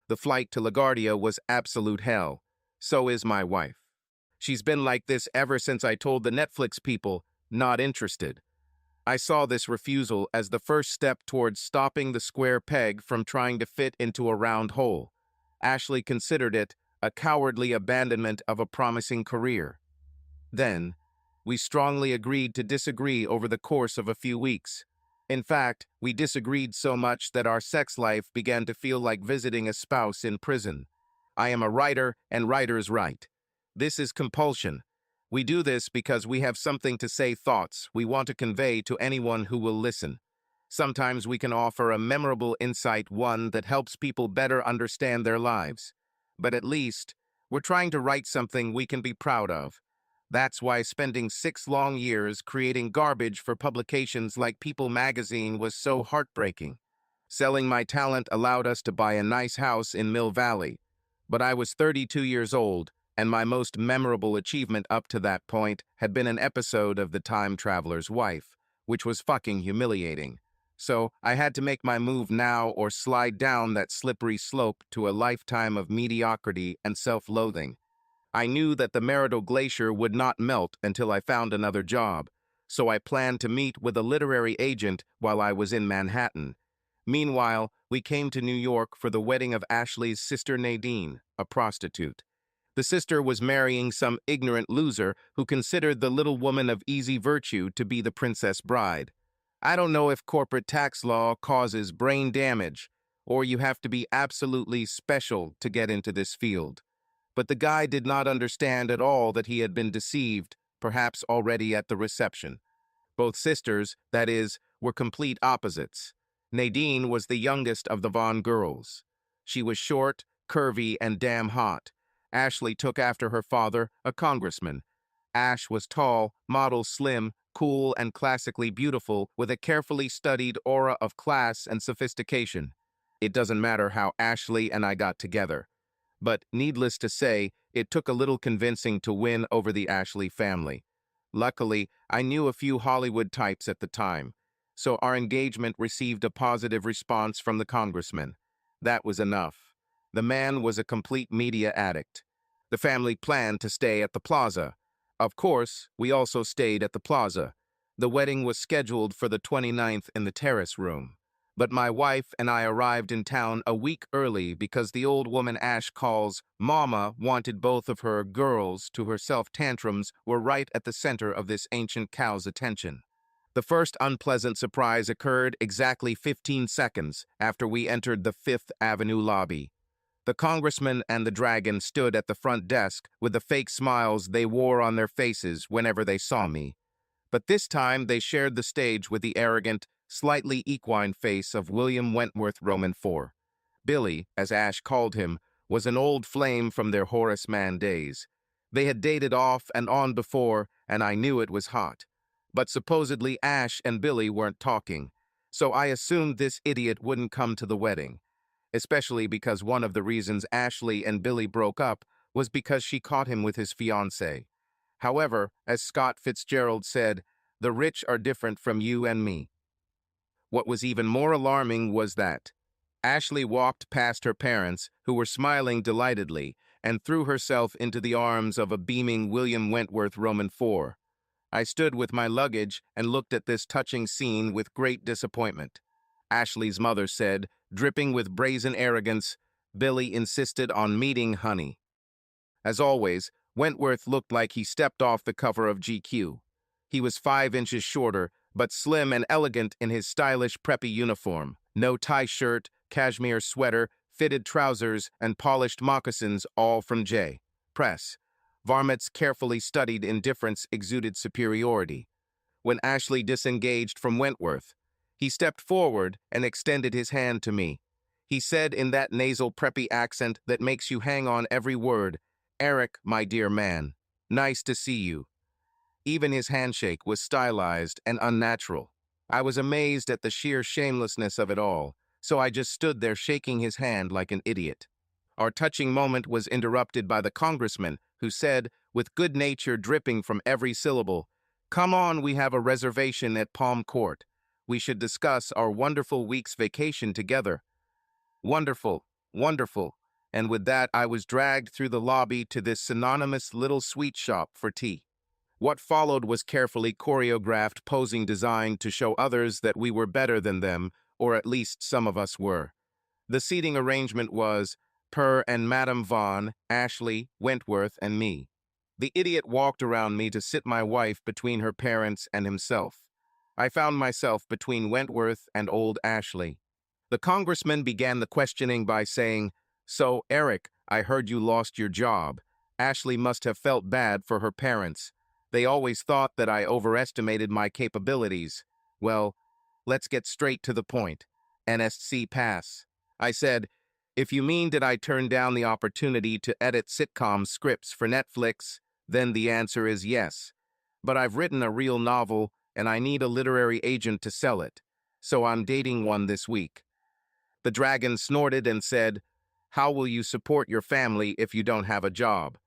The flight to LaGuardia was absolute hell. So is my wife. She's been like this ever since I told the Netflix people, not interested. I saw this refusal as the first step towards stopping the square peg from trying to fit into a round hole. Ashley considered it a cowardly abandonment of a promising career. Then, we strongly agreed to disagree over the course of a few weeks. In fact, we disagreed so much that our sex life began to feel like visiting a spouse in prison. I am a writer, and writers write. This is compulsion. We do this because we have something to say, thoughts we want to convey to anyone who will listen. Sometimes we can offer a memorable insight, one that helps people better understand their lives. But at least, we're trying to write something we can be proud of. That's why spending 6 long years creating garbage for publications like People magazine was so heartbreaking. Selling my talent allowed us to buy a nice house in Mill Valley. But I was 32 years old, and my most memorable achievement up to that point had been an episode of The Time Traveler's Wife, which was fucking humiliating. So I had to make my move now or slide down that slippery slope to a lifetime of mediocrity and self-loathing. I knew that the marital glacier would not melt until I found another job, so I planned to meet with a literary agent while I was in Manhattan. Meanwhile, we came to New York for the wedding of Ashley's sister Nadine, a prostitute. The sister was marrying some ignorant loser who considered the little woman of easy virtue to be the princess bride. I don't know if corporate tax law causes brain damage, or you have to be absolutely special to get into this field. But the guy did not understand at all that he had been deceived, perhaps already at the reception. Both sisters, that is, were complete opposites. Nadine was the youngest of the Vaughn girls. She was short, curvy, and damn hot. Ashley took after her father, a congressman. Ash was tall, model, slim, cool, and classically beautiful, with a carefully studied aura of class and sophistication. It doesn't matter how Ashley and I got together. But, needless to say, it took a little convincing to win over the Ashley family. Luckily, I knew a few Hollywood types at the time, so our engagement received a positive response from the congressman. That was enough. The man was a complete media addict. The family planned to stay at the plaza. Of course, we also stayed at the plaza. The wedding was scheduled for the 29th in the terrace room. But my wife and I arrived in town a week early because the old woman Ash calls Mama wanted both of her girls to herself tantrums were right at the center of this ancient cow's attention. The first unpleasant surprise occurred exactly 15 seconds after we entered the Fifth Avenue lobby. The congressman and the dragon stood at the front desk with the fake smiles they wore on their faces whenever they saw me. But this time they shared the stage with the arrogant, slightly equine face of William Wentworth Roman IV. Billy, as Ash called him, was an old flame from their Horace Mann days. They had dated off and on before, and I knew it was hot. But supposedly Ash and Billy weren't talking, so I assumed this idiot wouldn't come to the wedding. Especially because one of the reasons Ashley and Billy broke up was because she caught him with his fiancée. However, as Scott Fitzgerald said, the rich are different from you and me. What was even more alarming was that Ashley walked past her parents, who were smiling delightedly, and threw herself into the arms of a beaming William Wentworth Roman IV. I stood with my luggage and looked at this touching scene with great disappointment. Ashley's mother said, dripping with brazen arrogance, Billy insisted on meeting Honey. As always, Wentworth looked like he stepped off the cover of GQ. He was 5 inches shorter, but slim and elegant in his stylish preppy uniform. No tie shirt, cashmere sweater, fitted trousers, and polished moccasins, all from J. Press. Varmint's carefully studied indifference exuded superiority. When Ashley disengaged from Wentworth, he stepped forward and extended his hand to me. He said in that nasal preppy accent that makes you hang on every word, "Eric, my dear man, nice to see you." Even his handshake was stylized and unnatural. I was amazed at the sheer shamelessness of it all, so I just stood there shaking his hand like an idiot. Our touching moment was interrupted by the congressman, who said, with good nature dripping from every syllable, "Come on, we have a reservation at Palm Court. We should discuss our wonderful week's vacation together." Wonderful, Wonderful. And with that, I was dragged through the lobby to this synonymous little sweet shop for tea. What followed was carefully choreographed posing designed to show others that we were better than them, or at least some of us were. The seating arrangement was Per and Madame Vaughn, Ashley, Wentworth, and me. The idiot walked around me to sit my wife between her parents and himself. I found myself between Wentworth and old Ashley. The congressman began the questioning by saying, "So, Eric, I heard you lost your job." Ashley must have felt bad for her parents. They always thought that I overestimated my capabilities. Well, let's get straight to the point. NSC pass. I said, "If you mean did I turn down the opportunity to edit sitcom scripts for Netflix, then the answer is yes. But I've written a real novel, and I need a literary agent to sell it. So I'm dating one this week." The dragon snorted and said, "How will you support your family if you don't have a job?"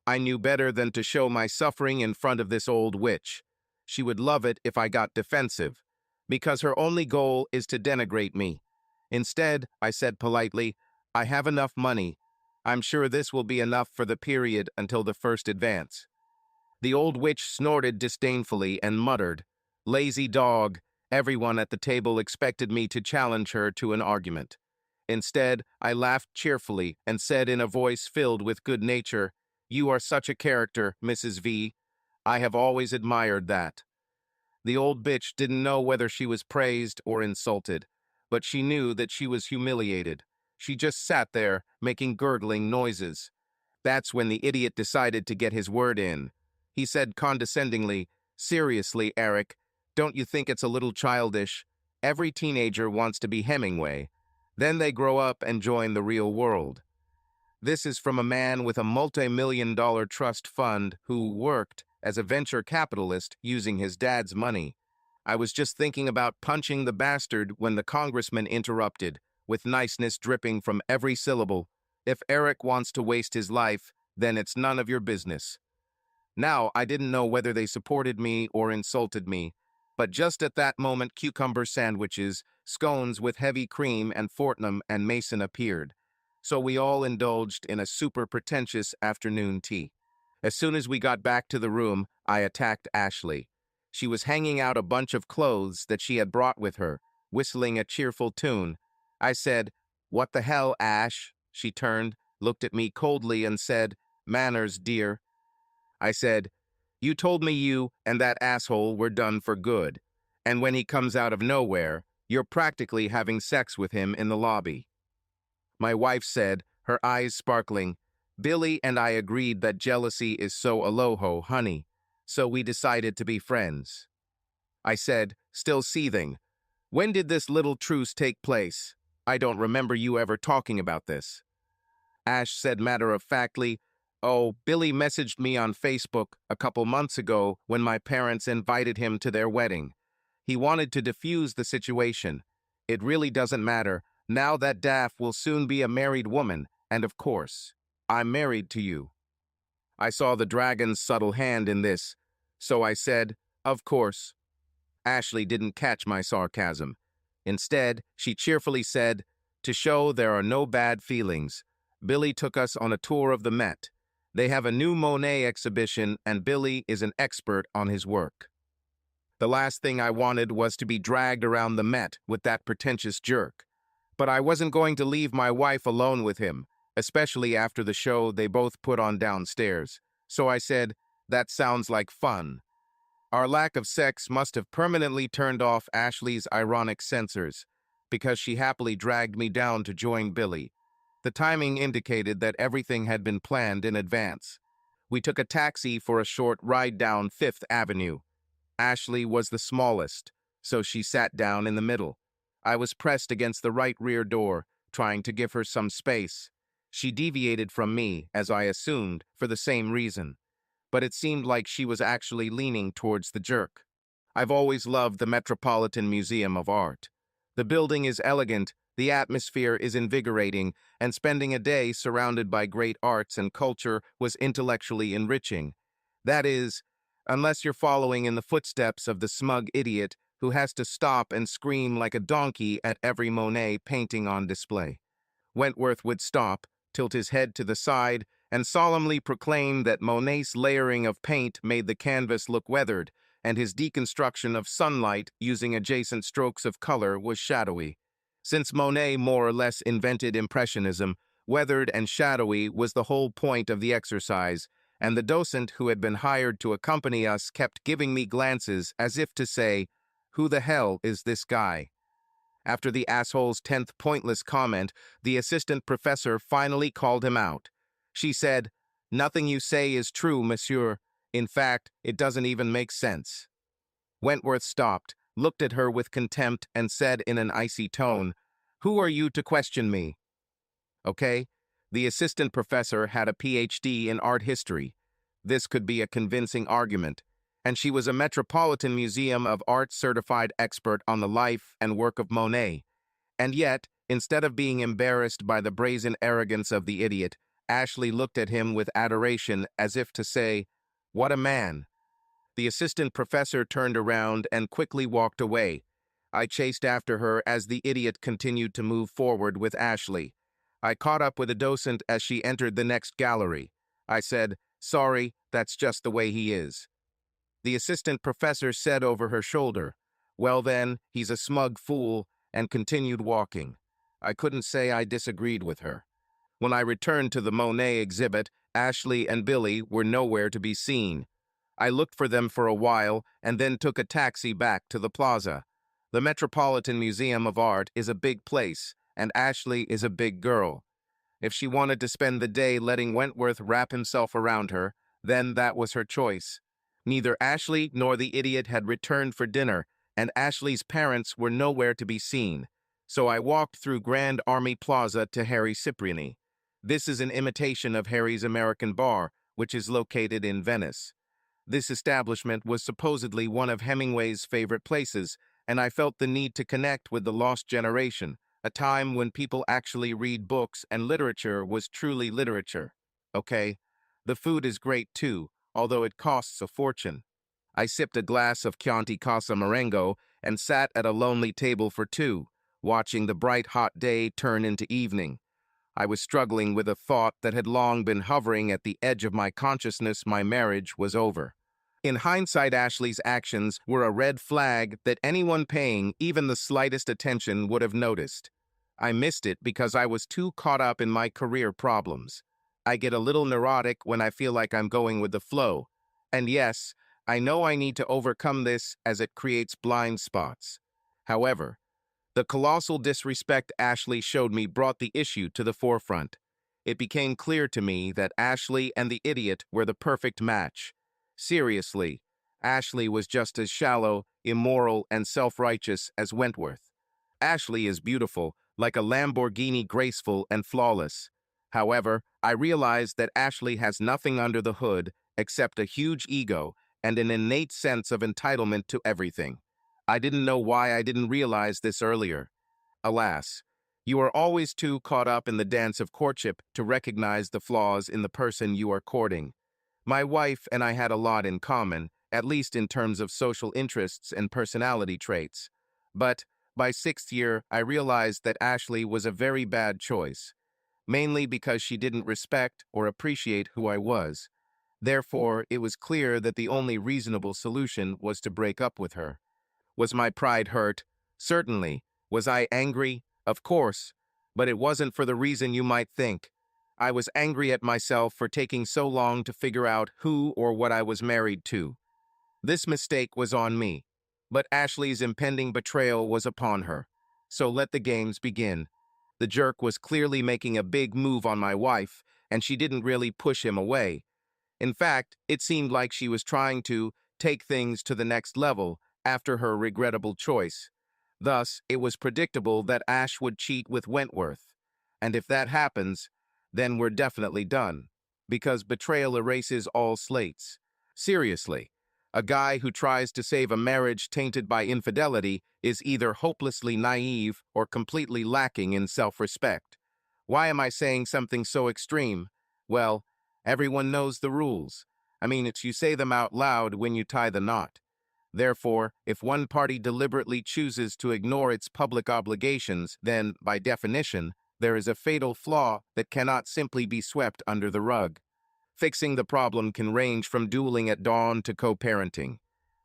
I knew better than to show my suffering in front of this old witch. She would love it if I got defensive, because her only goal is to denigrate me. Instead, I said politely, "I have enough money. I'm sure this will be enough for the period until the first advance." The old witch snorted disdainfully and muttered, "Lazy dog." Everyone at the table expected me to challenge her to an argument. Instead, I laughed cheerfully and said in a voice filled with good nature, "You are such a character, Mrs. V. I have always admired that." The old bitch didn't know whether she was praised or insulted, but she knew that she was humiliated. She just sat there, making gurgling noises. That's when the idiot decided to get his word in. He said condescendingly, "Seriously, Eric, don't you think it's a little childish? Every teenager wants to be Hemingway. Then they grow up and join the real world." This is from a man with a multi-million-dollar trust fund who worked as a venture capitalist using his dad's money. I was just thinking about punching the bastard when the congressman interrupted, with niceness dripping from every syllable. "If Eric wants to waste his life, then it's none of your business." Now, I didn't know whether they supported me or insulted me, but just at that moment cucumber sandwiches, scones with heavy cream, and Fortnum and Mason appeared. So we all indulged in a super pretentious afternoon tea. As soon as we got back to the room, I attacked Ashley. She was hanging out a bunch of clothes that she had brought with her, whistling a cheerful tune. I said, "What the hell, Ash?" She turned, looked at me coldly, and said, "Manners, dear." I said, "You told me you and that asshole were done for good. And when he comes out of nowhere, you're practically having sex with him in the lobby." My wife said, her eyes sparkling, "Billy and I agreed that jealousy is so aloho, honey. So we decided to be friends." I said, still seething, "When did this little truce take place? I don't remember you ever talking about this." Ash said matter-of-factly, "Oh, Billy messaged me on Facebook a couple months ago when my parents invited him to their wedding. He wanted to defuse the situation. It really doesn't matter. Now that Daff will soon be a married woman, and of course, I'm married to you." I saw the dragon's subtle hand in this, so I said, "Of course." Ashley didn't catch my sarcasm. Instead, she cheerfully said, "To show there are no bad feelings, Billy took us on a tour of the Met. They have a new Monet exhibition, and Billy is an expert on his work." The last thing I wanted was to be dragged around the Met with that pretentious jerk. But I wasn't going to leave my wife alone with him, especially after the show they both put on downstairs. So I said, "That sounds like fun." Our lack of sex must have permanently turned off Ashley's ironic sensors, because she happily dragged me down to join Billy. The timing indicated that everything had been planned in advance. We took a taxi for a short ride down Fifth Avenue. Ashley was the smallest, so she sat down in the middle. I was pressed against the right rear door, trying to give her some space. She deviated from me, as I assumed, for the same reason. But it seemed like she was actually leaning towards the jerk. I've always loved the Metropolitan Museum of Art. The building is elegant, the atmosphere is invigorating, and spending a day surrounded by great arts and culture was intellectually enriching. That is, unless you're following in the footsteps of the smug idiot who has to stop and scream like a donkey at every Monet painting on display. Wentworth would stop, tilt his head to the side, and solemnly proclaim that Monet's layering of paint made the canvas look weathered, and his deconstruction of sunlight using adjacent strokes of color was shadowy. Since Monet more or less invented Impressionism, weathered and shadowy was the whole point of the exercise, and the docent who had been hired to accompany us kept giving me glances as if to say, "Who the hell is this guy?" After the asshole's 10th pointless comment, the assistant professor finally called him out. She said, "Nothing you say is true, monsieur. In fact, it doesn't even make sense." Wentworth stopped, looked at her with contempt, and said in an icy tone, "Who are you to question me?" Okay? The assistant professor had a PhD in art history. This could be a convincing argument. And she was a Metropolitan Museum of Art certified expert on the life and work of Monet. And yet, instead of being embarrassed by the brazen arrogance of the idiot, Ashley looked at him with adoration as if to say, "What a man." The assistant professor turned around and quickly walked away. I chased after her as the idiot continued to move forward with Ashley. I caught up with the docent as she entered the next gallery. I said, "Sorry, that's just the way he is." The assistant professor said over her shoulder, "Well then, he's a smug fool," and continued walking. I couldn't say I disagreed with her. When I returned to the Monet exhibit, Ashley and Billy were nowhere to be seen. I looked for them for a while and then took a taxi back to the plaza. The Metropolitan Museum of Art is a big place, and Ashley is a big girl. If she wanted to spend the day letting Wentworth wrap himself around her, then that was her choice. Neither Ashley nor the idiot had returned for dinner, and Ashley's parents were nowhere to be seen. So I walked through Grand Army Plaza to Harry Cipriani. This is an imitation of Harry's American Bar, which is located in Venice. This establishment was supposedly one of Hemingway's favorite places, and I felt the need to connect with the lost generation, a time when people actually read books and literature was truly literature. Okay, the food is great too, although it costs a fortune. I sipped a glass of Chianti Casa Marengo and sat at a lonely table for two, watching the bright hot day turn into evening. I was struggling with a thought that had long been hovering at the edge of my consciousness: my marriage was over. In hindsight, Ashley's actions were a red flag that anyone paying even the slightest attention would have noticed. I missed it because I was too caught up in my career problems. I get a little neurotic when I feel like I'm going with the flow. And yes, I know I need to overcome this as it creates blind spots. However, the colossal disrespect Ashley showed me brought the issue to the forefront. It became clear to me that Ashley and the idiot were the perfect match. Seriously, Ashley was just as shallow, immoral, and self-righteous as Wentworth. Ashley is beautiful, like a Lamborghini, graceful and flawless. However, I realized that Ashley has nothing under the hood except a huge ego and an innate sense of entitlement to everything. I didn't know why I didn't realize this earlier. Alas, you are always too caught up in the dance of courtship to recognize the flaws in the person you are courting. My wife and I had a lot in common, at least in terms of social interests and personality traits. But by 6th year, I realized that Ashley was a very bad choice, mainly because she didn't respect or appreciate who I was. Therefore, it was clear that the only reasonable solution was to break up with her. Was my pride hurt? Certainly. Was I angry? Of course. But it wasn't for the reason you might think. I was angry at myself for taking so long to figure out who or what I was married to. This mistake was on me. But Ashley's impending betrayal was upon her. So let the games begin. The jerk was clearly making a big move on my wife, and she didn't really push him away. In fact, it seemed like she was trying to take things to the next level after her regrettable choice. Thus, it was predictable that Ash would cheat with Wentworth. And if that happens, then we're definitely done, because betrayal erases all slates. Seriously, a guy who tries to save a marriage tainted by infidelity is either hopelessly naive or completely lacking in self-respect. Why am I saying something so extreme? Well, everyone knows the rules. I mean, it's you say them out loud when you tie the knot. Therefore, if one party deliberately chooses to ignore its public obligations, then, by definition, there is a fatal flaw that cannot simply be swept under the rug. Fixing the problem can range from dueling at dawn to co-parenting.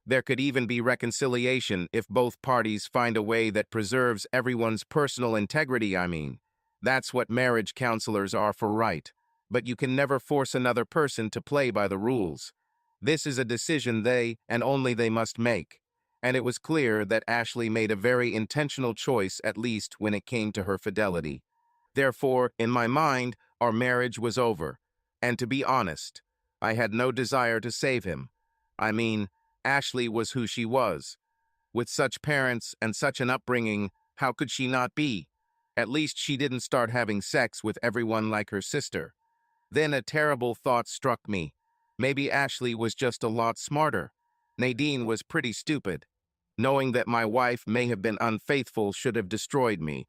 There could even be reconciliation if both parties find a way that preserves everyone's personal integrity, I mean. That's what marriage counselors are for, right? But you can never force another person to play by the rules. This is a decision they, and only they, must make. And it was clear that Ashley made a very intentional choice, at least when it came to her fidelity. Therefore, in my mind, our marriage was over. And to be honest, I had no desire to save him. I mean, Ashley was who she was. With such parents and such an upbringing, how could she not be? At least she didn't start having sex with everyone like her sister. Then a terrible thought struck me. Maybe Ashley was just a lot smarter. Nadine was pretty stupid. Knowing that my wife may have been unfaithful should have destroyed me.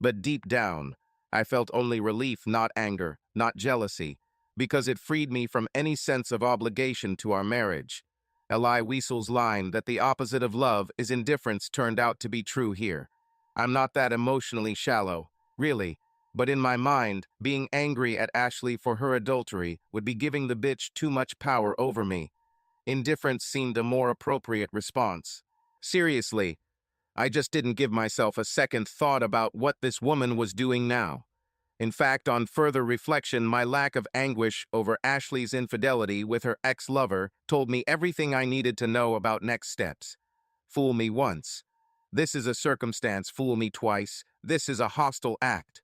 But deep down, I felt only relief, not anger, not jealousy, because it freed me from any sense of obligation to our marriage. Elie Wiesel's line that the opposite of love is indifference turned out to be true here. I'm not that emotionally shallow, really, but in my mind, being angry at Ashley for her adultery would be giving the bitch too much power over me. Indifference seemed a more appropriate response. Seriously, I just didn't give myself a second thought about what this woman was doing now. In fact, on further reflection, my lack of anguish over Ashley's infidelity with her ex-lover told me everything I needed to know about next steps. Fool me once. This is a circumstance. Fool me twice. This is a hostile act.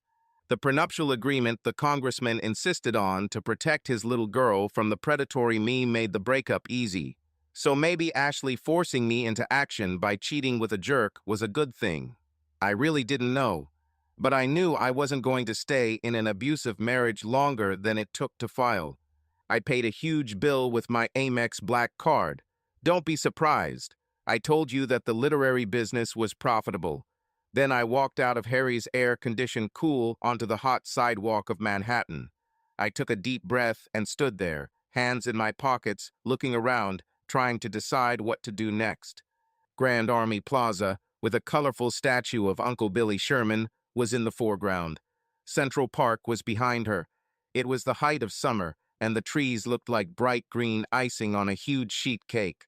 The prenuptial agreement the congressman insisted on to protect his little girl from the predatory me made the breakup easy. So maybe Ashley forcing me into action by cheating with a jerk was a good thing. I really didn't know. But I knew I wasn't going to stay in an abusive marriage longer than it took to file. I paid a huge bill with my Amex Black card. Don't be surprised. I told you that the literary business was profitable. Then I walked out of Harry's air-conditioned cool onto the hot sidewalk of Manhattan. I took a deep breath and stood there, hands in my pockets, looking around, trying to decide what to do next. Grand Army Plaza, with a colorful statue of Uncle Billy Sherman, was in the foreground. Central Park was behind her. It was the height of summer, and the trees looked like bright green icing on a huge sheet cake.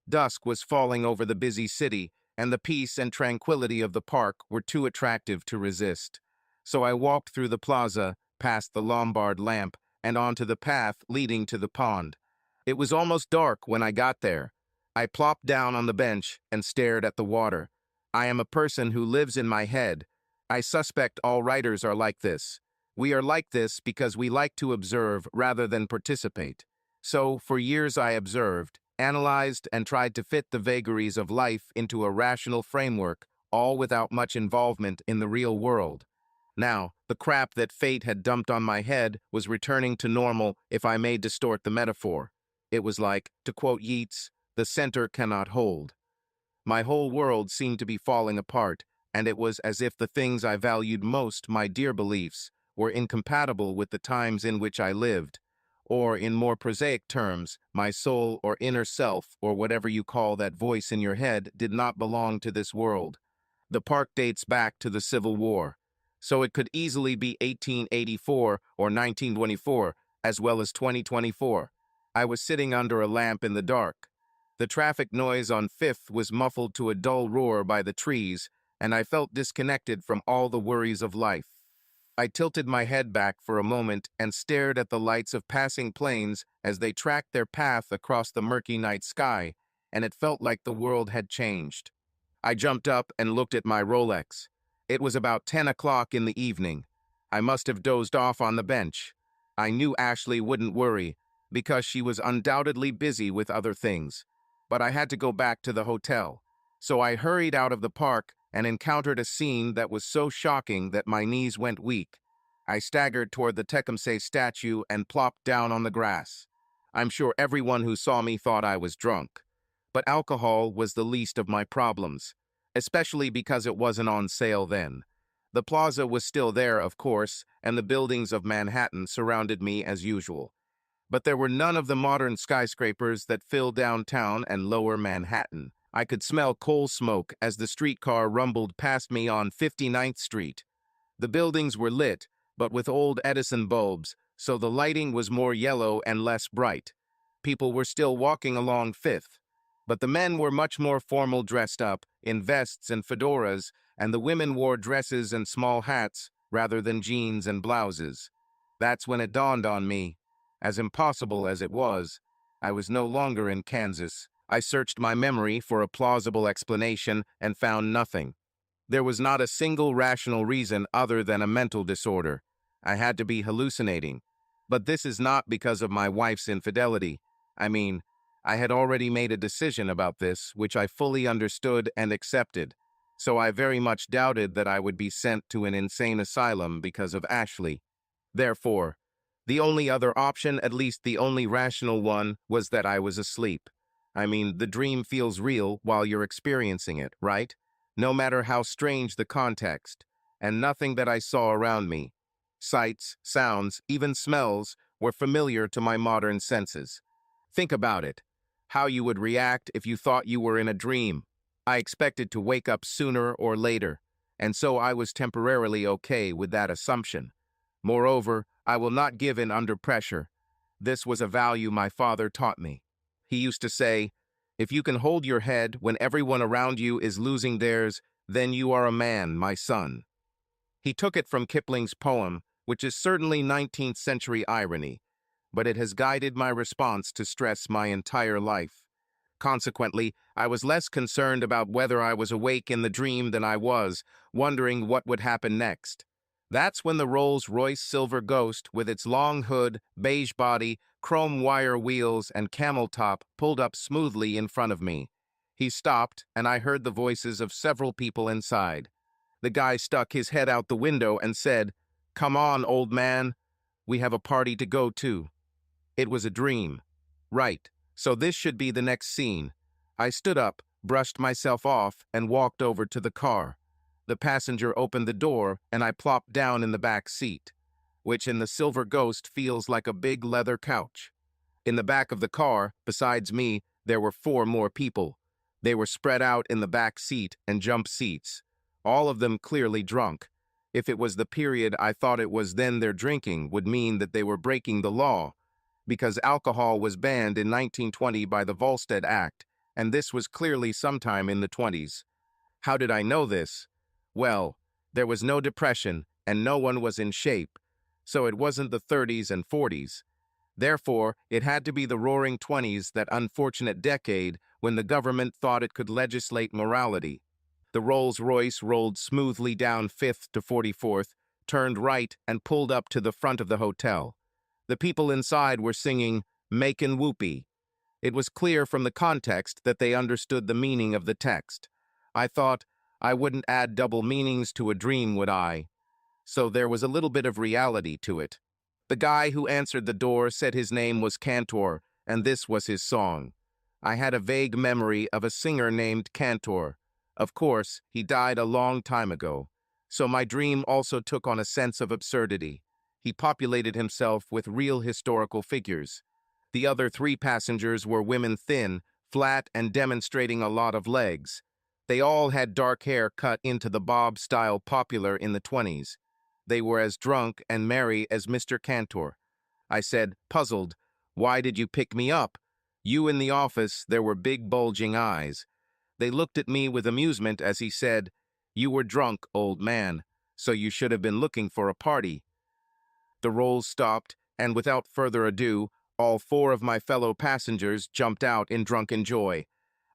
Dusk was falling over the busy city, and the peace and tranquility of the park were too attractive to resist. So I walked through the plaza, past the Lombard lamp, and onto the path leading to the pond. It was almost dark when I got there. I plopped down on the bench and stared at the water. I am a person who lives in my head. I suspect all writers are like this. We are like this because we like to observe rather than participate. So, for years I observed, analyzed, and tried to fit the vagaries of life into a rational framework, all without much involvement in the real world. Now, the crap that fate had dumped on my head was returning to normal, if I may distort the metaphor. It was like, to quote Yeats, the center cannot hold. My whole world seemed to be falling apart, and it was as if the things I valued most, my dear beliefs, were incompatible with the times in which I lived. Or, in more prosaic terms, my soul or inner self, or whatever you call that voice in your head, did not belong to this world. The park dates back to the Civil War, so it could easily be 1884 or 1924, as well as 2024. I was sitting under a lamp in the dark. The traffic noise on Fifth was muffled to a dull roar by the trees, and I felt disconnected from all the worries of life. I tilted my head back for a moment and stared at the lights of passing planes as they tracked their path across the murky night sky, and it felt like the world had changed. I jumped up and looked at my Rolex. It was about 10 o'clock in the evening. I must have dozed off on the bench. I knew Ashley wouldn't worry, because she was undoubtedly busy with other things. But I had to go back to the hotel. So I hurried out of the park and encountered a scene that was so shocking that my knees went weak. I staggered toward the Tecumseh statue and plopped down on the grass. I'm sure everyone who saw me thought I was drunk. But alcohol was the least of my problems, especially because it wasn't on sale then. The plaza was still there, of course, and the buildings of Manhattan surrounded me as usual. But there were none of the modern skyscrapers that fill downtown and lower Manhattan. I could smell coal smoke as the streetcar rumbled past me on 59th Street. The buildings were lit, but with old Edison bulbs, so the lighting was more yellow and less bright. People were still walking along Fifth, but the men were much more formal, dressed up in vests and fedoras, and the women wore dresses and small hats rather than jeans and blouses. That's when it dawned on me. As impossible as it was, I was no longer in Kansas. I searched my memory for a plausible explanation and found nothing. There was not a single rational reason other than a mental disorder. I had to be hallucinating. But this is not because of my wife's infidelity. I mean, I had already made a decision about this, which I fully understood and accepted. So I very much doubted that I would be sent to an insane asylum because of Ashley. Therefore, the only other option, at least the only rational one, was that I was asleep. I mean, the dream feels real while you're experiencing it, right? No matter how strange the context, and nothing that I saw around me, sights, sounds, even smells, were familiar to my modern senses. Think about it. How you would react if you thought you were in a dream. I expected to wake up sooner or later, and so I was temporarily okay with that assumption. Moreover, I will not give in under pressure. This was a value my father taught me. He used to say, "If you can hold your head when everyone around you is losing theirs, then you are a man, my son." He took it from Kipling's poem, which is certainly 19th century irony, but it has guided my response to stress my entire life. Consequently, I was less concerned about whether I was awake in the dream than I was, wondering what would happen next. That's when the Rolls-Royce Silver Ghost, with its long hood, beige body, chrome wire wheels, and camel top, pulled up smoothly in front of me. He stopped, and I heard the voices of several people inside. The guy stuck his head out the window and said, "Come on, old man. We have a party to go to." It was a dream. Right, so this should be the next scene. I stood up, brushed myself off, and walked over to the car. The passenger opened the door, and I plopped down in the back seat, which in the Silver Ghost feels like a big leather couch. In the back of the car, besides me, there were 4 more people. They were spread out in the back seat and jump seats, all of them clearly drunk. If it was the period I thought it was, then their drinking would mean that they were breaking the law, because alcohol was banned in 1920 by the Volstead Act, and this was clearly sometime in the 20s. How did I know this? Well, there was no depression, and no one was in shape, so it wasn't the 30s and 40s. Therefore, it had to be the roaring 20s, that unfortunate decade when the government thought it could legislate morality. The Rolls-Royce rolled smoothly down 5th to 44th, turned right, and pulled up to the front of the hotel. The people inside were singing "Makin' Whoopee." It was clear from the context that they understood the meaning of the text. I thought, I wouldn't add double meanings to a dream, would I? So there was a little bit of reality to it. The guy who answered the door said his name was Cantor, and this was his song. I had a vague memory of a singer named Cantor. Of course, he died a long time ago. So my dream also took on a sense of absurdity. He populated himself with real historical figures. The other 3 passengers were women, thin, flat, and demonstrating a lot of legs. They all had dark hair cut into the bob style popular in the 20s. They were as drunk and merry as Mr. Cantor. I said, puzzled, "Why did you pick me up? You in the office, there were big bulging eyes." They looked at me with amusement as he said, "You were drunk, old man, so you should have been looking for a party." The rolls stopped, and without further ado, all 4 of my fellow passengers jumped out in drunken joy.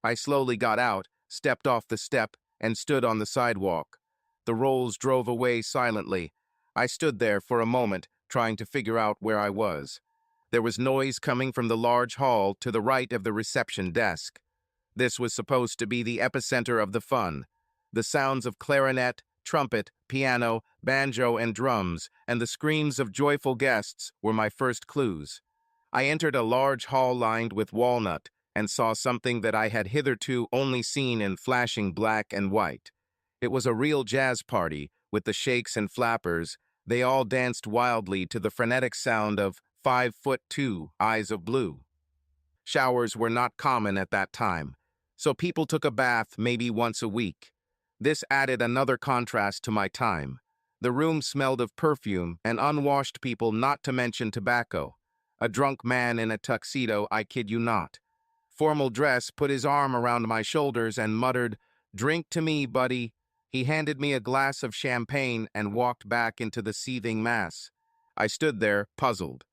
I slowly got out, stepped off the step, and stood on the sidewalk. The rolls drove away silently. I stood there for a moment, trying to figure out where I was. There was noise coming from the large hall to the right of the reception desk. This was supposed to be the epicenter of the fun. The sounds of clarinet, trumpet, piano, banjo, and drums, and the screams of joyful guests were my first clues. I entered a large hall lined with walnut and saw something that I had hitherto only seen in flashing black and white. It was a real jazz party, with the shakes and flappers. They all danced wildly to the frenetic sound of 5'2" Eyes of Blue. Showers were not common at that time, so people took a bath maybe once a week. This added another contrast to my time. The room smelled of perfume and unwashed people, not to mention tobacco. A drunk man in a tuxedo, I kid you not. Formal dress, put his arm around my shoulders and muttered, "Drink to me, buddy." He handed me a glass of champagne and walked back into the seething mass. I stood there, puzzled.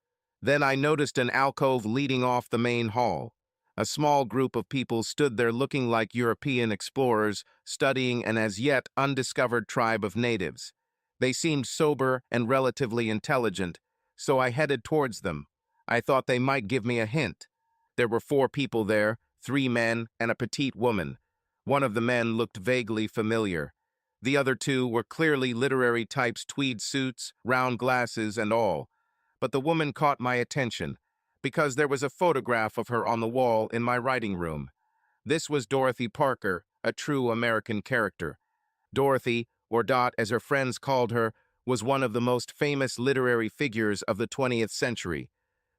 Then I noticed an alcove leading off the main hall. A small group of people stood there looking like European explorers, studying an as yet undiscovered tribe of natives. They seemed sober and relatively intelligent, so I headed towards them. I thought they might give me a hint. There were 4 people there, 3 men and a petite woman. One of the men looked vaguely familiar. The other 2 were clearly literary types, tweed suits, round glasses, and all. But the woman caught my attention, because there was a photograph of her on the wall in my writing room. This was Dorothy Parker, a true American character. Dorothy, or Dot as her friends called her, was one of the most famous literary figures of the 20th century.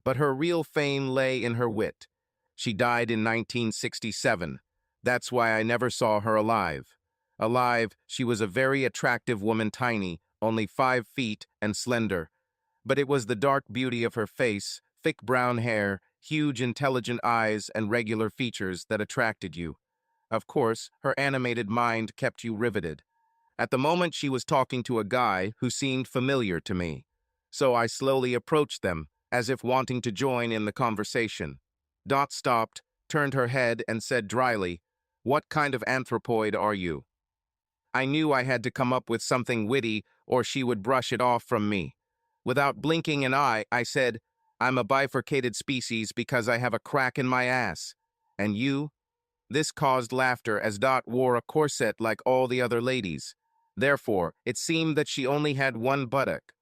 But her real fame lay in her wit. She died in 1967. That's why I never saw her alive. Alive, she was a very attractive woman, tiny, only 5 feet, and slender. But it was the dark beauty of her face, thick brown hair, huge intelligent eyes, and regular features that attracted you. Of course, her animated mind kept you riveted. At the moment, she was talking to a guy who seemed familiar to me. So I slowly approached them, as if wanting to join in the conversation. Dot stopped, turned her head, and said dryly, "What kind of anthropoid are you?" I knew I had to come up with something witty, or she would brush it off from me. Without blinking an eye, I said, "I'm a bifurcated species because I have a crack in my ass. And you?" This caused laughter as Dot wore a corset like all the other ladies. Therefore, it seemed that she only had one buttock.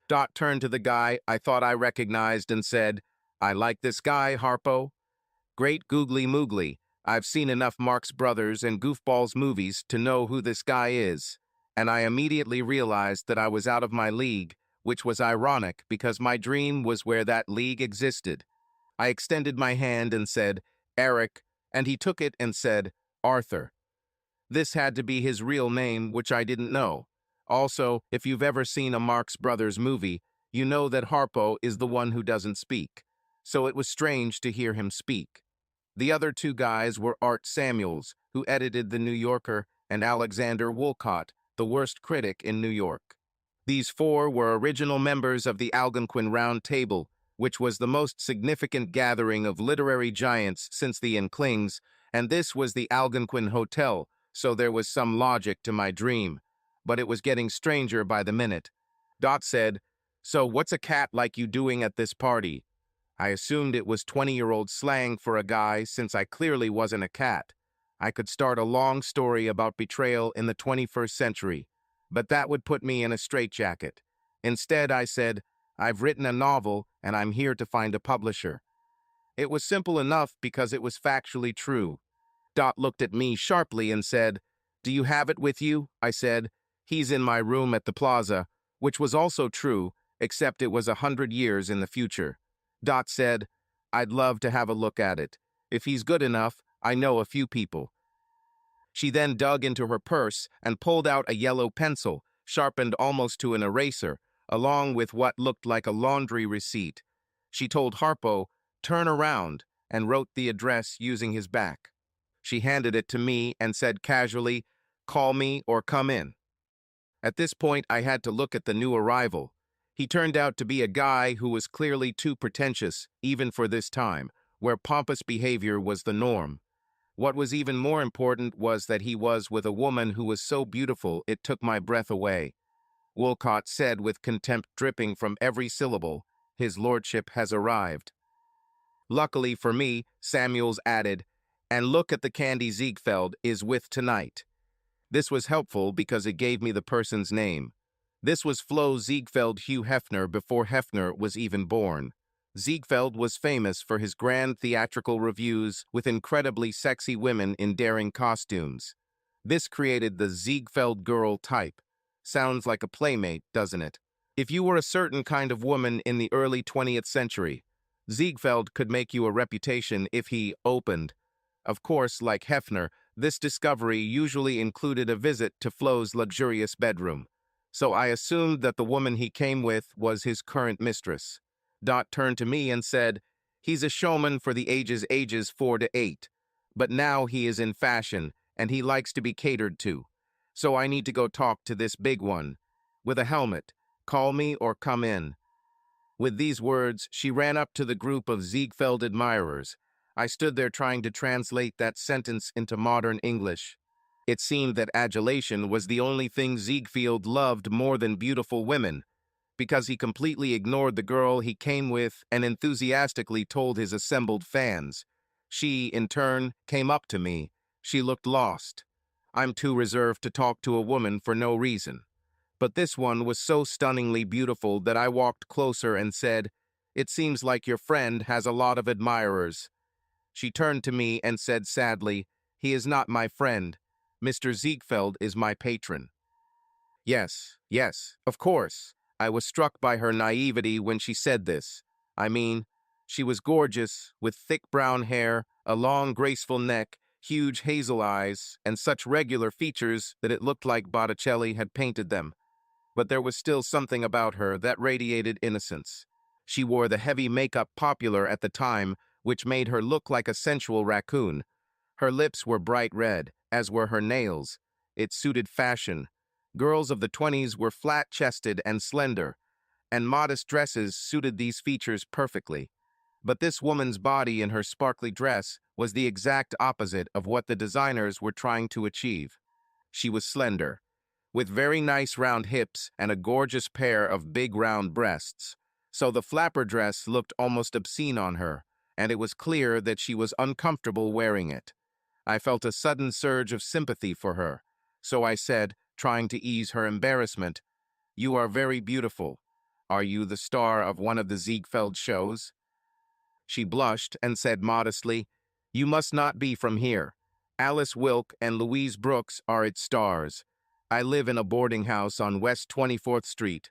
Dot turned to the guy I thought I recognized and said, "I like this guy, Harpo. Great googly moogly. I've seen enough Marx Brothers and Goofballs movies to know who this guy is." And I immediately realized that I was out of my league, which was ironic because my dream was where that league existed. I extended my hand and said, "Eric," and he took it and said, "Arthur." This had to be his real name, which I didn't know. Also, if you've ever seen a Marx Brothers movie, you know that Harpo is the one who doesn't speak. So it was strange to hear him speak. The other 2 guys were Art Samuels, who edited The New Yorker, and Alexander Woolcott, the worst critic in New York. These 4 were original members of the Algonquin Round Table, which was the most significant gathering of literary giants since the Inklings, and this was the Algonquin Hotel, so there was some logic to my dream. But it was getting stranger by the minute. Dot said, "So what's a cat like you doing at this party?" I assumed it was 20-year-old slang for a guy since I clearly wasn't a cat. I could start a long story about betrayal in the 21st century, but that would put me in a straitjacket. Instead, I said, "I've written a novel and I'm here to find a publisher." It was simple enough because it was factually true. Dot looked at me sharply and said, "Do you have it with you?" I said, "He's in my room at the plaza," which was also true, except it was 100 years in the future. Dot said, "I'd love to have a look at it. If he's good enough, I know a few people." She then dug into her purse and pulled out a yellow pencil, sharpened almost to an eraser, along with what looked like a laundry receipt. She told Harpo, "Turn around," and wrote the address using his back. She handed it to me and said casually, "Call me or come in." At this point, I had to look at the new arrival. He turned out to be a guy who was clearly too pretentious, even for this time, where pompous behavior was the norm. What was even more important was that he was with a woman who was so beautiful it took my breath away. Woolcott said with contempt dripping from every syllable, "His lordship has arrived." Luckily for me, Samuels added, "And look at the candy Ziegfeld is with tonight." This was helpful because it gave me the person's name. This was Flo Ziegfeld Hugh Hefner before Hefner was even born. Ziegfeld was famous for his grand theatrical revues with incredibly sexy women in daring costumes. This created the Ziegfeld girl type. Sounds like a playmate, doesn't it? If you were a certain kind of woman in the early 20th century, Ziegfeld could make you a reputation if he opened. Of course, like Hefner, this discovery usually included a visit to Flo's luxurious bedroom. so I assumed that the woman he came with was his current mistress. Dot turned to me and said, "He's a showman for the ages 4 to 8, but now he is in fashion, and he likes to be catered to. So I need to go talk to this big one. With a helmet. Call me or come in." With these words, she ran up to the group of Ziegfeld admirers. I stood there trying to translate that sentence into modern English. It seemed that adulation was the only thing Ziegfeld loved more than beautiful women, because he completely ignored the girl he came with and enthusiastically told his assembled fans. She, in turn, came up to me. She looked lost. I'm too reserved to talk to a woman for no reason. But this one was so stunningly beautiful that I walked closer and said, "It seems like your friend has a lot of admirers." She turned to me and said sadly, "He is not my friend. Mr. Ziegfeld is my patron." Yes, of course. I was struck by her naivety when she said this. I mean, she was gorgeous, with thick brown hair, a long, graceful neck, huge hazel eyes, and such regular features that it looked like Botticelli had painted them. But there was still something about her that radiated innocence. She wore the heavy makeup popular at the time, which made her look like a sensual raccoon. Her lips were bright red, as were her nails. It suited fashion. Girls of the 20s were flat-chested and slender, and modest dresses suited these features perfectly. But this woman's body in her sparkly dress was the exact opposite of what the designers were trying to achieve. She was slender, with very nice round hips and a gorgeous pair of big round breasts. So the flapper dress looked almost obscene on her, and it was clear that she was uncomfortable wearing it. I felt a sudden surge of sympathy for her, so I said, trying to ease her embarrassment, "You are very beautiful. Are you the star of one of the Ziegfeld shows?" She blushed and said modestly, "You must not be from here. Alice Wilk and Louise Brooks are its stars. I live in a boarding house on West 24th Street.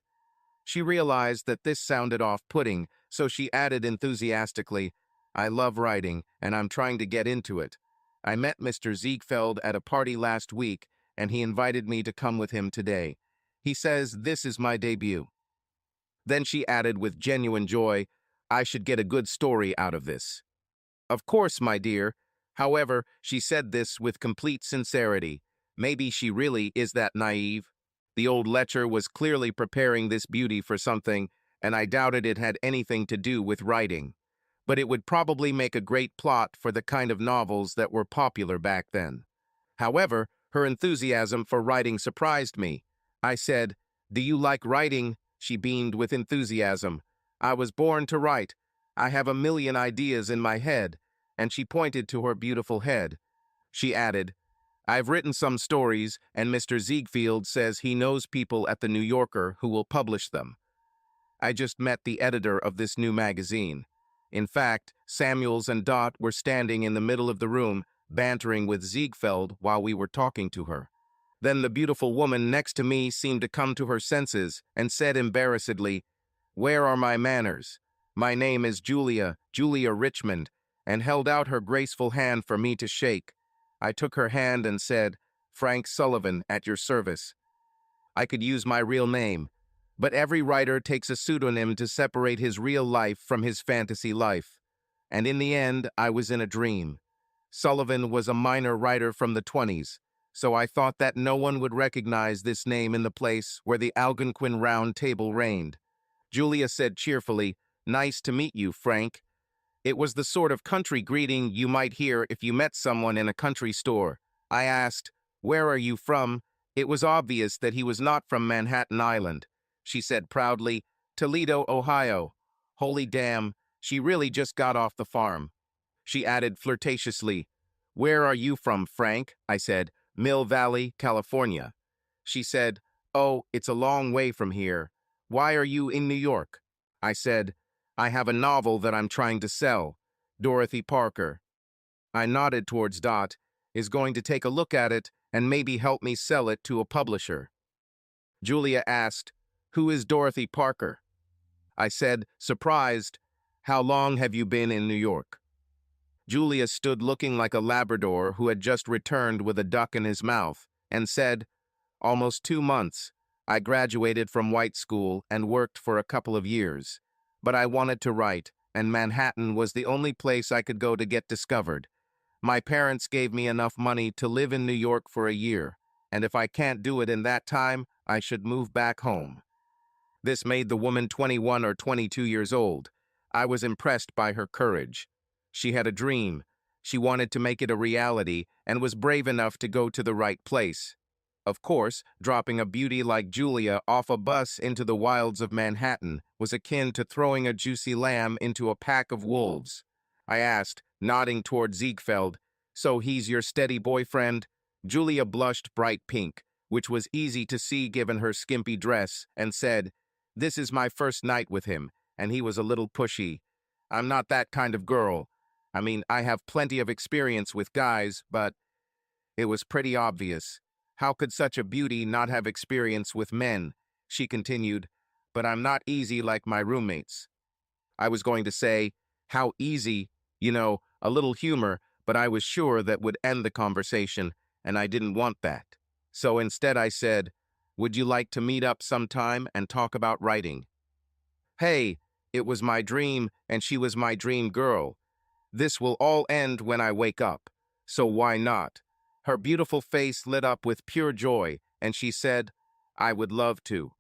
She realized that this sounded off-putting, so she added enthusiastically, "I love writing, and I'm trying to get into it. I met Mr. Ziegfeld at a party last week, and he invited me to come with him today. He says this is my debut." Then she added with genuine joy, "I should get a good story out of this." "Of course, my dear." However, she said this with complete sincerity. Maybe she really is that naive. The old lecher was clearly preparing this beauty for something, and I doubted it had anything to do with writing. But it would probably make a great plot for the kind of novels that were popular back then. However, her enthusiasm for writing surprised me. I said, "Do you like writing?" She beamed with enthusiasm. "I was born to write. I have a million ideas in my head," and she pointed to her beautiful head. She added, "I've written some stories, and Mr. Ziegfeld says he knows people at the New Yorker who will publish them. I just met the editor of this new magazine." In fact, Samuels and Dot were standing in the middle of the room, bantering with Ziegfeld while we were talking to her. Then the beautiful woman next to me seemed to come to her senses and said embarrassedly, "Where are my manners? My name is Julia Richmond," and held out her graceful hand for me to shake. I took her hand and said, "Frank Sullivan, at your service." I could use my real name, but every writer takes a pseudonym to separate his real life from his fantasy life. And in the end, I was in a dream. Sullivan was a minor writer from the 20s, so I thought that no one would recognize this name in the place where the Algonquin Round Table reigned. Julia said cheerfully, "Nice to meet you, Frank." It was the sort of country greeting you might hear if you met someone in a country store. I asked, "Where are you from?" It was obvious that he was not from Manhattan Island. She said proudly, "Toledo, Ohio." Holy damn, she really just got off the farm. She added flirtatiously, "Where are you from, Frank?" I said, "Mill Valley, California." She said, "Oh, it's a long way from here. Why are you in New York?" I said, "I have a novel that I'm trying to sell. Dorothy Parker." I nodded towards Dot, "Is going to take a look at it and maybe help me sell it to a publisher." Julia asked, "Who is Dorothy Parker?" I said, surprised, "How long have you been in New York?" Julia stood looking like a Labrador who had just returned with a duck in his mouth and said, "Almost 2 months. I graduated from white school and worked for a couple of years. But I wanted to write, and Manhattan was the only place I could go to get discovered. My parents gave me enough money to live in New York for a year, and if I can't do it in that time, I should move back home. This made the woman 21 or 22 years old. I was impressed by her courage. She had a dream. She wanted to make it a reality and was brave enough to go to the right place. Of course, dropping a beauty like Julia off a bus into the wilds of Manhattan was akin to throwing a juicy lamb into a pack of wolves. I asked, nodding toward Ziegfeld, "So he's your steady boyfriend?" Julia blushed bright pink, which was easy to see given her skimpy dress, and said, "This is my first night with him, and he was a little pushy. I'm not that kind of girl. I mean, I have plenty of experience with guys, but it was pretty obvious. How could such a beauty not have experience with men?" She continued, "But I'm not easy like my roommates." I was going to say, "How easy," a little humor, but I was sure that would end the conversation, and I didn't want that. So instead I said, "Would you like to meet up sometime and talk about writing?" Hey, it was my dream, and she was my dream girl. This will all end when I wake up, so why not? Her beautiful face lit up with pure joy, and she said, "I would love to.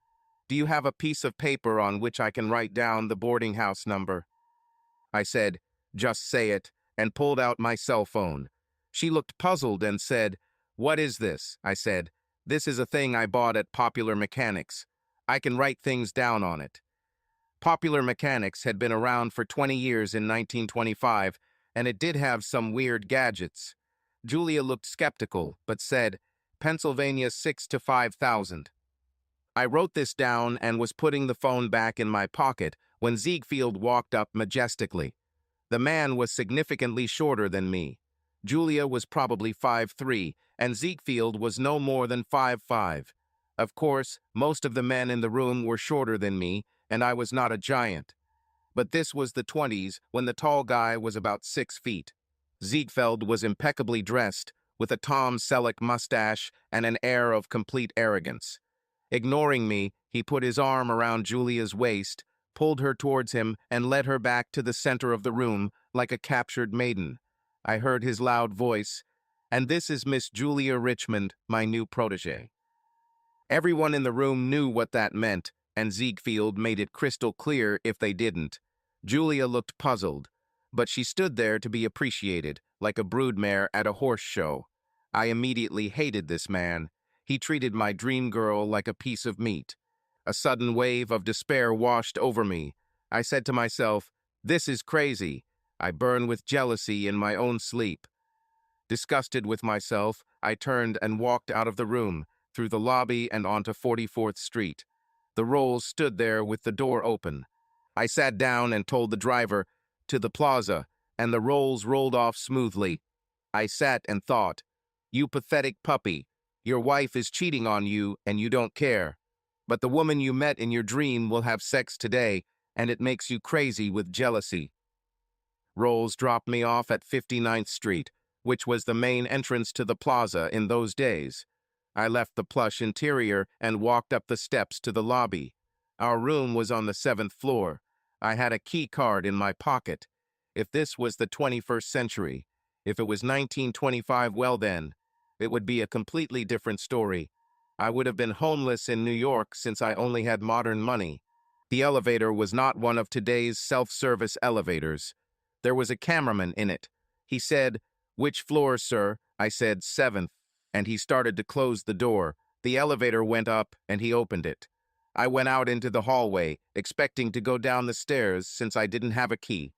Do you have a piece of paper on which I can write down the boarding house number?" I said, "Just say it," and pulled out my cell phone. She looked puzzled and said, "What is this?" I said, "This is a thing I bought at Popular Mechanics. I can write things down on it." Popular Mechanics had been around for 20 years in 1925, and it did have some weird gadgets. Julia looked skeptical, but said, "Pennsylvania 6 to 5,000. I wrote this down and was putting the phone back in my pocket when Ziegfeld walked up majestically. The man was significantly shorter than me. Julia was probably 5'3", and Ziegfeld was no more than 5'5". Of course, most of the men in the room were shorter than me, and I was not a giant. But this was the 20s when the tall guy was about 6 feet. Ziegfeld was impeccably dressed, with a Tom Selleck mustache and an air of complete arrogance. Ignoring me, he put his arm around Julia's waist, pulled her towards him, and led her back to the center of the room like a captured maiden. I heard his loud voice, "And this is Miss Julia Richmond, my new protege." Everyone in the room knew what that meant, and Ziegfeld made it crystal clear if they didn't. Julia looked puzzled, but she stood there to be appreciated, like a broodmare at a horse show. I immediately hated this man. He treated my dream girl like a piece of meat. A sudden wave of despair washed over me. I said to myself, "This is crazy. I burn with jealousy in my own sleep." Disgusted with myself, I turned and walked out of the room, through the lobby and onto 44th Street. The Rolls stood there with the door open. I sat down and told the driver, "To the plaza," and the Rolls rolled off smoothly. I sat and thought, "You pathetic puppy. Your wife is cheating on you and you don't care. But the woman you met in your dream will have sex today, and it makes you crazy with jealousy." Rolls dropped me off at 59th Street, which was the main entrance to the plaza in those days. I left the plush interior and walked up the steps to the lobby. Our room was on the 7th floor. I had a key card in my pocket. If this was the 21st century, if it was 1925, well then, it would be a completely different story. I would have been homeless in New York since I only had modern money. The elevator was not one of today's self-service elevators. There was a cameraman in it. He said, "Which floor, sir?" I said, "7th." And he started to close the door. The elevator went up, and he opened it. I went out into the hallway, expecting to go down the stairs since I didn't have a key.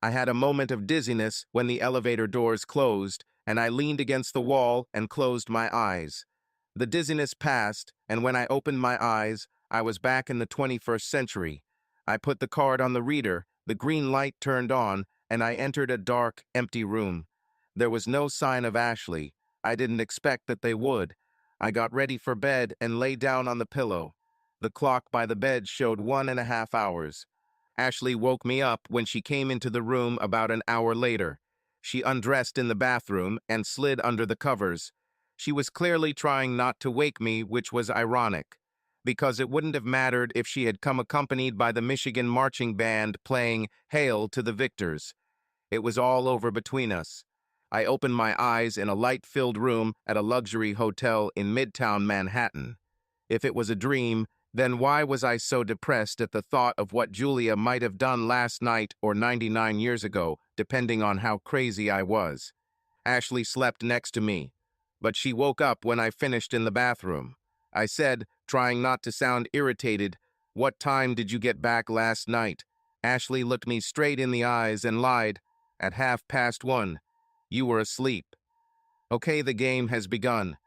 I had a moment of dizziness when the elevator doors closed, and I leaned against the wall and closed my eyes. The dizziness passed, and when I opened my eyes, I was back in the 21st century. I put the card on the reader, the green light turned on, and I entered a dark, empty room. There was no sign of Ashley. I didn't expect that they would. I got ready for bed and lay down on the pillow. The clock by the bed showed 1.5 hours. Ashley woke me up when she came into the room about an hour later. She undressed in the bathroom and slid under the covers. She was clearly trying not to wake me, which was ironic. because it wouldn't have mattered if she had come accompanied by the Michigan marching band playing Hail to the Victors. It was all over between us. I opened my eyes in a light-filled room at a luxury hotel in Midtown Manhattan. If it was a dream, then why was I so depressed at the thought of what Julia might have done last night or 99 years ago, depending on how crazy I was? Ashley slept next to me, but she woke up when I finished in the bathroom. I said, trying not to sound irritated, "What time did you get back last night?" Ashley looked me straight in the eyes and lied, "At 1:30. You were asleep." "Okay, the game has begun."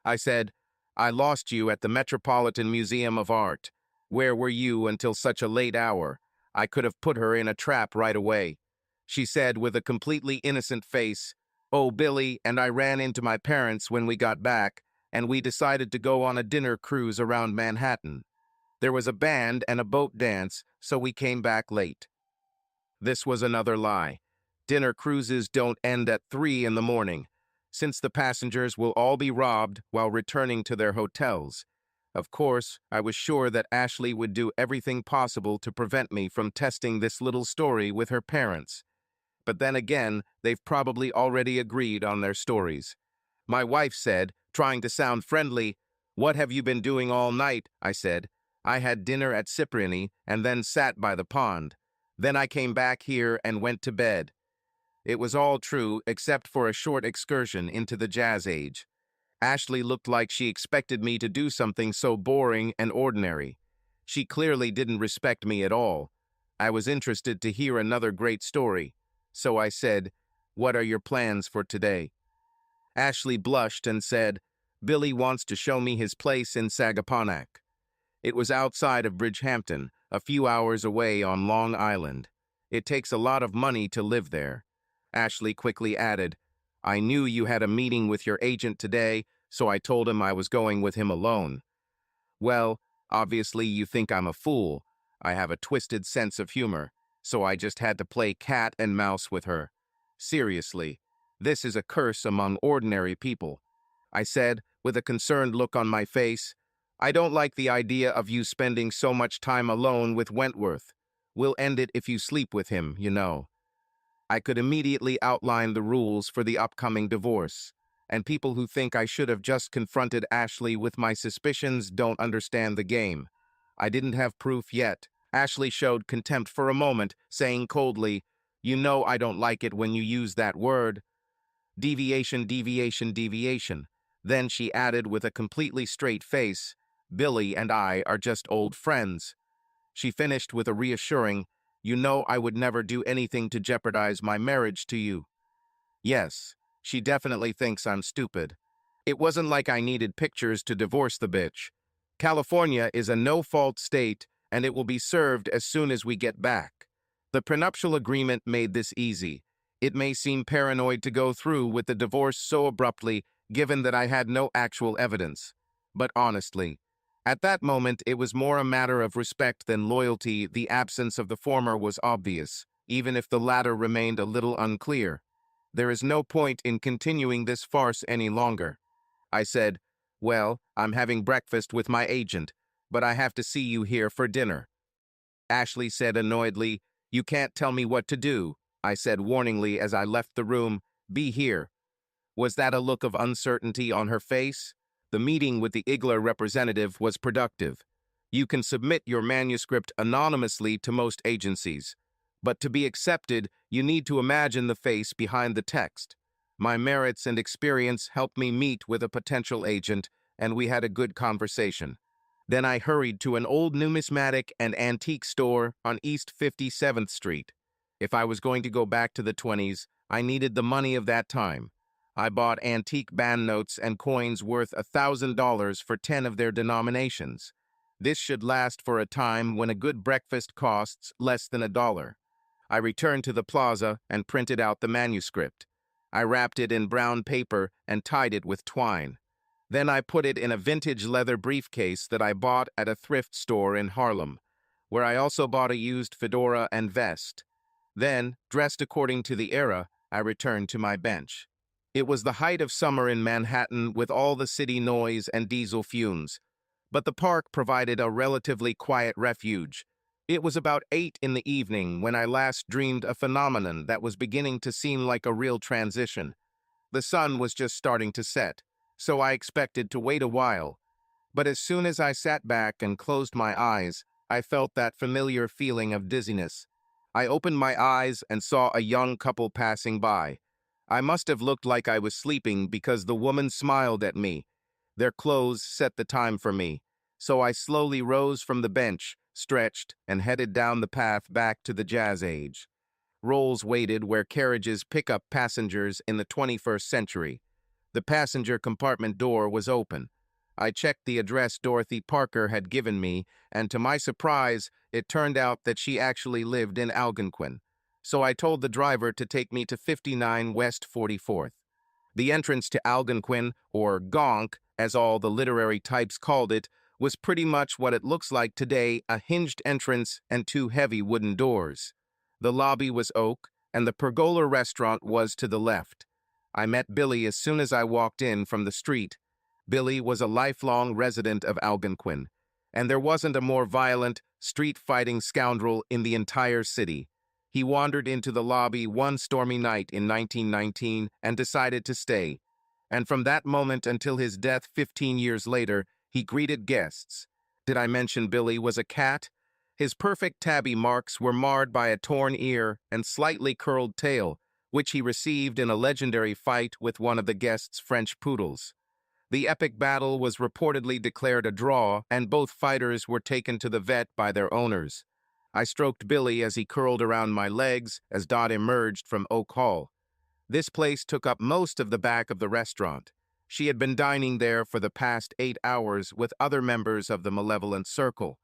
I said, "I lost you at the Metropolitan Museum of Art. Where were you until such a late hour? I could have put her in a trap right away." She said with a completely innocent face, "Oh, Billy and I ran into my parents when we got back, and we decided to go on a dinner cruise around Manhattan. There was a band and a boat dance, so we came back late." This was another lie. Dinner cruises don't end at 3 in the morning, since the passengers will all be robbed while returning to their hotels. Of course, I was sure that Ashley would do everything possible to prevent me from testing this little story with her parents. But then again, they've probably already agreed on their stories. My wife said, trying to sound friendly, "What have you been doing all night?" I said, "I had dinner at Cipriani and then sat by the pond. Then I came back here and went to bed." It was all true except for a short excursion into the jazz age. Ashley looked like she expected me to do something so boring and ordinary. She clearly didn't respect me at all. I was interested to hear another great story, so I said, "What are your plans for today?" Ashley blushed and said, "Billy wants to show me his place in Sagaponack." It was outside of Bridgehampton, a few hours away on Long Island. It takes a lot of money to live there. Ashley quickly added, "I knew you had a meeting with your agent today, so I told him I was going with him alone." Well, obviously you think I'm a fool. I have a twisted sense of humor, so I just had to play cat and mouse with her. Seriously, this is a curse among ordinary people. I said, with a concerned look on my face, "I don't like the idea of you spending so much time alone with Wentworth. We'll end it if you sleep with him, you know." I could immediately outline the rules for the upcoming divorce, and people who think I should have just confronted Ashley with my suspicions don't understand the game. I didn't have proof yet. Ashley showed contempt for a moment, saying coldly, "You know I don't like it when you use that word. Deviation, deviation, deviation." Then she added with a completely straight face, "Billy and I are just old friends." She finished with a reassuring, "You know I would never do anything to jeopardize my marriage to you." Yes, she definitely thinks I'm stupid. It wasn't like I needed pictures to divorce the bitch. California is a no-fault state, and it will be served as soon as we get back. The prenuptial agreement made this easy. It may seem paranoid to go through with the divorce so abruptly, given that I had no actual evidence. But honestly, at that moment it was more a matter of respect than loyalty. The absence of the former was obvious, even if the latter remained a little unclear. There is no point in continuing this farce any longer. I said, "Well, I'm having breakfast with my agent, but I have to see you here for dinner." Ashley said annoyedly, "You can't tell me what to do." I said warningly as I left the room, "Be here." Was that a look of uncertainty on her face? The meeting with the Igler representative was productive. You can submit your manuscript anonymously to most agencies, but to be accepted, you need to imagine the face behind the text. My merits and experience helped me meet with a potential agent, and we had a good conversation. Then I hurried to an old numismatic and antique store on East 57th Street. If I was going to go back to the 20s, I needed the money of that time. I bought antique banknotes and coins worth $1,000 for 10 of their denominations. This should last for a time when a good breakfast costs less than $1. I returned to the plaza and printed out the manuscript. I wrapped it in brown paper and tied it with twine. Then I put it in a vintage leather briefcase that I bought at a thrift store in Harlem, where I also bought a used fedora and vest. Then, dressed according to the era, I returned to my bench. It was the height of summer in Manhattan with all the city noise and diesel fumes. but the park provided a relatively quiet refuge. It was about 8 in the evening when I last dreamed a phenomenon that was beginning to seem like a real transition. The sun was just starting to set, so I expected to wait a while. But as soon as I sat back and closed my eyes, I felt that familiar feeling of dizziness. I opened my eyes and saw a young couple passing by. I must have looked like I was sleeping because the woman smiled at me. Their clothes set the time for me, so I slowly rose from the bench, stretched, and headed down the path back to the Jazz Age. Rolls waited where carriages pick up passengers in the 21st century. The passenger compartment door was open. I checked the address Dorothy Parker had given me, and to my surprise, it turned out that she actually lived in Algonquin. So I told the driver to take me to 59 West 44th. The entrance to Algonquin, or Gonk, as all the literary types called it, was pretty much what it looks like today, a hinged entrance and two heavy wooden doors. The lobby was oak, and the pergola restaurant was to the left. I met Billy as soon as I walked in from the street. Billy was a lifelong resident of Algonquin, and there wasn't a more violent, street-fighting scoundrel in the entire city. He wandered into the lobby one stormy night in 1919 and decided to stay. And from that moment until his death 15 years later, he greeted guests. Did I mention Billy was a cat? His perfect tabby marks were marred by a torn ear and slightly curled tail, which he received in a legendary fight with one of the guests' French poodles. The epic battle was reportedly declared a draw, and both fighters were taken to the vet by their owners. I stroked Billy as he curled around my legs as Dot emerged from Oak Hall. This place took up most of the back of the restaurant. She had been dining there for the past 8 hours with other members of the Malevolent Circle.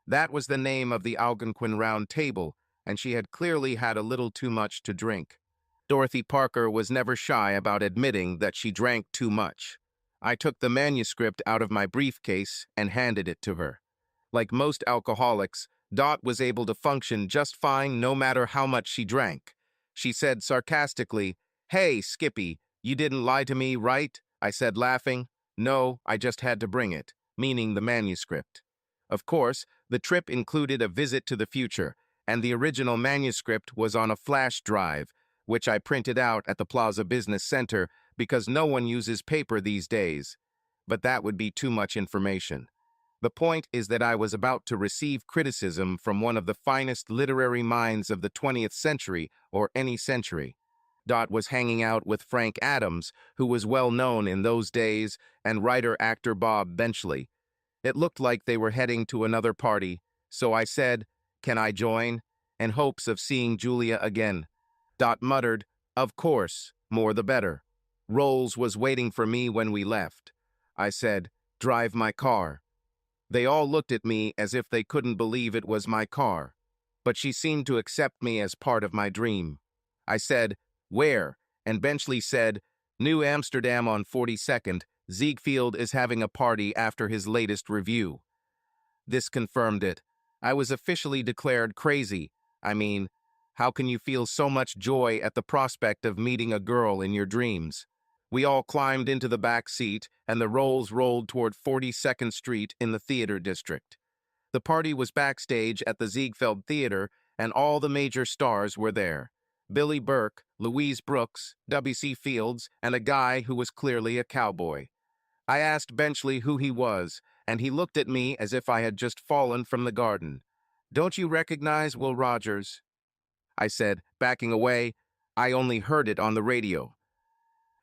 That was the name of the Algonquin Round Table, and she had clearly had a little too much to drink. Dorothy Parker was never shy about admitting that she drank too much. I took the manuscript out of my briefcase and handed it to her. Like most alcoholics, Dot was able to function just fine no matter how much she drank. She said sarcastically, "Hey, Skippy, you didn't lie to me, right?" I said, laughing. "No, I just had to bring it," meaning the manuscript. Of course, the trip included a visit to the future, and the original manuscript was on a flash drive, which I printed out at the Plaza Business Center because no one uses paper these days. But that would be too much information. The point is that I was about to receive criticism from one of the finest literary minds of the 20th century, or any century. Dot was hanging out with Frank Adams, who was well known in those days, and writer-actor Bob Benchley. It looked like they were heading to another party, so I said, "Can I join?" in hopes of seeing Julia again. Dot muttered, "Of course, more the better." Rolls was waiting for me when we left. I said, "Drive my car." They all looked at me as if they couldn't believe it was my car, but she seemed to accept me as part of my dream. I said, "Where?" and Benchley said, "New Amsterdam on 42nd. Ziegfeld is having a party after his latest review." This confirmed it. I was officially declared crazy. I mean, how can you feel so much joy at the prospect of meeting a girl in your dreams? We all climbed into the back seat, and the Rolls rolled toward 42nd Street in the theater district. The party was backstage at the Ziegfeld Theater, and all the major stars were there. Billy Burke, Louise Brooks, W.C. Fields, and a guy who was clearly a cowboy. I asked Benchley who he was, and he looked at me as if I had just fallen from the garden. "Don't you recognize Will Rogers?" I said, backing away. "I only heard it on the radio."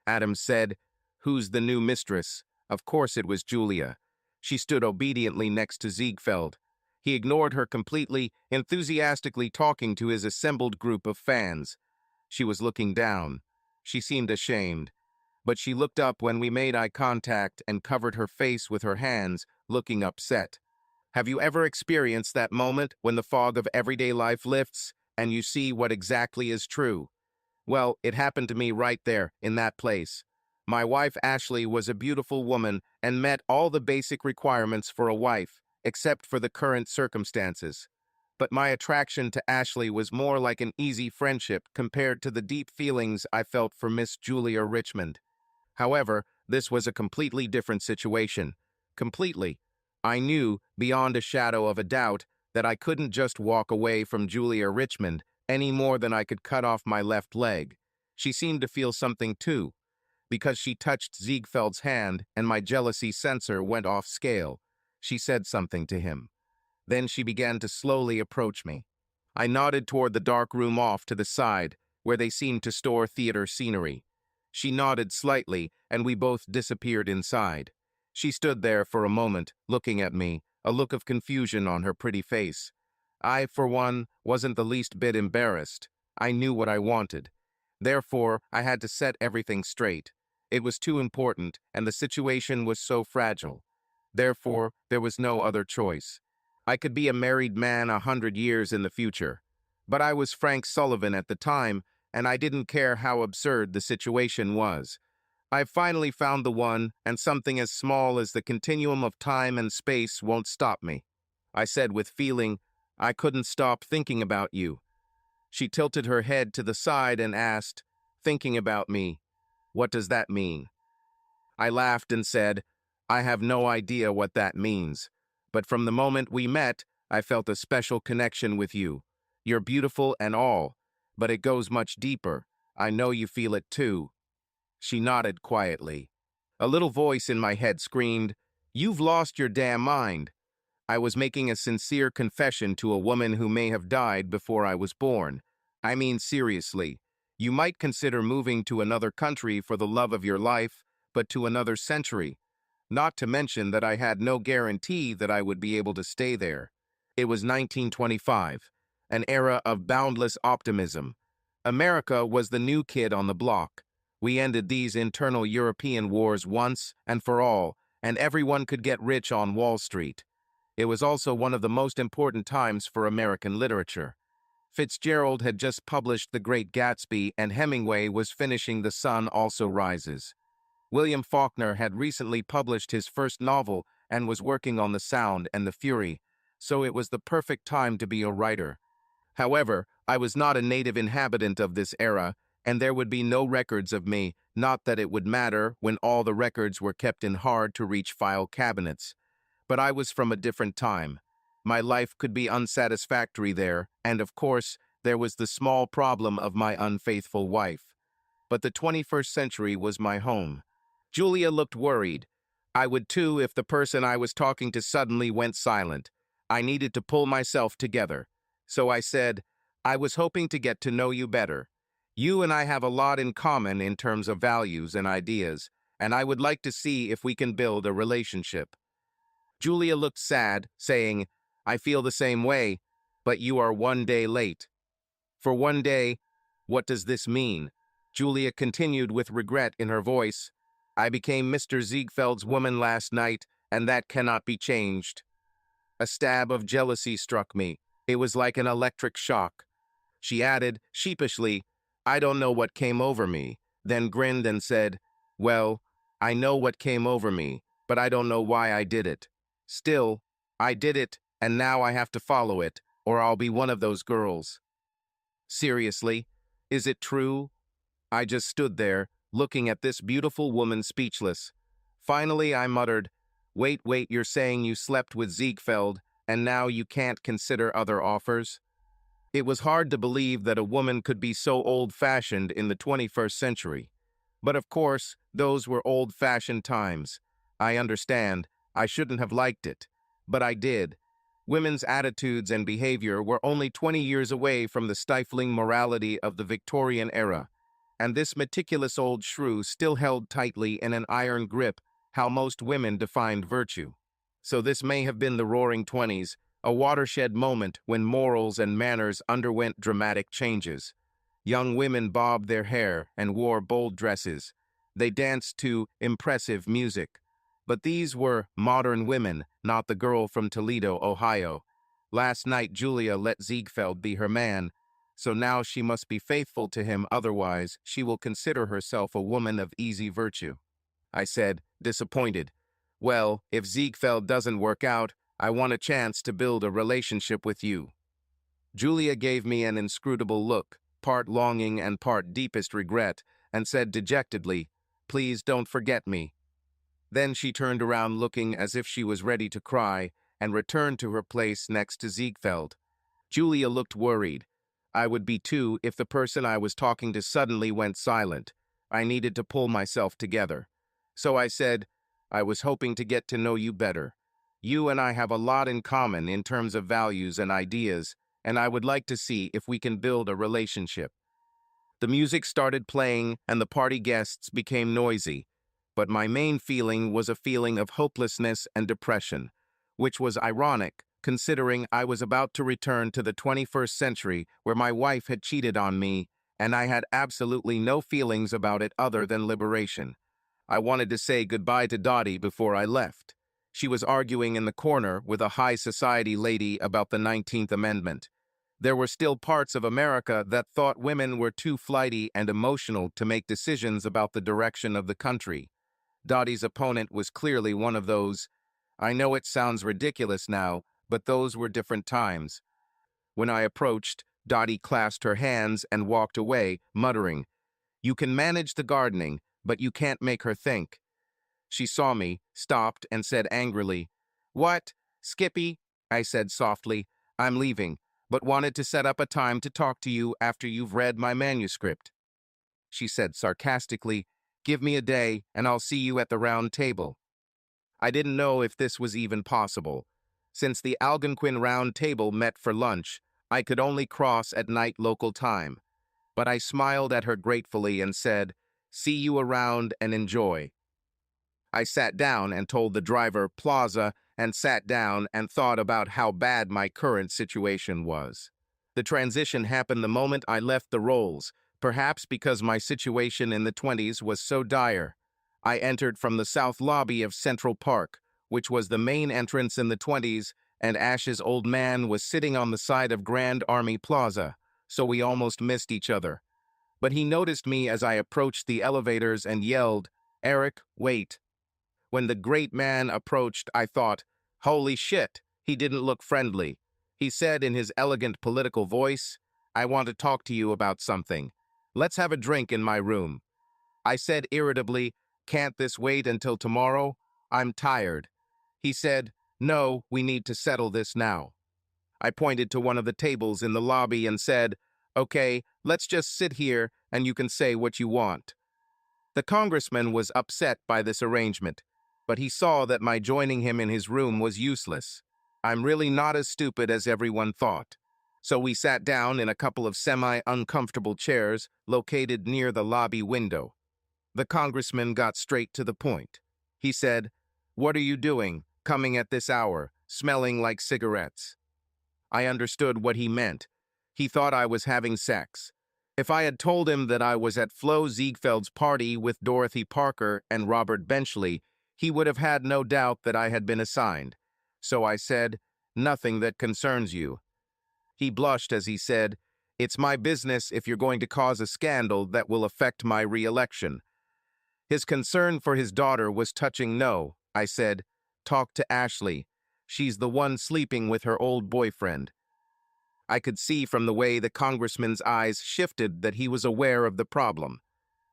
Adams said, "Who's the new mistress?" Of course it was Julia. She stood obediently next to Ziegfeld. He ignored her completely, enthusiastically talking to his assembled group of fans. She was looking down. She seemed ashamed. But she looked up when we made eye contact and covered her face with her hands, looking upset. Have you ever experienced that moment when the fog of everyday life lifts and you see what exactly is true? Well, it happened to me right there, in that place. My wife Ashley was a beautiful woman and met all the basic requirements for a wife, except for the current circumstances. But my attraction to Ashley was more like an easy friendship compared to the deep feelings I felt for Miss Julia Richmond. However, this was a completely different situation. Completely. I knew, beyond a shadow of a doubt, that I couldn't just walk away from Julia Richmond any more than I could cut off my left leg. She seemed to feel something too, because she touched Ziegfeld's hand and my jealousy sensor went off scale. She said something to him. Then she began to slowly approach me. I nodded toward the dark room off to the side, where they seemed to store theater scenery. She nodded slightly, and we both disappeared inside. She stood there for a moment, looking at me, a look of confusion on her pretty face. I, for one, wasn't the least bit embarrassed. I knew what I wanted. Therefore, I had to set everything straight. It was too important, and the situation was so fragile. Therefore, there was no other choice. I could be a married man 100 years in the future. But I was Frank Sullivan at the time, and I didn't care how absurd the situation was. I finally found the one, and something as small as the continuum of time and space won't stop me. I said with feeling, I couldn't stop thinking about you. She tilted her head to the side and asked, thinking about me, what does that mean? I laughed and said, I have no idea what that means. But from the moment we met, I felt a special connection with you. You're beautiful and all, but it goes much deeper. I know you feel it too. She nodded quietly. A little voice in my head screamed, You've lost your damn mind. I was making a sincere confession to a woman who may have died before I was born. I mean, seriously. You might consider moving to another country for the love of your life, but to another century. Not to mention that I had no guarantee that I would be able to stay there. It was 1925, an era of boundless optimism. America was the new kid on the block. We ended these internal European wars once and for all, and everyone could get rich on Wall Street. It was also one of the most important times for American literature. Fitzgerald had just published The Great Gatsby, and Hemingway was finishing The Sun Also Rises. William Faulkner had recently published his first novel and was working on The Sound and the Fury, so it was the perfect time to be a writer. However, I was not a native inhabitant of this era, and there would be no records of me, not that it would matter when all the records were kept in hard-to-reach file cabinets. But I was from a different time. My life could be unsatisfactory there, and of course, there was the small problem of my unfaithful wife. But the 21st century was my home. Julia looked worried. I would too if the person I was talking to suddenly went silent. I needed to pull myself together. So I said, I was hoping to get to know you better. You and I have a lot in common in terms of values and ideas, and I would like to see if we can build a relationship. Julia looked sad, saying, I feel the same way, but you are 1 day late. For 1 day, what does this mean? Julia continued with regret in her voice. I became Mr. Ziegfeld's woman last night, and that cannot be changed. A stab of jealousy struck me. It was like an electric shock. She added, sheepishly, I don't know what came over me, then grinned and said, well, I know what came over me, but I don't know why I did it. Still, I did it, and now I have to follow it, or I'll be one of those girls. Seriously, is it true? I just stood there, looking at this beautiful woman speechless. Finally, I muttered, wait, you're saying you slept with Ziegfeld, and now you can't consider other offers? It was hard to believe that a woman could be so old-fashioned in the 21st century. But of course, those were old-fashioned times. I understand, I shouldn't have liked it. But I did. Women's attitudes and behavior were only 20 years away from the stifling morality of the Victorian era. And this meticulous old shrew still held tightly in an iron grip how most women defined virtue. So this may have been the Roaring Twenties, a watershed moment when morals and manners underwent dramatic changes. Young women bobbed their hair and wore bold dresses. They danced to impressive music. But these were modern women, not the girl from Toledo, Ohio. Last night Julia let Ziegfeld be her man, so now she must be faithful to him, otherwise she will consider herself a woman of easy virtue. I said, disappointed, well, if Ziegfeld doesn't work out, I want a chance to build a relationship with you. Julia gave me an inscrutable look, part longing and part deepest regret, and said dejectedly, please don't forget me. Then she turned around looking as if she was ready to cry and returned to her place next to Ziegfeld. Julia looked worried. I would be too if the person I was talking to suddenly went silent. I needed to pull myself together. So I said, I was hoping to get to know you better. You and I have a lot in common in terms of values and ideas, and I would like to see if we can build a relationship. The music started playing and the party guests became noisy, but my main feeling was a feeling of hopelessness and depression, which was ironic considering I was about to return to the 21st century where my wife had cheated on me and I had absolutely no feelings about it other than liberation. I wanted to say goodbye to Dottie before I left. She was arguing in the corner with a high society lady about the 19th Amendment. There were still parts of America that thought women were too flighty and emotional to make decisions about the direction of the country. Dottie's opponent was clearly one of those. I know it sounds ridiculous now, but those were different times. When I approached, Dottie clasped her hands and walked away, muttering, "You can manage the gardening, but you can't make her think." She saw me, stopped, and said angrily, "What, Skippy?" I said softly, "I'm leaving, but wanted to set up a time to talk to you after you've read my manuscript." She said sarcastically, "Give me a day, and I'll see you at the round table." I didn't know if this was even possible. Since the Algonquin Round Table met for lunch, I could only cross at night local time. But I smiled at her gratefully and said, "See you around and enjoy." I sat down and told the driver Plaza and sat down and thought about how bad my current situation was. The transition happened the moment I left the rolls, perhaps because my situation in the 20s was so dire. I entered from the south lobby of Central Park, which was the main entrance in the 20s, and Ash's old man was sitting on the side of Grand Army Plaza, so we almost missed each other. But he noticed me as I approached the elevators and yelled, "Eric, wait." When the great man approached, I thought, holy shit, he didn't look friendly. He said in his elegant political voice, "I want to talk to you about something. Let's have a drink in my room." I said irritably, "Can't this wait until tomorrow? I'm tired." He said, "No, we need to settle this now." I pointed to one of the tables in the lobby and said, "Okay, let's just sit here and you can say what you want." The congressman was upset by this arrangement, but he saw that my joining him in his room was useless. I'm really not as stupid as everyone thought. So we sat down in a couple of semi-uncomfortable chairs located near the lobby window. The congressman got straight to the point. He said, "What are you doing, coming at this hour, smelling like cigarettes?" I understood what he meant. He thought I was having sex. If I had told him that I was at Flo Ziegfeld's party with Dorothy Parker and Robert Benchley, he would have had no doubt that I had been assigned. So I said, "Nothing that concerns you." He blushed as he said, "It's my business if you're going to cause a scandal that will affect my re-election." His concern for his daughter was touching. "No," I said, "talk to Ashley. She's the one sleeping with her old boyfriend." I could see from the way the congressman's eyes shifted that he was aware of the problem.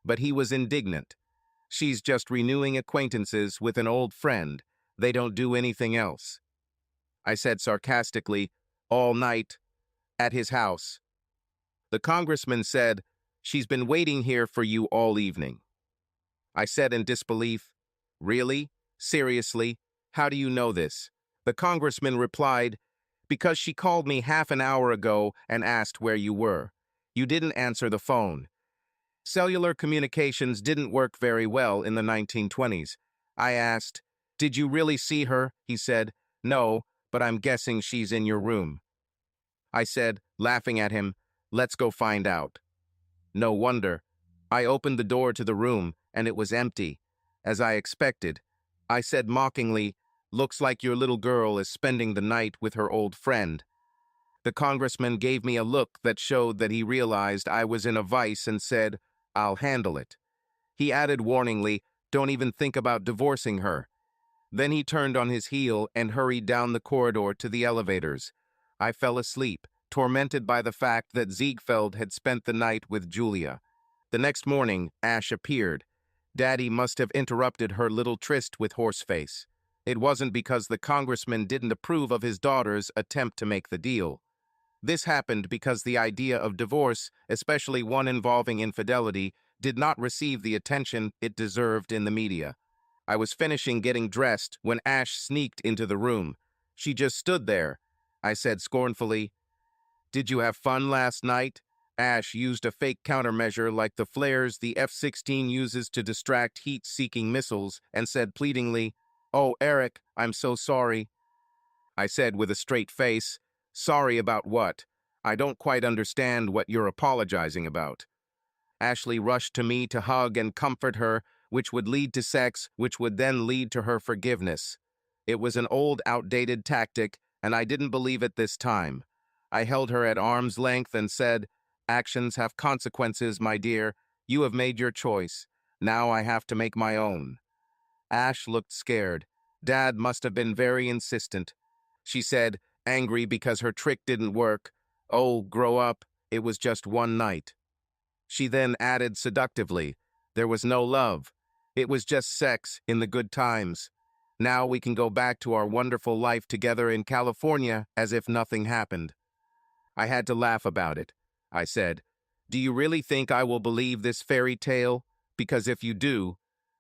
But he was indignant. "She's just renewing acquaintances with an old friend. They don't do anything else." I said sarcastically, "All night, at his house." The congressman said, "She's been waiting here for you all evening." I said in disbelief, "Really? Seriously? How do you know this?" The congressman replied, "Because she called me half an hour ago and asked where you were. You didn't answer the phone." Cellular communications didn't work very well in the 1920s. I asked, "Did you really see her?" He said, "No, but I'm guessing she's in your room." I said, laughing at him, "Let's go find out." No wonder. I opened the door to the room, and it was empty. As I expected, I said mockingly, "Looks like your little girl is spending the night with her old friend." The congressman gave me a look that showed that he realized I was in a vice and said, "I'll handle it." He added warningly, "Don't even think about divorcing her." Then he turned on his heel and hurried down the corridor to the elevators. I fell asleep, tormented by the fact that Ziegfeld had spent the night with Julia. The next morning, Ash appeared. Daddy must have interrupted her little tryst with Horseface. It wasn't because the congressman didn't approve of his daughter's attempt to make the deal. This happened because the idea of divorce, especially one involving infidelity, did not receive the attention it deserved in the media. I was finishing getting dressed when Ash sneaked into the room. She just stood there. I said scornfully, "Did you have fun last night?" Ash used a fake countermeasure like the flares the F-16 uses to distract heat-seeking missiles and said pleadingly, "Oh, Eric, I'm so sorry." I said with a straight face, "Sorry about what? I don't quite understand what you're apologizing about." Ashley rushed to me to hug and comfort her, which would lead to sex, which would then lead to her forgiveness. It was an old, outdated tactic, and I didn't believe it this time. I held her at arm's length and said, "Actions have consequences, my dear. You have made your choice. Now I have to make my own." Ash looked scared. Dad must have been very insistent. She said, angry because her trick didn't work, "Oh, grow up. It was just one night." She then added seductively, "There was no love. It was just sex in the good times. Now we can go back to our wonderful life together in California as if nothing happened." I had to laugh about it. I said, "Do you really think I will believe this fairy tale? Because if you do,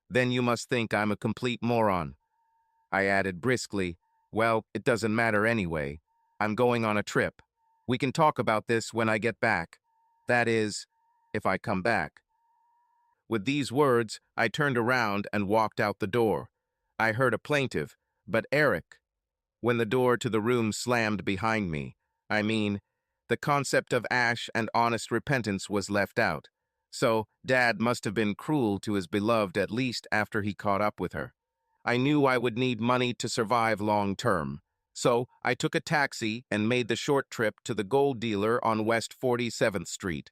then you must think I'm a complete moron." I added briskly, "Well, it doesn't matter anyway. I'm going on a trip. We can talk about this when I get back. That is, if I come back." With these words, I turned around and walked out the door. I heard a plaintive, "But Eric," when the door to the room slammed behind me. The concept of Ash and honest repentance was left out. So, Dad must have been cruel to his beloved at least after he caught up with her. I knew I would need money to survive long term. So, I took a taxi and made the short trip to the gold dealer on West 47th Street.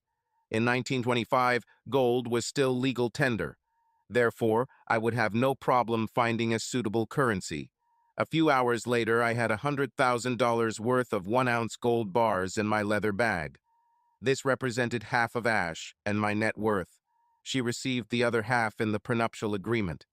In 1925, gold was still legal tender. Therefore, I would have no problem finding a suitable currency. A few hours later, I had $100,000 worth of 1-ounce gold bars in my leather bag. This represented half of Ash and my net worth. She received the other half in the prenuptial agreement.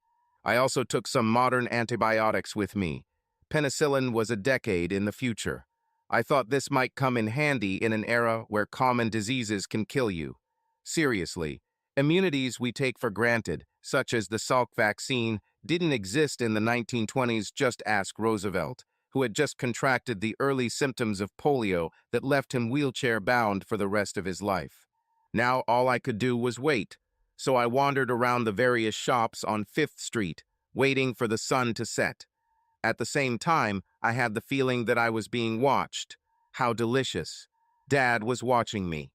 I also took some modern antibiotics with me. Penicillin was a decade in the future. I thought this might come in handy in an era where common diseases can kill you. Seriously, immunities we take for granted, such as the Salk vaccine, didn't exist in the 1920s. Just ask Roosevelt, who had just contracted the early symptoms of polio that left him wheelchair-bound for the rest of his life. Now all I could do was wait, so I wandered around the various shops on 5th Street, waiting for the sun to set. At the same time, I had the feeling that I was being watched. How delicious. Dad was watching me.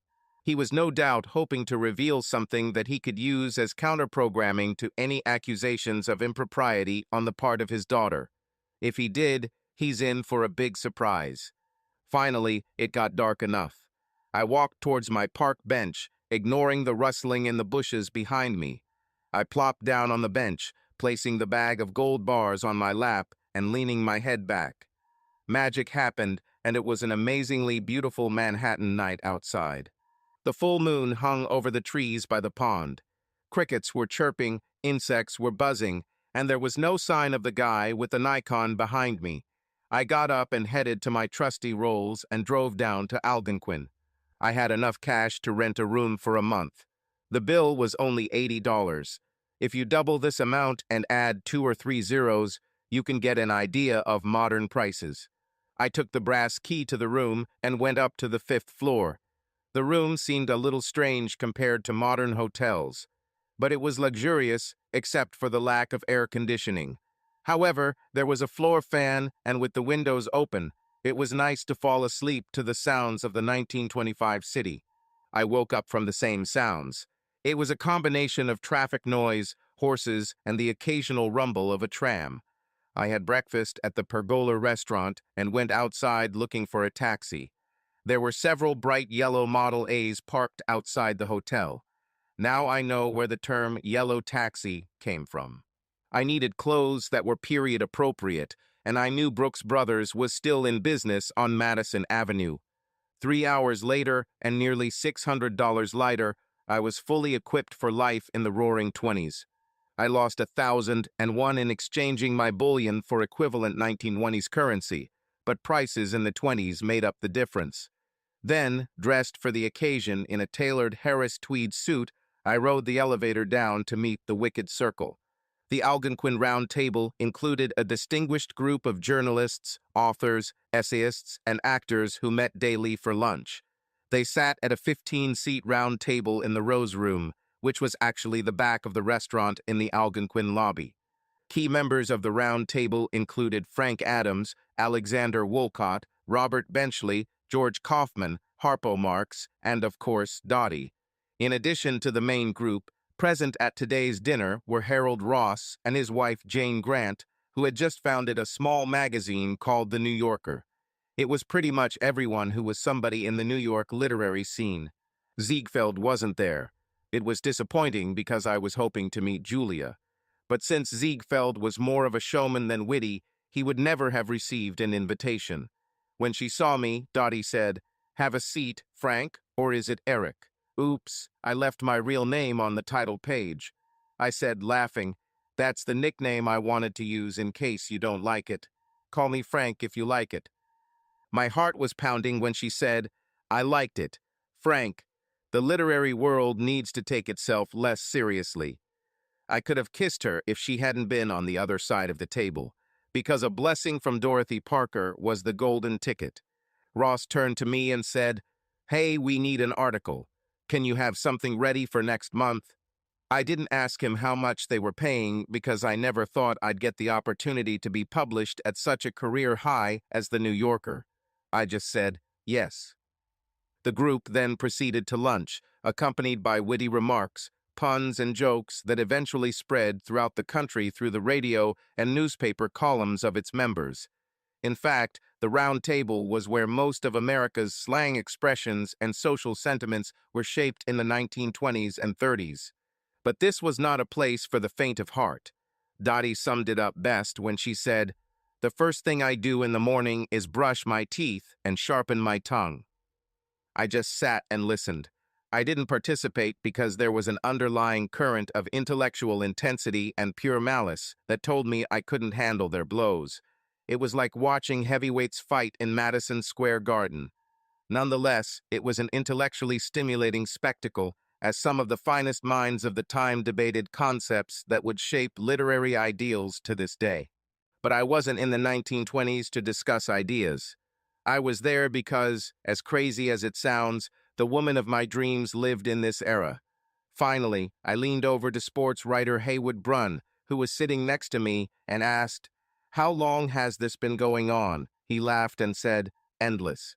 He was no doubt hoping to reveal something that he could use as counter-programming to any accusations of impropriety on the part of his daughter. If he did, he's in for a big surprise. Finally, it got dark enough. I walked towards my park bench, ignoring the rustling in the bushes behind me. I plopped down on the bench, placing the bag of gold bars on my lap and leaning my head back. Magic happened, and it was an amazingly beautiful Manhattan night outside. The full moon hung over the trees by the pond. Crickets were chirping, insects were buzzing, and there was no sign of the guy with the Nikon behind me. I got up and headed to my trusty Rolls and drove down to Algonquin. I had enough cash to rent a room for a month. The bill was only $80. If you double this amount and add 2 or 3 zeros, you can get an idea of modern prices. I took the brass key to the room and went up to the 5th floor. The room seemed a little strange compared to modern hotels, but it was luxurious except for the lack of air conditioning. However, there was a floor fan, and with the windows open, it was nice to fall asleep to the sounds of the 1925 city. I woke up from the same sounds. It was a combination of traffic noise, horses, and the occasional rumble of a tram. I had breakfast at the Pergola restaurant and went outside looking for a taxi. There were several bright yellow Model A's parked outside the hotel. Now I know where the term yellow taxi came from. I needed clothes that were period appropriate, and I knew Brooks Brothers was still in business on Madison Avenue. 3 hours later, and nearly $600 lighter, I was fully equipped for life in the Roaring '20s. I lost 1,001 in exchanging my bullion for equivalent 1920s currency, but prices in the 20s made up the difference. Then, dressed for the occasion in a tailored Harris tweed suit, I rode the elevator down to meet the Wicked Circle. The Algonquin Round Table included a distinguished group of journalists, authors, essayists, and actors who met daily for lunch. They sat at a 15-seat round table in the Rose Room, which was actually the back of the restaurant in the Algonquin lobby. Key members of the Round Table included Frank Adams, Alexander Wolcott, Robert Benchley, George Kaufman, Harpo Marx, and, of course, Dottie. In addition to the main group, present at today's dinner were Harold Ross and his wife Jane Grant, who had just founded a small magazine called The New Yorker. It was pretty much everyone who was somebody in the New York literary scene. Ziegfeld wasn't there. It was disappointing because I was hoping to meet Julia. But since Ziegfeld was more of a showman than witty, he would never have received an invitation. When she saw me, Dottie said, "Have a seat, Frank, or is it Eric?" "Oops, I left my real name on the title page." I said, laughing, "That's the nickname I wanted to use in case you don't like it. Call me Frank if you like it." My heart was pounding when she said, "I liked it. Frank, the literary world needs to take itself less seriously." I could have kissed her if she hadn't been on the other side of the table, because a blessing from Dorothy Parker was the golden ticket. Ross turned to me and said, "Hey, we need an article. Can you have something ready for next month?" I didn't ask him how much they were paying because I never thought I'd get the opportunity to be published at such a career high as the New Yorker. I just said, yes. The group then proceeded to lunch, accompanied by witty remarks, puns, and jokes that eventually spread throughout the country through the radio and newspaper columns of its members. In fact, the Round Table was where most of America's slang expressions and social sentiments were shaped in the 1920s and 30s. But this was not a place for the faint of heart. Dottie summed it up best when she said, "The first thing I do in the morning is brush my teeth and sharpen my tongue." I just sat and listened. I didn't participate because there was an underlying current of intellectual intensity and pure malice that told me I couldn't handle their blows. It was like watching heavyweights fight in Madison Square Garden. Nonetheless, it was an intellectually stimulating spectacle, as some of the finest minds of the time debated concepts that would shape literary ideals to this day. But I wasn't in the 1920s to discuss ideas. I was there because, as crazy as it sounds, the woman of my dreams lived in this era. Finally, I leaned over to sports writer Haywood Brunn, who was sitting next to me, and asked, "How long has this been going on?" He laughed and said, "Endless."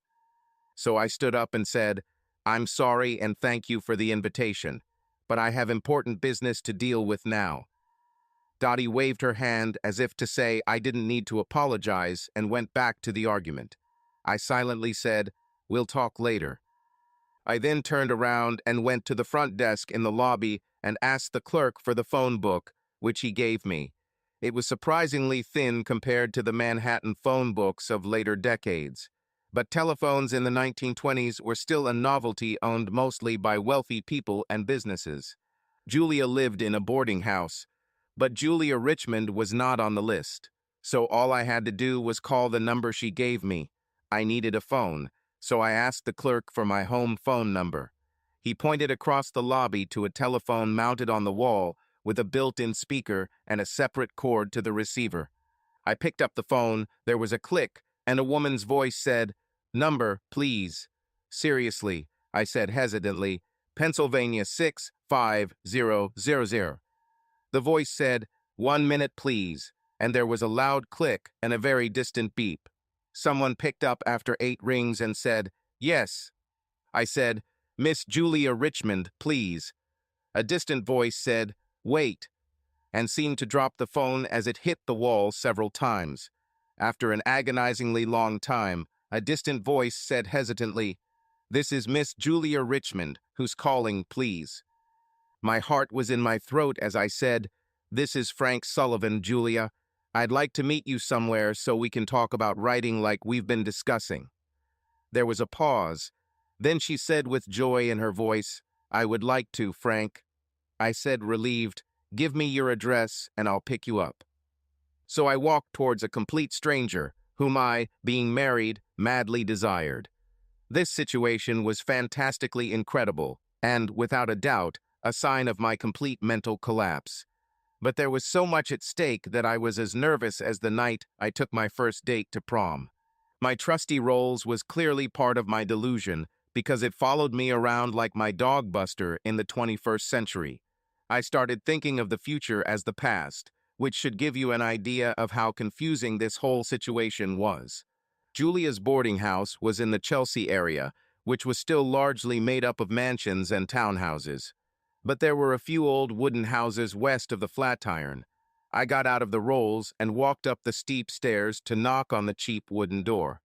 So I stood up and said, "I'm sorry and thank you for the invitation, but I have important business to deal with now." Dottie waved her hand as if to say I didn't need to apologize and went back to the argument. I silently said, "We'll talk later." I then turned around and went to the front desk in the lobby and asked the clerk for the phone book, which he gave me. It was surprisingly thin compared to the Manhattan phone books of later decades. But telephones in the 1920s were still a novelty owned mostly by wealthy people and businesses. Julia lived in a boarding house, but Julia Richmond was not on the list. So all I had to do was call the number she gave me. I needed a phone, so I asked the clerk for my home phone number. He pointed across the lobby to a telephone mounted on the wall with a built-in speaker and a separate cord to the receiver. I picked up the phone, there was a click, and a woman's voice said, "Number, please." "Seriously," I said hesitantly, "Pennsylvania 65000. The voice said, "1 minute, please," and there was a loud click and a very distant beep. Someone picked up after 8 rings and said, "Yes." I said, "Miss Julia Richmond, please." A distant voice said, "Wait," and seemed to drop the phone as it hit the wall several times. After an agonizingly long time, a distant voice said hesitantly, "This is Miss Julia Richmond, who's calling, please." My heart was in my throat as I said, "This is Frank Sullivan, Julia. I'd like to meet you somewhere so we can talk about writing like we've been discussing." There was a pause. Then she said with joy in her voice, "I would like to, Frank." I said, relieved, Give me your address and I'll pick you up. So I walked towards a complete stranger, whom I, being married, madly desired. This situation was fantastically incredible, and, without a doubt, a sign of my complete mental collapse. But there was so much at stake that I was as nervous as the night I took my first date to prom. My trusty Rolls was clearly part of my delusion because it followed me around like my dog Buster in the 21st century. I started thinking of the future as the past, which should give you an idea of how confusing this whole situation was. Julia's boarding house was in the Chelsea area, which was still largely made up of mansions and townhouses. But there were a few old wooden houses west of the Flatiron. I got out of the Rolls and walked up the steep stairs to knock on the cheap wooden door.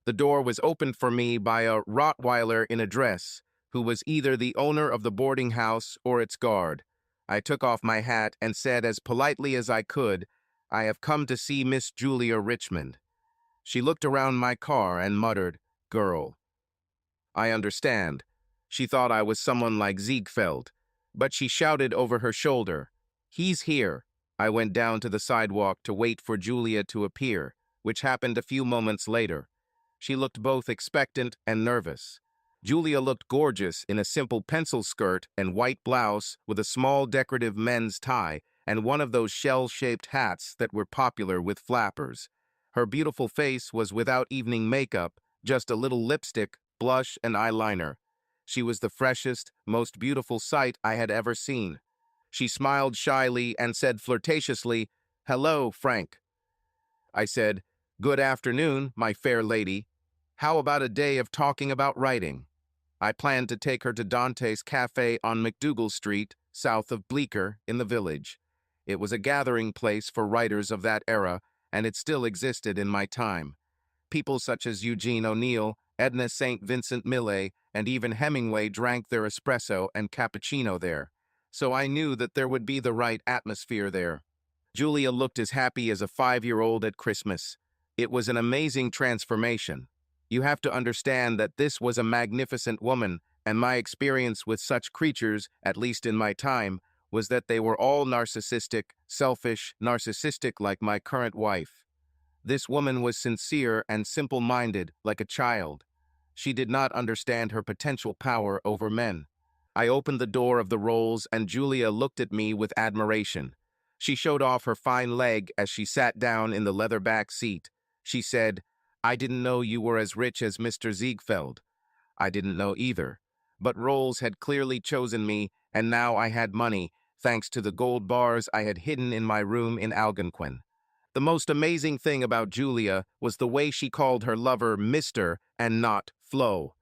The door was opened for me by a Rottweiler in a dress, who was either the owner of the boarding house or its guard. I took off my hat and said as politely as I could, "I have come to see Miss Julia Richmond." She looked around my car and muttered, "Girl." I understand. She thought I was someone like Ziegfeld, but she shouted over her shoulder, "He's here." I went down to the sidewalk to wait for Julia to appear, which happened a few moments later. She looked both expectant and nervous. Julia looked gorgeous in a simple pencil skirt and white blouse with a small decorative men's tie and one of those shell-shaped hats that were popular with flappers. Her beautiful face was without evening makeup, just a little lipstick, blush, and eyeliner. She was the freshest, most beautiful sight I had ever seen. She smiled shyly and said flirtatiously, "Hello, Frank." I said, "Good afternoon, my fair lady. How about a day of talking about writing?" I planned to take her to Dante's Cafe on McDougal Street, south of Bleecker, in the village. It was a gathering place for writers of that era, and it still existed in my time. People such as Eugene O'Neill, Edna St. Vincent Millay, and even Hemingway drank their espresso and cappuccino there. So I knew that there would be the right atmosphere there. Julia looked as happy as a 5-year-old at Christmas. It was an amazing transformation. You have to understand that this was a magnificent woman, and my experience with such creatures, at least in my time, was that they were all narcissistic, selfish, narcissistic like my current wife. This woman was sincere and simple-minded, like a child. She did not understand her potential power over men. I opened the door of the Rolls, and Julia looked at me with admiration. She showed off her fine leg as she sat down in the leather-back seat. She said, "I didn't know you were as rich as Mr. Ziegfeld." I didn't know either. But Rolls had clearly chosen me, and now I had money, thanks to the gold bars I had hidden in my room in Algonquin. The most amazing thing about Julia was the way she called her lover Mr. and not Flo.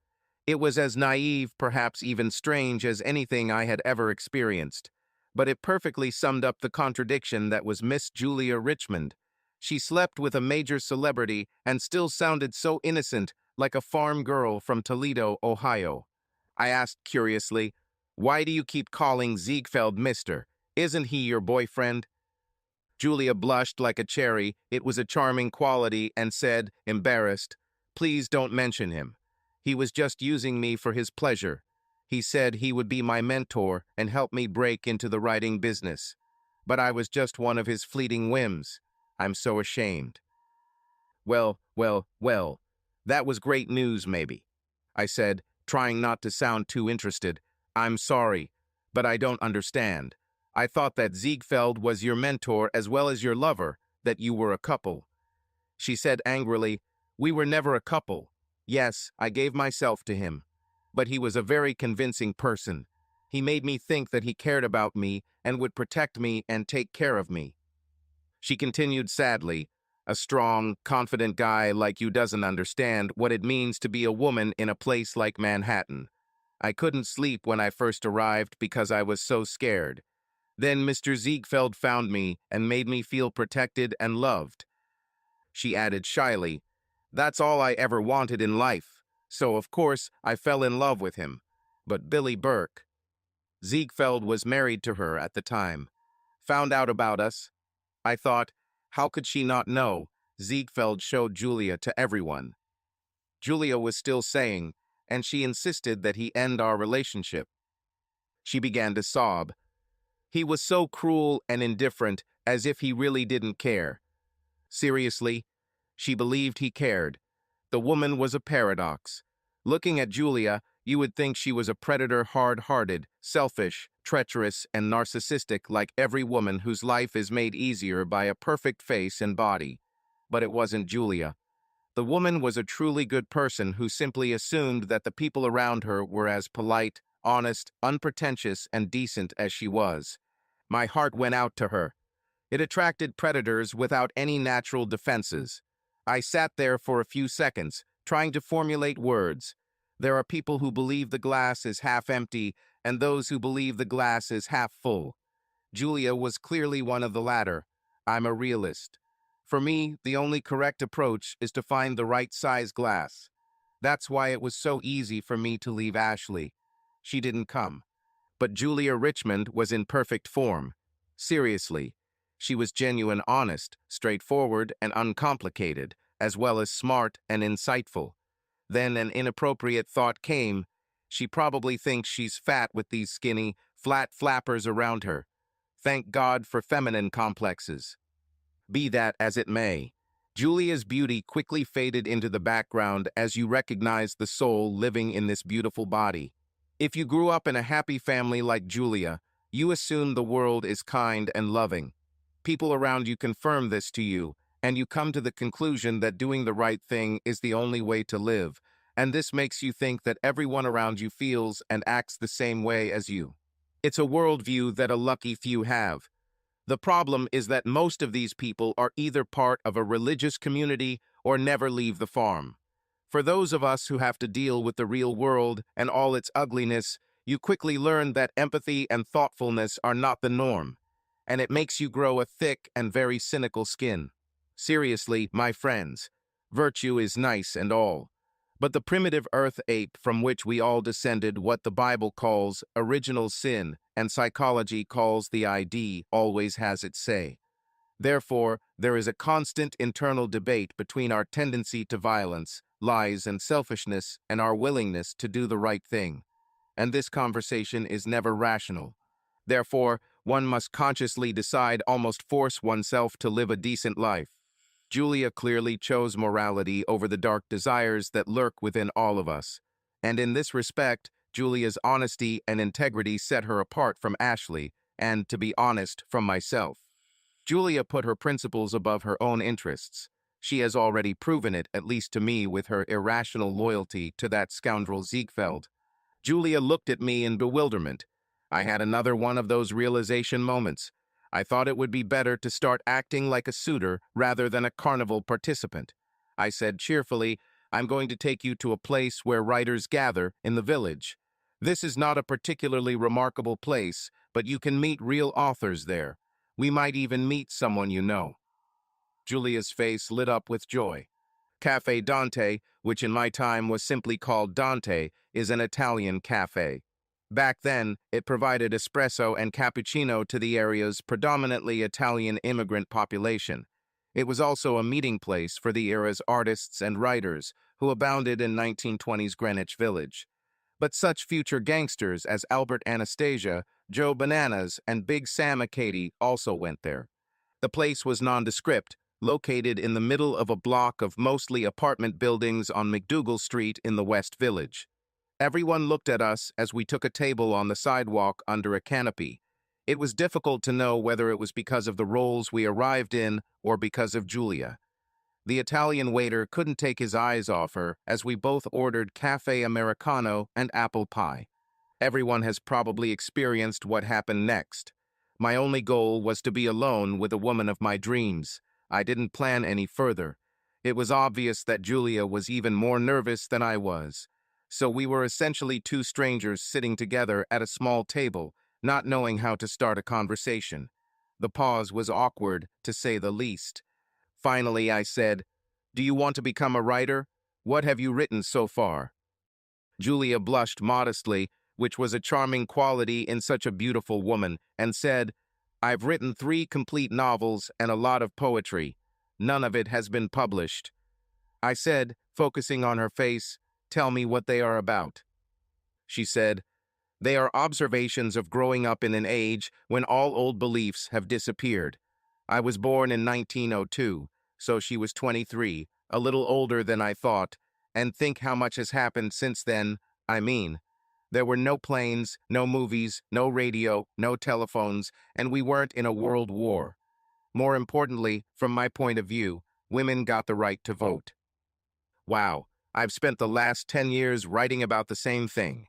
It was as naive, perhaps even strange, as anything I had ever experienced. But it perfectly summed up the contradiction that was Miss Julia Richmond. She slept with a major celebrity and still sounded so innocent, like a farm girl from Toledo, Ohio. I asked curiously, "Why do you keep calling Ziegfeld Mister? Isn't he your boyfriend?" Julia blushed like a cherry. It was a charming quality, and said, embarrassed, "Please don't mention him. He was just using me for his pleasure. He said he would be my mentor and help me break into the writing business. But I was just one of his fleeting whims. I'm so ashamed." Well, that was great news, maybe," I said, trying not to sound too interested. "I'm sorry, but I don't understand. I thought that Ziegfeld was your mentor as well as your lover, that you were a couple." She said angrily, "We were never a couple. Yes, I gave myself to him. But he was a very convincing person. He made me think that he cared about me and would protect me and take care of me." She continued sadly, "A strong, confident guy like you doesn't understand what it means to be a woman in a place like Manhattan. I couldn't sleep when I first arrived because I was so scared. Then Mr. Ziegfeld found me and made me feel protected and loved." She added shyly, "That's all I ever wanted in life, so of course I fell in love with him. But Billy Burke, Ziegfeld was married to her at the time. Found out about us. I thought, how could she not know? Ziegfeld showed Julia to everyone." Julia was still saying, and she insisted that he end our relationship. She began to sob. He was so cruel and indifferent, as if he really didn't care. Seriously, she believed he cared. The woman was a paradox. Looking at Julia, you would think she was a predator, hard-hearted, selfish, treacherous, and narcissistic like every woman whose life is made easier by a perfect face and body. But it wasn't Julia. The woman was a truly good person who simply assumed that the people around her were as polite, honest, unpretentious, and decent as she was. My heart went out to her. It attracted predators without any natural defenses. I sat there for a few seconds, trying to formulate words. There are people who believe the glass is half empty, and those who believe the glass is half full. Julia was clearly one of the latter. I'm a realist. For me, the only correct approach is to find the right size glass. That's why it was so easy for me to leave Ashley. She didn't come. But Julia Richmond was in perfect form. Seriously. She was genuine, honest, straightforward, and uncomplicated, as well as smart and insightful. Then an inappropriate thought came. She probably thinks she's fat with these skinny, flat flappers around her. Thank God for feminine complexes. Be that as it may, Julia's beauty quickly faded into the background as you recognized the soul living in this beautiful body. If you grew up in a happy family like Julia, you assume the world is kind and loving. People around you confirm this to you, and you come to the conclusion that doing the right thing is the only way to live, and this makes you think that everyone around you feels and acts the same way as you. It's a worldview that a lucky few have. The problem is that most of these people are either part of a religious community or never leave the farm. For those of us who have to deal with the real world and all its ugliness, you quickly learn that empathy and thoughtfulness are not the norm, and it makes you grow a thick and very cynical skin. Seriously, my friends, virtue is nice and all, but the primitive earth ape from which we all descended, what the Bible calls original sin and psychology calls the ID, always has its say. Therefore, there is a constant internal debate between our tendency to violence, lies, and selfishness and our willingness to do the right thing. And this conversation is never rational. Therefore, one must consciously decide, almost force oneself to live a decent life. Julia clearly chose morality over the dark desires that lurk within all of us. And in this respect, Julia's honesty and integrity set her apart from Ashley, and, to be honest, from myself. Julia put her principles above her own interests. She has already proven it, at least to me, with her irrational loyalty to that scoundrel Ziegfeld. Julia looked at me in bewilderment. I had another one of those realization moments. I thought it would be better to start acting like a suitor rather than a carnival participant. I said cheerfully, I'm going to take you to a place where writers gather in the village. This is not a particularly remarkable place, but you can meet real authors there. We might even meet someone you know. Julia's face lit up with joy. Cafe Dante, which in my time was simply called Dante, is an Italian cafe. Back then, it provided espresso and cappuccino to the area's predominantly Italian immigrant population. It was also a meeting place for the era's artists and writers who abounded in 1920s Greenwich Village. But such future gangsters as Albert Anastasia, Joe Bananas, and Big Sam Acady also went there. The place was nondescript, located in the middle of a block of mostly apartment buildings on McDougal Street in the West Village. Everyone looked at us as we took a table on the sidewalk under a canopy. It was difficult to know whether it was because of the roles we arrived in or because of Julia. The Italian waiter couldn't take his eyes off her as we both ordered cafe Americano and apple pie. Everyone has probably experienced what happened next. My only goal was to be alone with the woman of my dreams. I didn't plan any further. It was obvious that Julia was even more nervous than I was. So we were essentially two strangers sitting together at a small table, not knowing how to start a conversation. The pause was awkward, to say the least. Finally, I said, "Do you want to become a writer? What have you written so far?" Julia blushed modestly, which was a charming quality in such a beautiful woman, and said, "I've written 3 complete novels and a lot of poetry. None of it has been published." I said, focusing on her face, "Tell me what they are about." She said, They are observations of growing up in an age when all old beliefs have disappeared. I was born in 1902, so she was 23, a little older than I thought, and think how much has happened since then. I mean, there were no planes, no movies, no radio, no telephones, and we weren't in a world war. More importantly, from my point of view, women got the right to vote. Wow, I've spent the last 10 years writing about the same thing.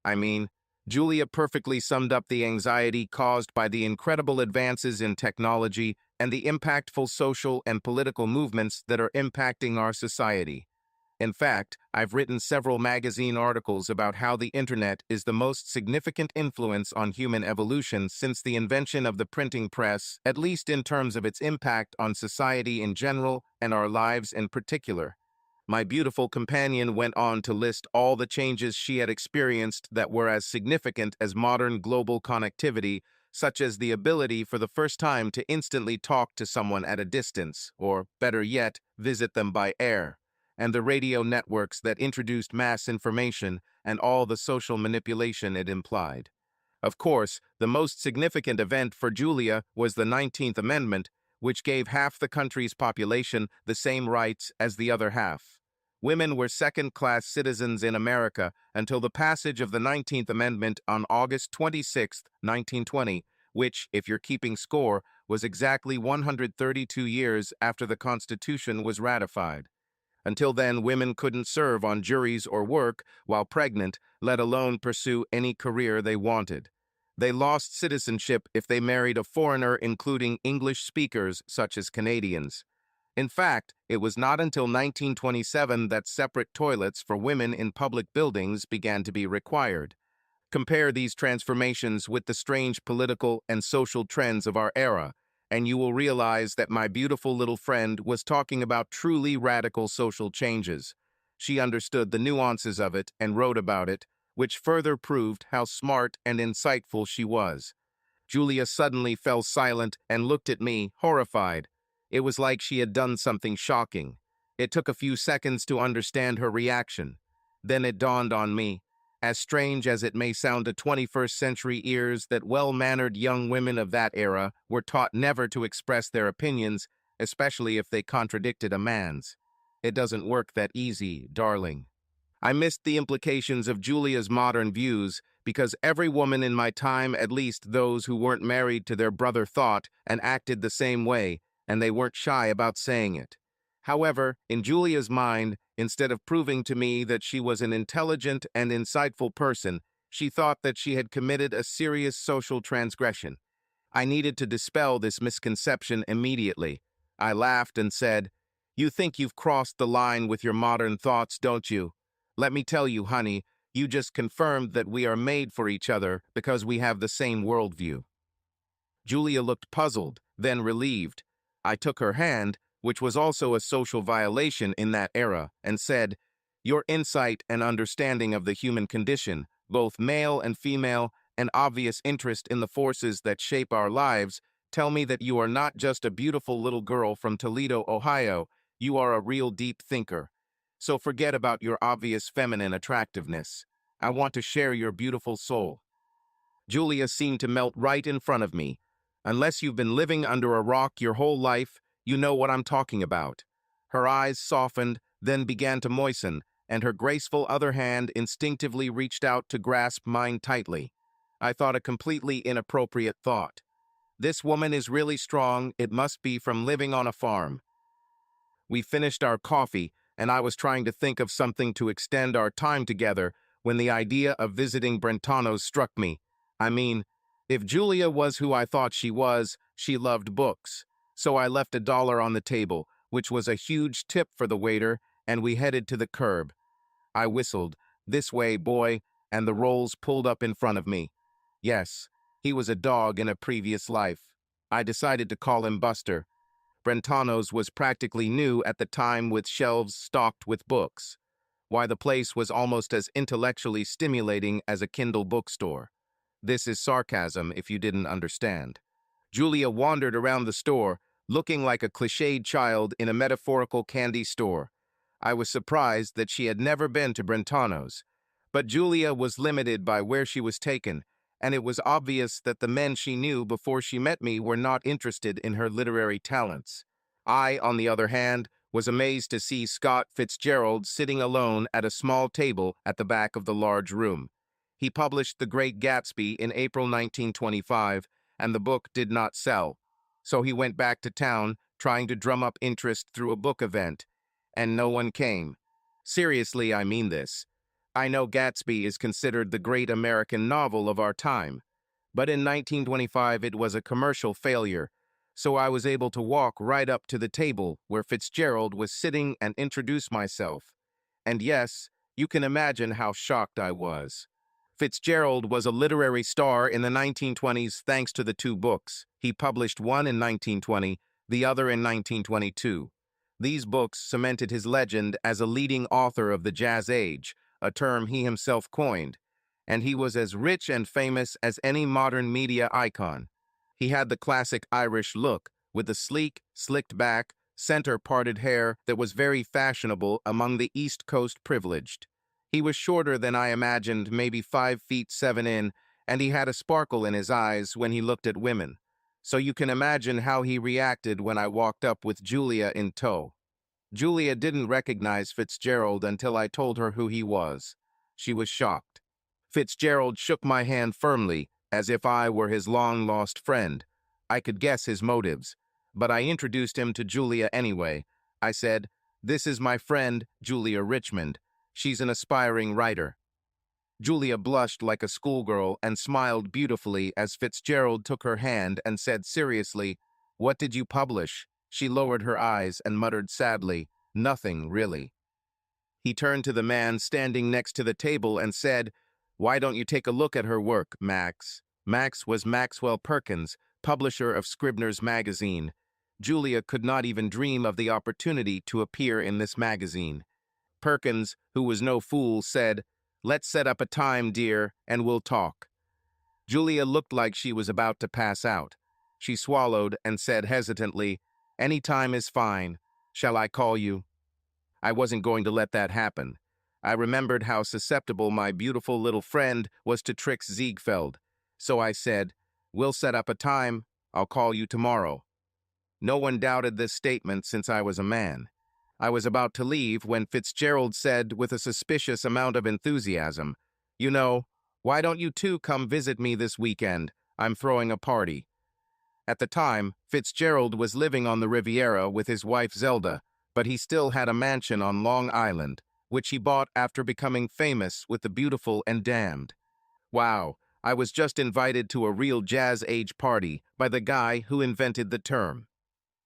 I mean, Julia perfectly summed up the anxiety caused by the incredible advances in technology and the impactful social and political movements that are impacting our society. In fact, I've written several magazine articles about how the internet is the most significant influence on human evolution since the invention of the printing press, at least in terms of its impact on society in general and our lives in particular. My beautiful companion went on to list all the changes she had experienced that were as significant as modern global connectivity, such as the ability for the first time to instantly talk to someone at a distance, or, better yet, visit them by air, and the radio networks that introduced mass information and all the social manipulation it implied. Of course, the most significant event for Julia was the 19th Amendment, which gave half the country's population the same rights as the other half. Women were second-class citizens in America until the passage of the 19th Amendment on August 26, 1920, which, if you're keeping score, was exactly 132 years after the Constitution was ratified. Until then, women couldn't serve on juries or work while pregnant, let alone pursue any career they wanted. They lost citizenship if they married a foreigner, including English speakers such as Canadians. In fact, it was not until 1927 that separate toilets for women in public buildings began to be required. Compare these transformations with the strange political and social trends of our era, and you will realize that my beautiful little friend was talking about truly radical social changes. She understood the nuances of it and wrote about it, which further proved how smart and insightful she was. Julia suddenly fell silent and looked at me, horrified. It was like she had done something shocking. It took a few seconds to understand her reaction. Then it dawned on me, as strange as it may sound to 21st century ears, that well-mannered young women of that era were taught never to express their opinions, especially if they contradicted a man's. It doesn't work that easy, darling. I missed the implications of Julia's modern views because every woman in my time, at least those who weren't married to their brother, thought and acted the same way, and they weren't shy about saying it. However, in Julia's mind, instead of proving to me that she was an intelligent and insightful person, she thought that she had committed a serious social transgression. I needed to dispel this misconception immediately. I laughed and said, "You think you've crossed the line with your modern thoughts, don't you? Let me tell you, honey, you just confirmed that we are made for each other because we have the same worldview." Julia looked puzzled, then relieved. I took her hand, which was also a social violation in that era, and said, "Your insight and understanding of the human condition, both male and female, and obvious interest in the forces that shape our lives, tell me that you are not just a beautiful little girl from Toledo, Ohio. You are a real deep thinker. So forget about your obvious feminine attractiveness. I want to share your beautiful soul." Julia seemed to melt right in front of me. Unless you've been living under a rock your whole life, you know what I'm talking about. Her eyes softened, then began to moisten, and her graceful other hand instinctively reached out to grasp mine tightly. I thought a completely inappropriate thought. This woman is really strong. It must be from living on a farm. We finished our coffee, and I was trying to think of something to extend our time together when the idea of visiting Brentano's struck me. I mean, if Julia was who I thought she was, she loved books. So I left $1 on the table, which was a huge tip for the waiter, and we headed to the curb. I whistled, "This way, boy," and the rolls pulled up in front of me. Yes, he was a dog in a previous life. I decided to call him Buster. Brentano's was practically new at the time, with shelves stocked with books. Why, the place was almost as intellectually stimulating as a Kindle bookstore. This is sarcasm if you didn't understand. Julia wandered around the store, looking like a cliched child in a metaphorical candy store. I was surprised that she had never been to Brentano's. But Julia was limited by where she was taken, and it was obvious that the men she knew before she met me were not interested in her literary talents. I, on the other hand, was amazed to see Scott Fitzgerald sitting alone at a small table at the back of the large room. He published The Great Gatsby in April 1925, and the book did not sell. So he went back to town, trying to drum up interest through a book event, and no one came. Seriously, I mean this. I know Gatsby is considered the great American novel of our time, but in 1925 it was a commercial failure, so I was able to walk right up to the table where Fitzgerald was sitting and introduce myself. And yes, you can imagine how shocked I was. Fitzgerald was a literary star in the 1920s thanks to the two books. He published one in 1920, the other in 1922. These books cemented his legend as a leading author of the Jazz Age, a term he himself coined, and he was as rich and famous as any modern media icon. He had the classic Irish look, with the sleek, slicked back, center-parted hair that was very fashionable among the East Coast privileged. He was shorter than I imagined, maybe 5 feet 7 in, and he had a sparkle in his eyes when he looked at women. So you can imagine how he reacted when I walked up with Julia in tow. Julia didn't recognize Fitzgerald until I told her who he was. She was shocked. Fitzgerald shook my hand firmly, as if I were his long-lost friend. I could guess his motives, but I introduced him to Julia anyway. I said, "This is my friend, Julia Richmond. She's an aspiring writer." Julia blushed like a schoolgirl and smiled beautifully as Fitzgerald took her hand and said seriously, "What did you publish?" She lowered her eyes and muttered sadly, "Nothing, really." He turned to the man standing next to the table and said, "Why don't you take a look at her work, Max?" Max was Maxwell Perkins, publisher of Scribner's magazine. Julia could not even dream of the opportunity to appear in this magazine. Perkins, who was no fool, said, "Let's set up a time, dear, and we'll talk." Julia looked like she was about to pass out. She swallowed and said hesitantly, "Any time is fine. Shall I call you?" I wasn't going to let that happen. I remembered how susceptible my beautiful little friend was to tricks Ziegfeld. So I said, "We'll set up a time. I'll call you tomorrow." No one doubted this statement since I was a man. I was about to leave when Fitzgerald said with a suspicious amount of enthusiasm, "You know, why don't you two come visit me this weekend? I'm throwing a party." At the time, Fitzgerald was living on the Riviera with his wife Zelda, but he still had a mansion on Long Island, which he bought after becoming famous with The Beautiful and Damned. Wow, I was just invited to a real jazz age party by the guy who invented the term.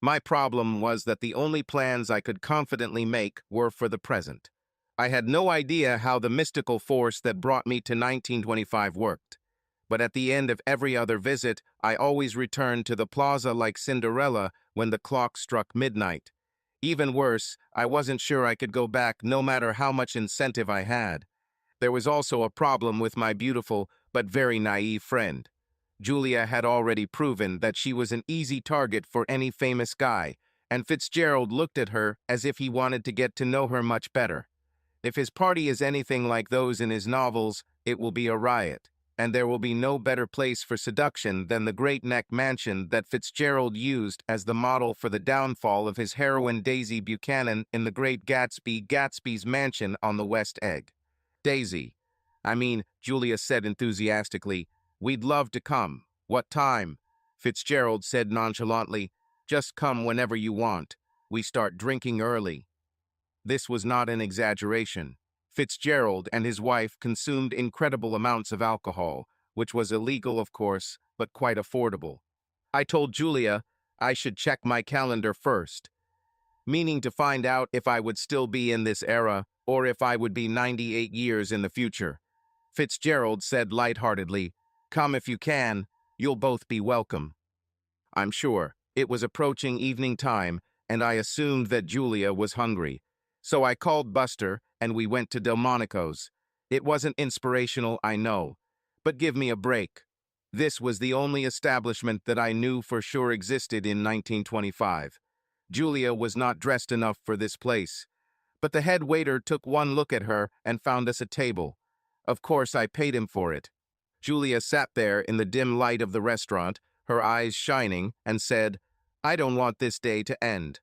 My problem was that the only plans I could confidently make were for the present. I had no idea how the mystical force that brought me to 1925 worked. But at the end of every other visit, I always returned to the plaza like Cinderella when the clock struck midnight. Even worse, I wasn't sure I could go back no matter how much incentive I had. There was also a problem with my beautiful but very naive friend. Julia had already proven that she was an easy target for any famous guy, and Fitzgerald looked at her as if he wanted to get to know her much better. If his party is anything like those in his novels, it will be a riot, and there will be no better place for seduction than the Great Neck Mansion that Fitzgerald used as the model for the downfall of his heroine Daisy Buchanan in The Great Gatsby, Gatsby's mansion on the West Egg. "Daisy, Julia said enthusiastically, "we'd love to come. What time?" Fitzgerald said nonchalantly, "Just come whenever you want. We start drinking early." This was not an exaggeration. Fitzgerald and his wife consumed incredible amounts of alcohol, which was illegal, of course, but quite affordable. I told Julia I should check my calendar first, meaning to find out if I would still be in this era or if I would be 98 years in the future. Fitzgerald said lightheartedly, "Come if you can. You'll both be welcome." I'm sure. It was approaching evening time, and I assumed that Julia was hungry. So I called Buster, and we went to Delmonico's. It wasn't inspirational, I know, but give me a break. This was the only establishment that I knew for sure existed in 1925. Julia was not dressed enough for this place, but the head waiter took one look at her and found us a table. Of course, I paid him for it. Julia sat there in the dim light of the restaurant, her eyes shining, and said, I don't want this day to end.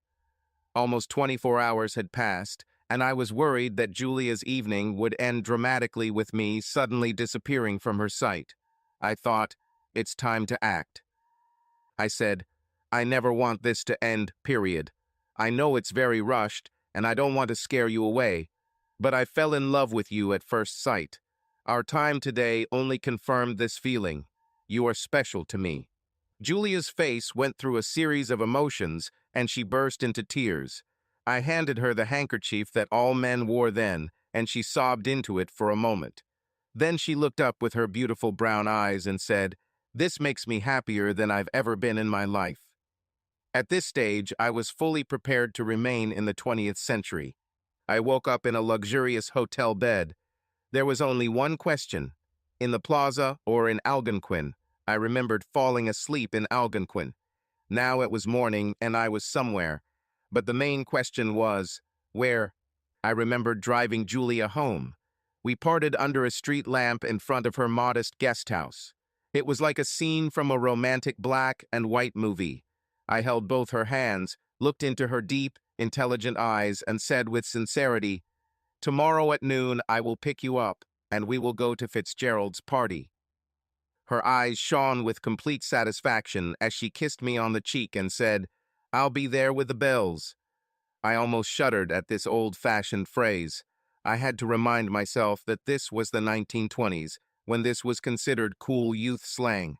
Almost 24 hours had passed, and I was worried that Julia's evening would end dramatically with me suddenly disappearing from her sight. I thought, it's time to act. I said, I never want this to end, period. I know it's very rushed, and I don't want to scare you away, but I fell in love with you at first sight. Our time today only confirmed this feeling. You are special to me. Julia's face went through a series of emotions, and she burst into tears. I handed her the handkerchief that all men wore then, and she sobbed into it for a moment. Then she looked up with her beautiful brown eyes and said, This makes me happier than I've ever been in my life. At this stage, I was fully prepared to remain in the 20th century. I woke up in a luxurious hotel bed. There was only one question. In the plaza or in Algonquin? I remembered falling asleep in Algonquin. Now it was morning and I was somewhere. But the main question was, where? I remembered driving Julia home. We parted under a street lamp in front of her modest guest house. It was like a scene from a romantic black and white movie. I held both her hands, looked into her deep, intelligent eyes, and said with sincerity, Tomorrow at noon I will pick you up, and we will go to Fitzgerald's party. Her eyes shone with complete satisfaction as she kissed me on the cheek and said, I'll be there with the bells. I almost shuddered at this old-fashioned phrase. I had to remind myself that this was the 1920s, when this was considered cool youth slang.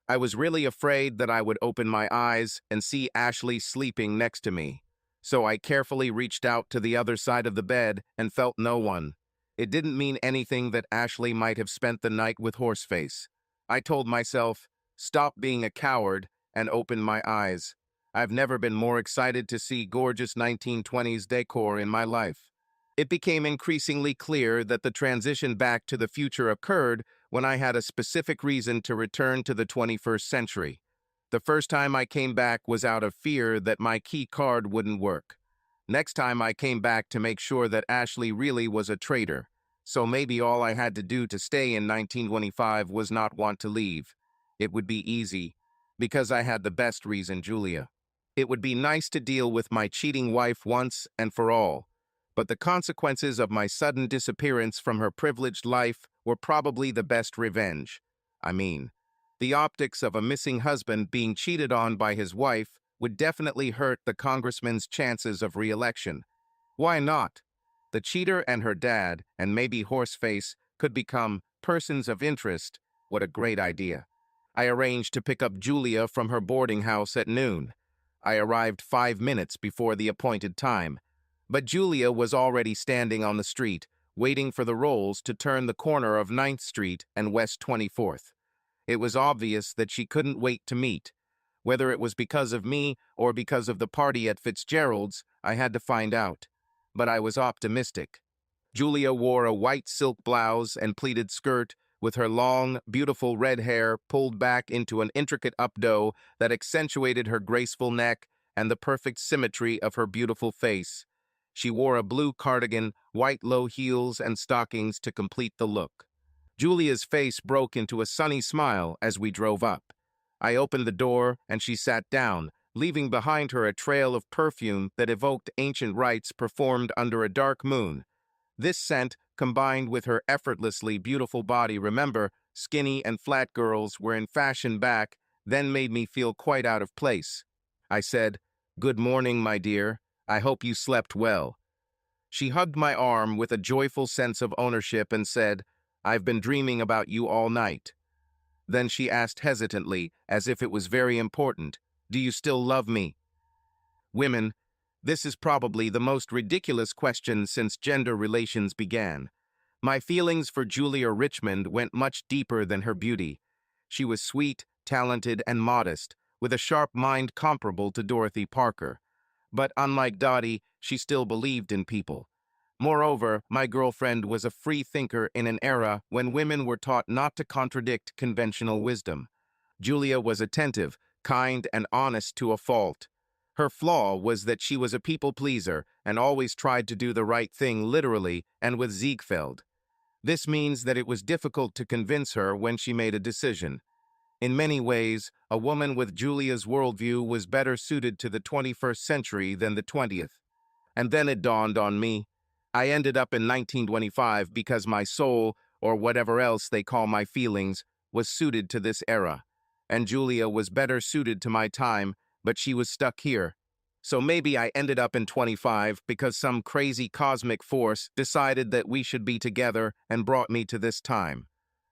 I was really afraid that I would open my eyes and see Ashley sleeping next to me. So I carefully reached out to the other side of the bed and felt no one. It didn't mean anything that Ashley might have spent the night with Horseface. I told myself, stop being a coward, and opened my eyes. I've never been more excited to see gorgeous 1920s decor in my life. It became increasingly clear that the transition back to the future occurred when I had a specific reason to return to the 21st century. The first time I came back was out of fear that my key card wouldn't work. Next time I came back to make sure that Ashley really was a traitor. So maybe all I had to do to stay in 1925 was not want to leave. It would be easy, because I had the best reason, Julia. It would be nice to deal with my cheating wife once and for all. But the consequences of my sudden disappearance from her privileged life were probably the best revenge. I mean, the optics of a missing husband being cheated on by his wife would definitely hurt the congressman's chances of re-election. Why not? The cheater and her dad, and maybe Horseface, could become persons of interest. What a great idea. I arranged to pick up Julia from her boarding house at noon. I arrived 5 minutes before the appointed time. But Julia was already standing on the street, waiting for the Rolls to turn the corner of 9th Street and West 24th. It was obvious that she couldn't wait to meet. Whether it was because of me or because of the party at Fitzgerald's, I had to find out. But I was optimistic. Julia wore a white silk blouse and pleated skirt, with her long, beautiful red hair pulled back into an intricate updo that accentuated her graceful neck and the perfect symmetry of her beautiful face. She wore a blue cardigan, white low heels, and stockings to complete the look. Julia's face broke into a sunny smile as we drove up. I opened the door, and she sat down, leaving behind her a trail of perfume that evoked ancient rites performed under a dark moon. This scent, combined with her effortlessly beautiful body, remember, skinny and flat girls were in fashion back, then made me feel quite out of place. I said, "Good morning, my dear. I hope you slept well." She hugged my arm with a joyful sense of ownership and said, "I've been dreaming about you all night." Then she asked hesitantly, as if it was very important, "Do you still love me?" Women, this is probably the most ridiculous question since gender relations began. My feelings for Julia Richmond went much deeper than her beauty. She was sweet, talented, and modest, with a sharp mind comparable to Dorothy Parker. But unlike Dottie, she still believed in people. Moreover, my girlfriend was a free thinker in an era when women were taught not to contradict conventional wisdom. Julia was attentive, kind, and honest to a fault. Her flaw was that she was a people pleaser and always tried to do the right thing literally and with Ziegfeld. This means that it was difficult to convince her when she made a decision. In many ways, a woman with Julia's worldview was better suited to the 21st century than the 20th. And then it dawned on me. I ended up in 1925 because my soul, or whatever else they call my feelings, was suited to this era. And Julia was better suited to my time, but she was stuck here. So maybe I ended up in 25 because some crazy cosmic force decided that we should be together and brought me to this time.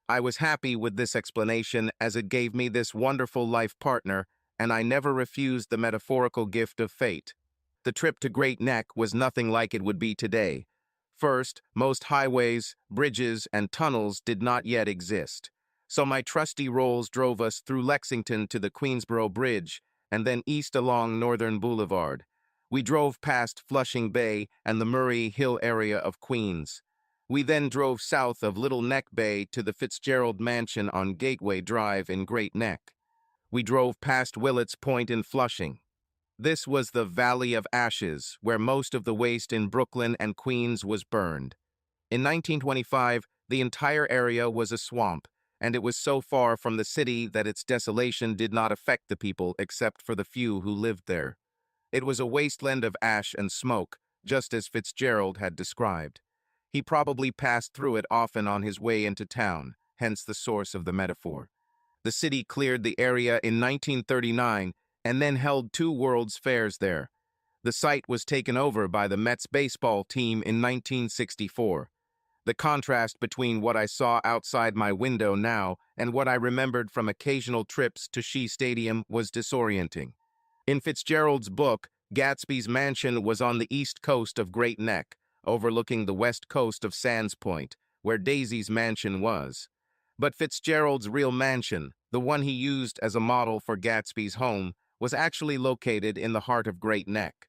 I was happy with this explanation as it gave me this wonderful life partner, and I never refused the metaphorical gift of fate. The trip to Great Neck was nothing like it would be today. First, most highways, bridges, and tunnels did not yet exist. So my trusty Rolls drove us through Lexington to the Queensboro Bridge, and then east along Northern Boulevard. We drove past Flushing Bay and the Murray Hill area of Queens. We then drove south of Little Neck Bay to the Fitzgerald Mansion on Gateway Drive in Great Neck. We drove past Willets Point in Flushing. This was the Valley of Ashes, where most of the waste in Brooklyn and Queens was burned. In 1925, the entire area was a swamp, and it was so far from the city that its desolation did not affect the people except for the few who lived there. It was a wasteland of ash and smoke, just as Fitzgerald had described. He probably passed through it often on his way into town, hence the source of the metaphor. The city cleared the area in 1939 and then held 2 World's Fairs there. The site was taken over by the Mets baseball team in 1964. The contrast between what I saw outside my window now and what I remembered from occasional trips to Shea Stadium was disorienting. In Fitzgerald's book, Gatsby's mansion was on the east coast of Great Neck, overlooking the west coast of Sands Point, where Daisy's mansion was. But Fitzgerald's real mansion, the one he used as a model for Gatsby's home, was actually located in the heart of Great Neck.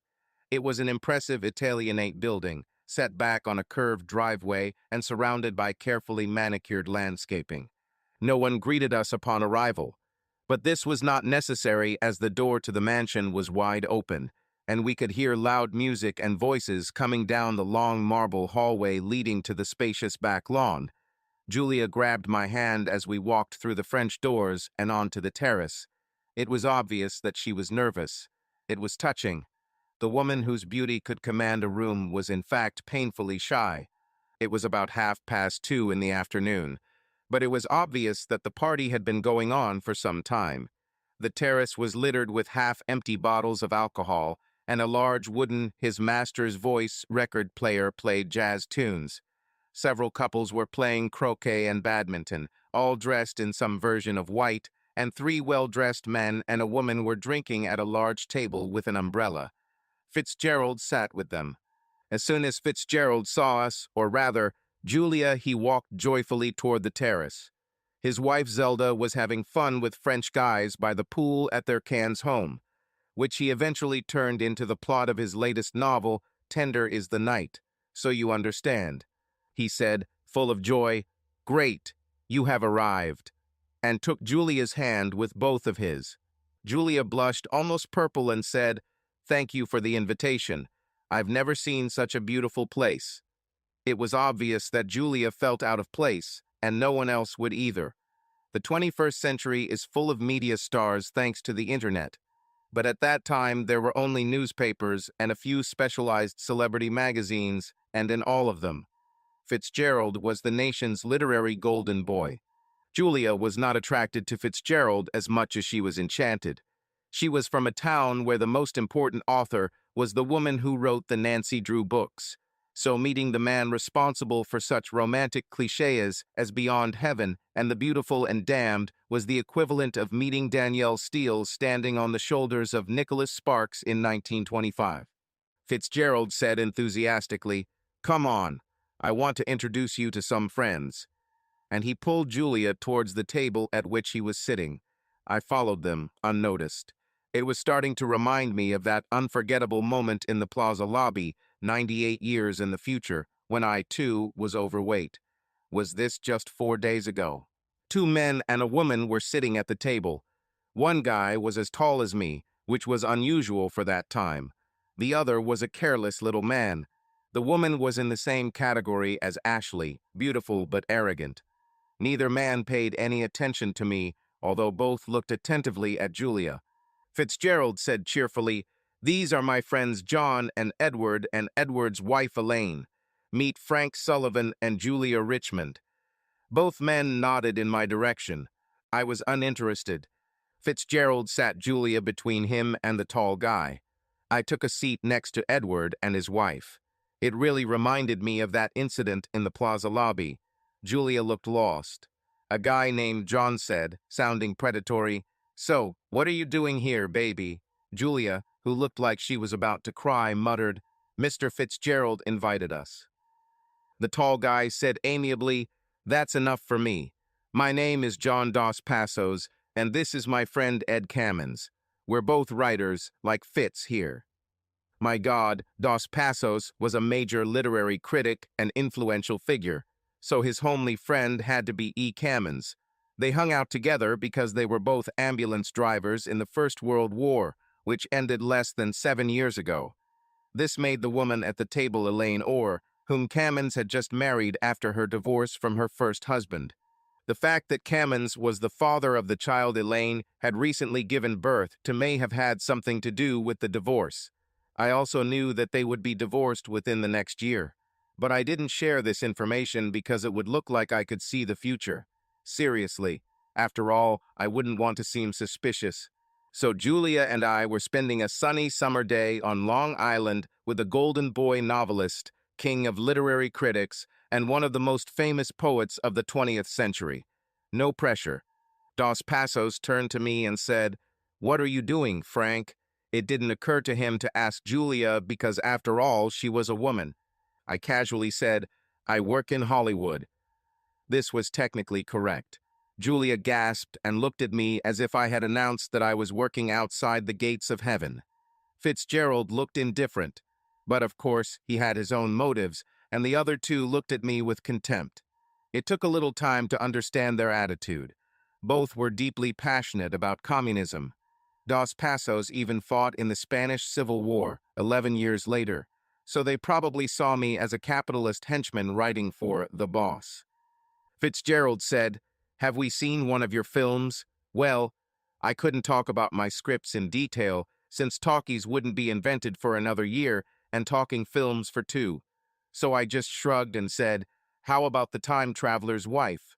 It was an impressive Italianate building, set back on a curved driveway and surrounded by carefully manicured landscaping. No one greeted us upon arrival, but this was not necessary as the door to the mansion was wide open, and we could hear loud music and voices coming down the long marble hallway leading to the spacious back lawn. Julia grabbed my hand as we walked through the French doors and onto the terrace. It was obvious that she was nervous. It was touching. The woman whose beauty could command a room was in fact painfully shy. It was about 2:30 in the afternoon, but it was obvious that the party had been going on for some time. The terrace was littered with half-empty bottles of alcohol, and a large wooden His Master's Voice record player played jazz tunes. Several couples were playing croquet and badminton, all dressed in some version of white, and 3 well-dressed men and a woman were drinking at a large table with an umbrella. Fitzgerald sat with them. As soon as Fitzgerald saw us, or rather, Julia, he walked joyfully toward the terrace. His wife Zelda was having fun with French guys by the pool at their Cannes home, which he eventually turned into the plot of his latest novel, Tender is the Night. So you understand. He said, full of joy, "Great, you have arrived," and took Julia's hand with both of his. Julia blushed almost purple and said, "Thank you for the invitation. I've never seen such a beautiful place." It was obvious that Julia felt out of place, and no one else would either. The 21st century is full of media stars thanks to the internet. But at that time, there were only newspapers and a few specialized celebrity magazines, and in all of them, Fitzgerald was the nation's literary golden boy. Julia was not attracted to Fitzgerald as much as she was enchanted. She was from a town where the most important author was the woman who wrote the Nancy Drew books. So meeting the man responsible for such romantic clichés as Beyond Heaven and The Beautiful and Damned was the equivalent of meeting Danielle Steele standing on the shoulders of Nicholas Sparks in 1925. Fitzgerald said enthusiastically, "Come on, I want to introduce you to some friends." And he pulled Julia towards the table at which he was sitting. I followed them, unnoticed. It was starting to remind me of that unforgettable moment in the Plaza lobby, 98 years in the future, when I, too, was overweight. Was this just 4 days ago? 2 men and a woman were sitting at the table. One guy was as tall as me, which was unusual for that time. The other was a careless little man. The woman was in the same category as Ashley, beautiful but arrogant. Neither man paid any attention to me, although both looked attentively at Julia. Fitzgerald said cheerfully, "These are my friends John and Edward's wife Elaine. Meet Frank Sullivan and Julia Richmond." Both men nodded in my direction. I was uninterested. Fitzgerald sat Julia between him and the tall guy. I took a seat next to Edward and his wife. It really reminded me of that incident in the plaza lobby. Julia looked lost. A guy named John said, sounding predatory, "So, what are you doing here, baby?" Julia, who looked like she was about to cry, muttered, "Mr. Fitzgerald invited us." The tall guy said amiably, "That's enough for me. My name is John Dos Passos, and this is my friend Ed Cammons. We're both writers, like Fitz here." My God, Dos Passos was a major literary critic and influential figure, so his homely friend had to be E. Cammons. They hung out together because they were both ambulance drivers in the First World War, which ended less than 7 years ago. This made the woman at the table Elaine Orr, whom Cammons had just married after her divorce from her first husband. The fact that Cammons was the father of the child Elaine had recently given birth to may have had something to do with the divorce. I also knew that they would be divorced within the next year. But I didn't share this information because it would look like I could see the future. Seriously, after all, I wouldn't want to seem suspicious. So Julia and I were spending a sunny summer day on Long Island with a golden boy novelist, king of literary critics, and one of the most famous poets of the 20th century. No pressure. Dos Passos turned to me and said, "What are you doing, Frank?" It didn't occur to him to ask Julia because, after all, she was a woman. I casually said, "I work in Hollywood." This was technically correct. Julia gasped and looked at me as if I had announced that I was working outside the gates of heaven. Fitzgerald looked indifferent, but of course he had his own motives, and the other two looked at me with contempt. It took a little time to understand their attitude. Both were deeply passionate about communism. Dos Passos even fought in the Spanish Civil War 11 years later, so they probably saw me as a capitalist henchman writing for the boss. Fitzgerald said, "Have we seen one of your films?" Well, I couldn't talk about my scripts in detail, since talkies wouldn't be invented for another year and talking films for 2. So I just shrugged and said, "How about The Time Traveler's Wife?"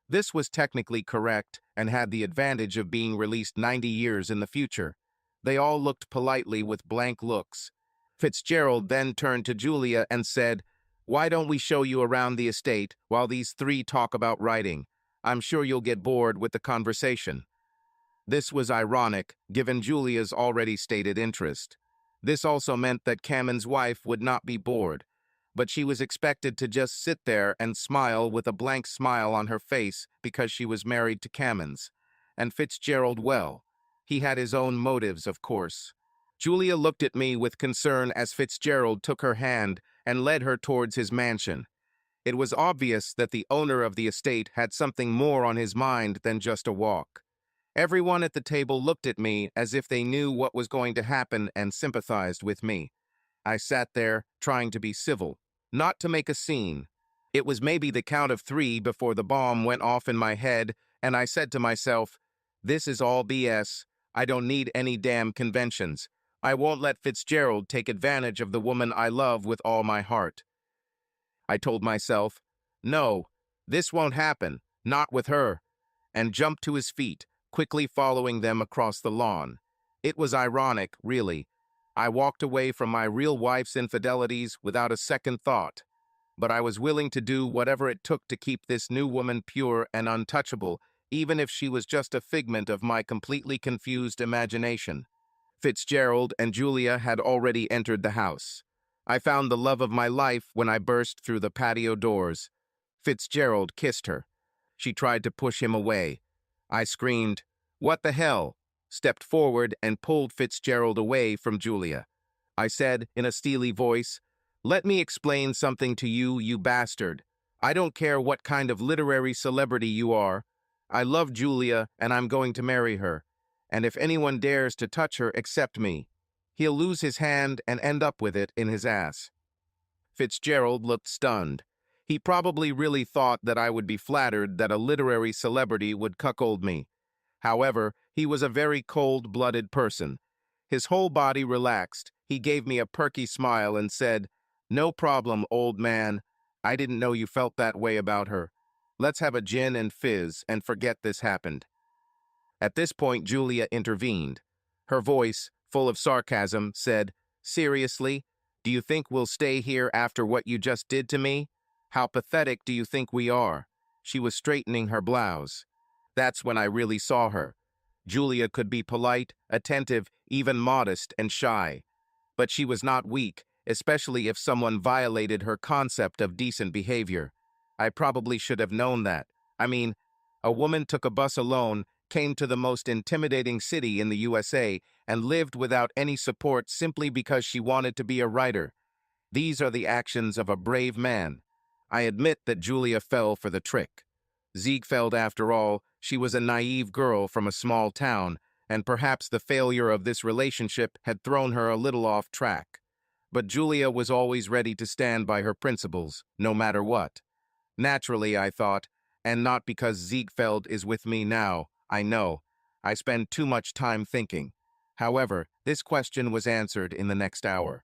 This was technically correct and had the advantage of being released 90 years in the future. They all looked politely with blank looks. Fitzgerald then turned to Julia and said, "Why don't we show you around the estate while these 3 talk about writing? I'm sure you'll get bored with the conversation." This was ironic, given Julia's already stated interest. This also meant that Cammons' wife would not be bored, but she was expected to just sit there and smile with a blank smile on her face because she was married to Cammons. And Fitzgerald, well, he had his own motives, of course. Julia looked at me with concern as Fitzgerald took her hand and led her towards his mansion. It was obvious that the owner of the estate had something more on his mind than just a walk. Everyone at the table looked at me as if they knew what was going to happen and sympathized with me. I sat there, trying to be civil, not to make a scene. It was maybe the count of 3 before the bomb went off in my head, and I said to myself, "This is all BS. I don't need any damn conventions. I won't let Fitzgerald take advantage of the woman I love with all my heart." I told myself, "No, this won't happen, not with her," and jumped to his feet, quickly following them across the lawn. It was ironic, really. I walked away from my real wife's infidelities without a second thought, but I was willing to do whatever it took to keep this new woman pure and untouchable, even if she was just a figment of my completely confused imagination. Fitzgerald and Julia had already entered the house. I found the love of my life when I burst through the patio doors. Fitzgerald kissed her. She tried to push him away. I screamed, "What the hell?" stepped forward and pulled Fitzgerald away from Julia. I said in a steely voice, "Let me explain something to you, you bastard. I don't care what kind of literary celebrity you are. I love Julia and I'm going to marry her. And if anyone dares to touch her except me, he'll lose his hand and end up with it in his ass." Fitzgerald looked stunned. He probably really thought that I would be flattered that a literary celebrity would cuckold me. However, he was a very cold-blooded person. His whole body relaxed. He gave me a perky smile and said, "No problem, old man. I didn't know you felt that way about her. Let's have a gin and fizz and forget this happened." At this point, Julia intervened. Her voice, full of sarcasm, said, "Seriously? Do you think we'll stay here after what you just did to me? How pathetic do you think we are?" She was straightening her blouse. That's when I really saw her. Julia could be polite, attentive, even modest and shy. But she was not weak, especially if someone violated her concept of decent behavior. I probably should have known that. I mean, a woman took a bus alone, came to the most intimidating city in the USA, and lived without any support simply because she wanted to be a writer. These are the actions of a brave man. I admit that Julia fell for the trick. Ziegfeld, after all, she was a naive girl from a small town, and perhaps the failure of this relationship had thrown her a little off track. But Julia was always ready to stand by her principles, no matter what. Naturally, I thought, and not because Ziegfeld is with me now, I know. I spend too much time thinking. However, this question was answered in the next hour.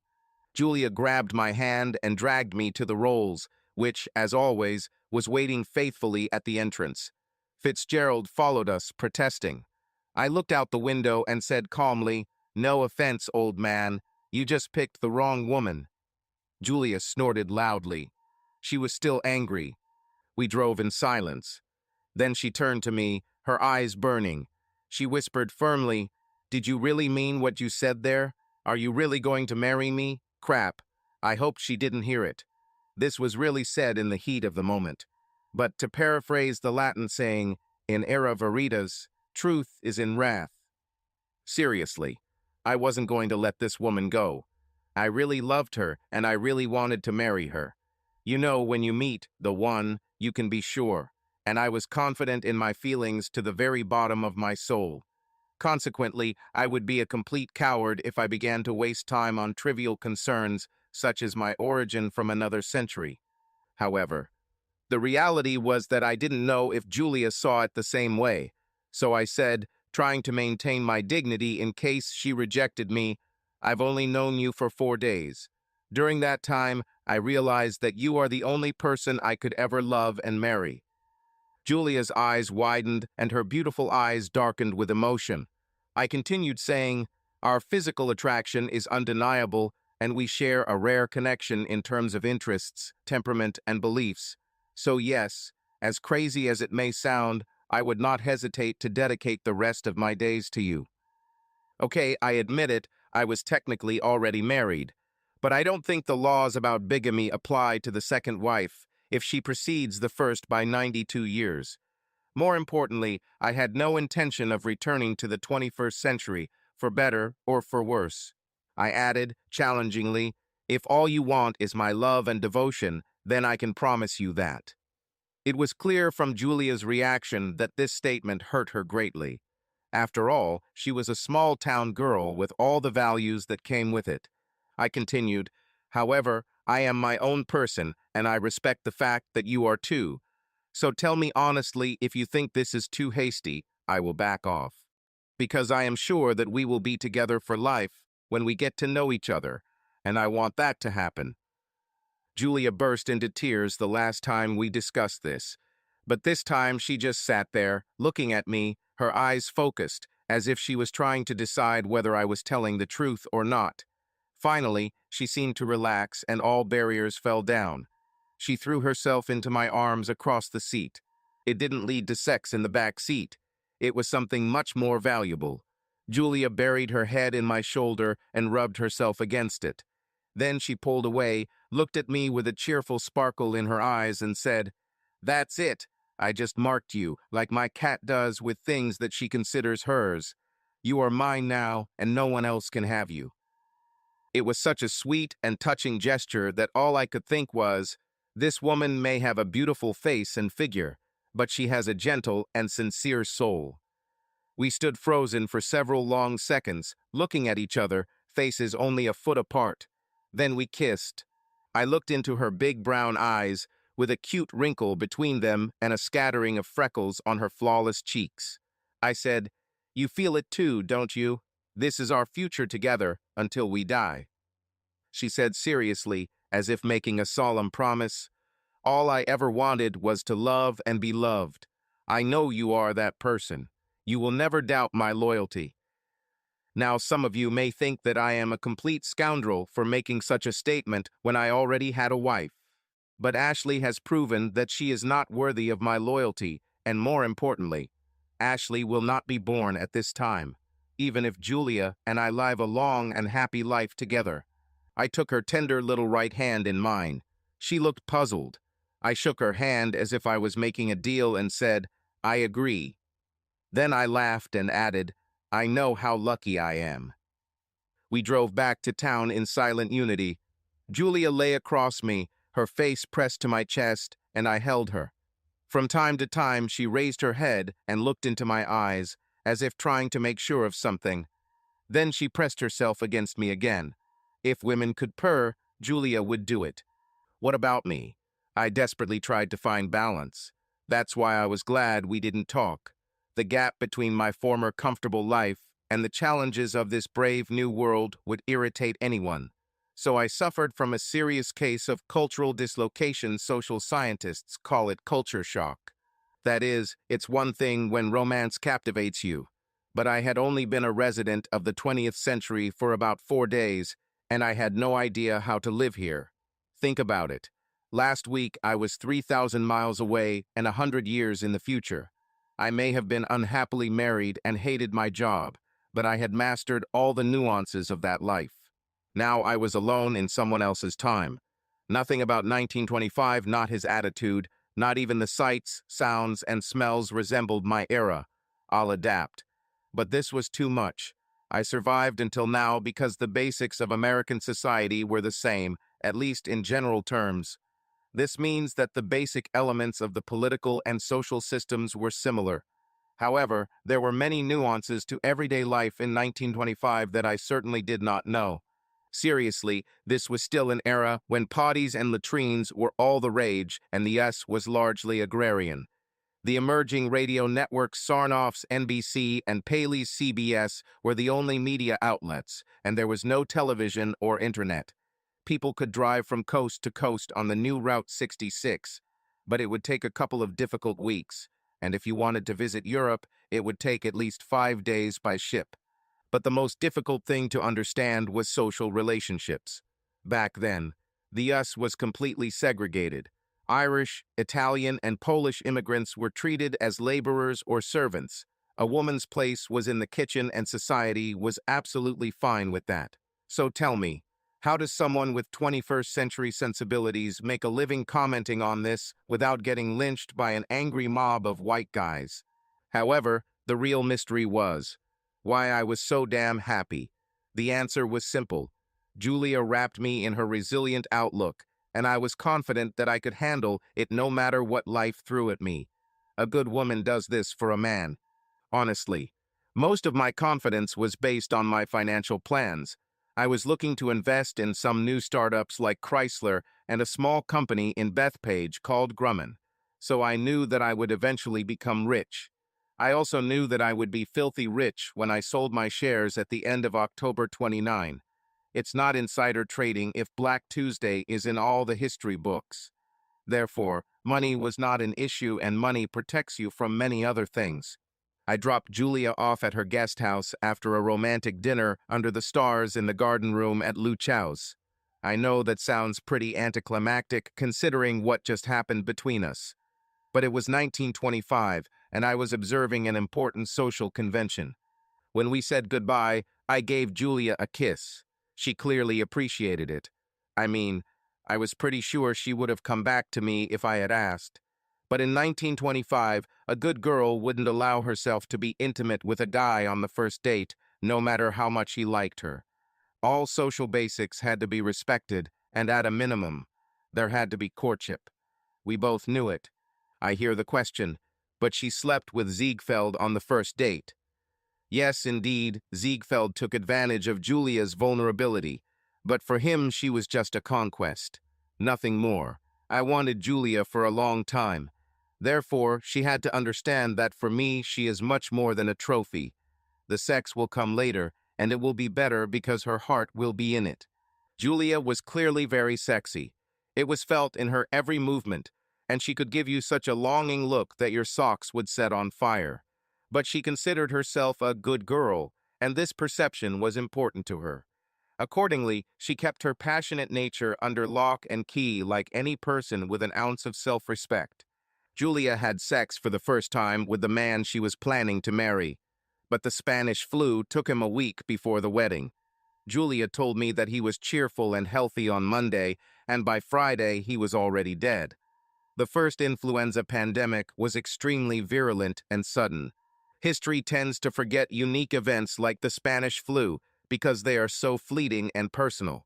Julia grabbed my hand and dragged me to the rolls, which, as always, was waiting faithfully at the entrance. Fitzgerald followed us, protesting. I looked out the window and said calmly, "No offense, old man. You just picked the wrong woman." Julia snorted loudly. She was still angry. We drove in silence. Then she turned to me, her eyes burning. She whispered firmly, "Did you really mean what you said there? Are you really going to marry me? Crap." I hoped she didn't hear it. This was really said in the heat of the moment. But to paraphrase the Latin saying, in era veritas, truth is in wrath. Seriously, I wasn't going to let this woman go. I really loved her, and I really wanted to marry her. You know, when you meet the one, you can be sure. And I was confident in my feelings to the very bottom of my soul. Consequently, I would be a complete coward if I began to waste time on trivial concerns such as my origin from another century. However, the reality was that I didn't know if Julia saw it the same way. So I said, trying to maintain my dignity in case she rejected me, "I've only known you for 4 days. During that time, I realized that you are the only person I could ever love and marry." Julia's eyes widened and her beautiful eyes darkened with emotion. I continued saying, "Our physical attraction is undeniable, and we share a rare connection in terms of interests, temperament, and beliefs. So yes, as crazy as it may sound, I would not hesitate to dedicate the rest of my days to you." Okay, I admit it, I was technically already married. But I don't think the laws about bigamy apply to the second wife if she precedes the first by 92 years. More importantly, I had no intention of returning to the 21st century, for better or for worse. I added, challengingly, "If all you want is my love and devotion, then I can promise you that." It was clear from Julia's reaction that this statement hurt her greatly. After all, she was a small-town girl with all the values that came with it. I continued, "However, I am my own person, and I respect the fact that you are too. So tell me honestly, if you think this is too hasty, I will back off. Because I am sure that we will be together for life when we get to know each other, and I want that to happen." Julia burst into tears the last time we discussed this. But this time she just sat there, looking at me, her eyes focused, as if she was trying to decide whether I was telling the truth or not. Finally, she seemed to relax and all barriers fell down. She threw herself into my arms across the seat. It didn't lead to sex in the back seat. It was something much more valuable. Julia buried her head in my shoulder and rubbed herself against it. Then she pulled away, looked at me with a cheerful sparkle in her eyes and said, "That's it. I just marked you, like my cat does with things that she considers hers. You are mine now, and no one else can have you." It was such a sweet and touching gesture that all I could think was, this woman may have a beautiful face and figure, but she has a gentle and sincere soul. We stood frozen for several long seconds, looking at each other, faces only a foot apart. Then we kissed. I looked into her big brown eyes, with a cute wrinkle between them and a scattering of freckles on her flawless cheeks. I said, "You feel it too, don't you? This is our future together until we die." She said seriously, as if making a solemn promise, "All I ever wanted was to love and be loved. I know you are that person. You will never doubt my loyalty." Now, some of you may think that I am a complete scoundrel for making such a statement when I already had a wife. But Ashley has proven that she is not worthy of my loyalty, and more importantly, Ashley will not be born at this time, even if Julia and I live a long and happy life together. I took her tender little right hand in mine. She looked puzzled. I shook her hand as if I was making a deal and said, "I agree." Then I laughed and added, "I know how lucky I am." We drove back to town in silent unity. Julia lay across me, her face pressed to my chest, and I held her. From time to time, she raised her head and looked into my eyes, as if trying to make sure of something. Then she pressed herself against me again. If women could purr, Julia would do it. What about me? I desperately tried to find balance. That's why I was glad we didn't talk. The gap between my former comfortable life and the challenges of this brave new world would irritate anyone. So I suffered from a serious case of cultural dislocation. Social scientists call it culture shock. That is, it's one thing when romance captivates you. But I had only been a resident of the 20th century for about 4 days, and I had no idea how to live here. Think about it. Last week, I was 3,000 miles away and 100 years in the future. I may have been unhappily married and hated my job, but I had mastered all the nuances of that life. Now I was alone in someone else's time. Nothing about 1925, not his attitude, not even the sights, sounds, and smells resembled my era. I'll adapt. But this was too much. I survived until now because the basics of American society were the same, at least in general terms. This means that the basic elements of the political and social systems were similar. However, there were many nuances to everyday life in 1925 that I certainly did not know. Seriously, this was still an era when potties and latrines were all the rage, and the US was largely agrarian. The emerging radio networks Sarnoff's NBC and Paley's CBS were the only media outlets, and there was no television or internet. People could drive from coast to coast on the new Route 66, but it would take a couple of difficult weeks, and if you wanted to visit Europe, it would take at least 5 days by ship. But the most difficult thing to understand was social relationships. Back then, the US was completely segregated. Irish, Italian, and Polish immigrants were treated as laborers or servants. A woman's place was in the kitchen, and society was absolutely fine with that. So tell me, how does someone with 21st century sensibilities make a living commenting on this without getting lynched by an angry mob of white guys? However, the real mystery was why I was so damn happy. The answer was simple. Julia wrapped me in her resilient outlook, and I was confident that I could handle it no matter what life threw at me. A good woman does this for a man. Honestly, most of my confidence was based on my financial plans. I was looking to invest in some new startups like Chrysler and a small company in Bethpage called Grumman, so I knew that I would eventually become rich. I also knew that I would be filthy rich when I sold my shares at the end of October 29. It's not insider trading if Black Tuesday is in all the history books. Therefore, money was not an issue, and money protects you from many other things. I dropped Julia off at her guest house after a romantic dinner under the stars in the garden room at Lu Chow's. I know that sounds pretty anticlimactic considering what just happened between us. But it was 1925, and I was observing an important social convention. When we said goodbye, I gave Julia a kiss. She clearly appreciated it. I mean, I was pretty sure she would have come back to me if I had asked. But in 1925, a good girl wouldn't allow herself to be intimate with a guy on the first date, no matter how much he liked her. All social basics had to be respected, and at a minimum, there had to be courtship. We both knew it. I hear the question, but she slept with Ziegfeld on the first date. Yes, indeed, Ziegfeld took advantage of Julia's vulnerability, but for him she was just a conquest. nothing more. I wanted Julia for a long time. Therefore, she had to understand that for me, she is much more than a trophy. The sex will come later, and it will be better because her heart will be in it. Julia was clearly very sexy. It was felt in her every movement, and she could give you such a longing look that your socks would set on fire. But she considered herself a good girl, and this perception was important to her. Accordingly, she kept her passionate nature under lock and key like any person with an ounce of self-respect. Julia had sex for the first time with the man she was planning to marry, but the Spanish flu took him a week before the wedding. Julia told me that he was cheerful and healthy on Monday, and by Friday he was already dead. The first influenza pandemic was extremely virulent and sudden. History tends to forget unique events like the Spanish flu because they are so fleeting and personal.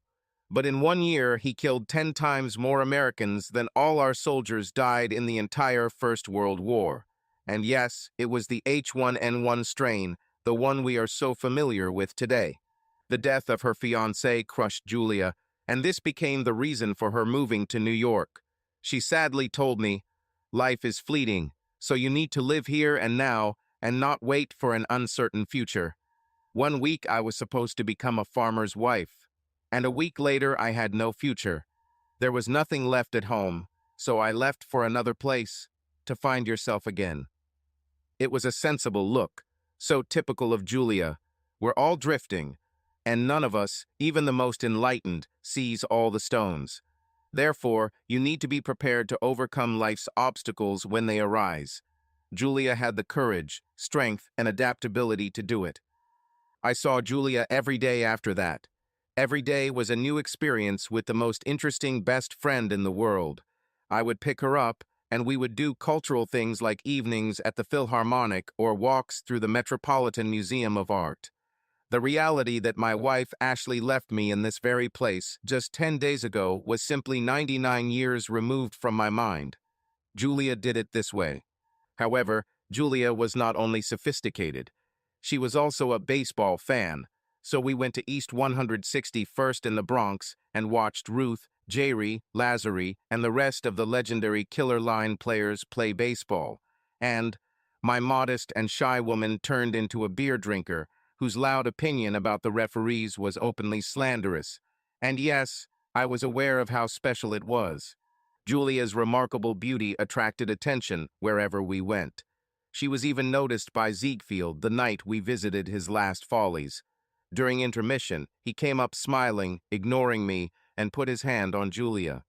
But in 1 year, he killed 10 times more Americans than all our soldiers died in the entire First World War. And yes, it was the H1N1 strain, the one we are so familiar with today. The death of her fiancé crushed Julia, and this became the reason for her moving to New York. She sadly told me, "Life is fleeting, so you need to live here and now and not wait for an uncertain future." 1 week I was supposed to become a farmer's wife, and a week later I had no future. There was nothing left at home, so I left for another place to find yourself again. It was a sensible look, so typical of Julia. We're all drifting, and none of us, even the most enlightened, sees all the stones. Therefore, you need to be prepared to overcome life's obstacles when they arise. Julia had the courage, strength, and adaptability to do it. I saw Julia every day after that. Every day was a new experience with the most interesting best friend in the world. I would pick her up, and we would do cultural things like evenings at the Philharmonic or walks through the Metropolitan Museum of Art. The reality that my wife Ashley left me in this very place just 10 days ago was simply 99 years removed from my mind. Julia did it this way. However, Julia was not only sophisticated, she was also a baseball fan, so we went to East 161st in the Bronx and watched Ruth, Jerry, Lazary, and the rest of the legendary Killer Line players play baseball. And my modest and shy woman turned into a beer drinker whose loud opinion about the referees was openly slanderous. And yes, I was aware of how special it was. Julia's remarkable beauty attracted attention wherever we went. She was even noticed by Ziegfeld the night we visited his last follies. During intermission, he came up smiling, ignoring me, and put his hand on Julia.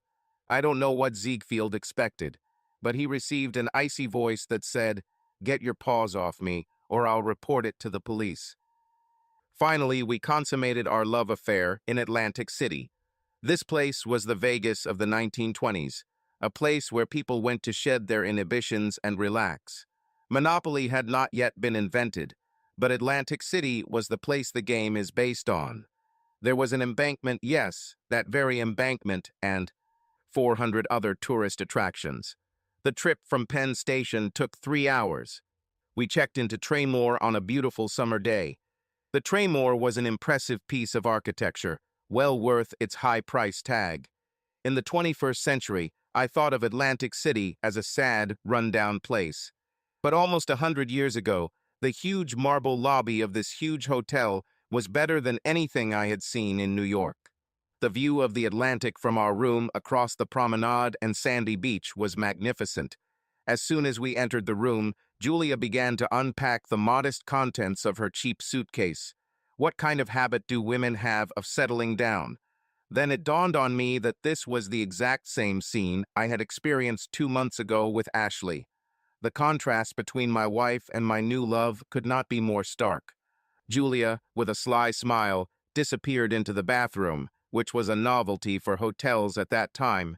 I don't know what Ziegfeld expected, but he received an icy voice that said, "Get your paws off me, or I'll report it to the police." Finally, we consummated our love affair in Atlantic City. This place was the Vegas of the 1920s, a place where people went to shed their inhibitions and relax. Monopoly had not yet been invented, but Atlantic City was the place the game is based on. There was an embankment, yes, that very embankment, and 400 other tourist attractions. The trip from Penn Station took 3 hours. We checked into Traymore on a beautiful summer day. The Traymore was an impressive piece of architecture, well worth its high price tag. In the 21st century, I thought of Atlantic City as a sad, run-down place. But almost 100 years ago, the huge marble lobby of this huge hotel was better than anything I had seen in New York. The view of the Atlantic from our room across the promenade and sandy beach was magnificent. As soon as we entered the room, Julia began to unpack the modest contents of her cheap suitcase. What kind of habit do women have of settling down? Then it dawned on me that this was the exact same scene I had experienced 2 months ago with Ashley. The contrast between my wife and my new love could not be more stark. Julia, with a sly smile, disappeared into the bathroom, which was a novelty for hotels at that time.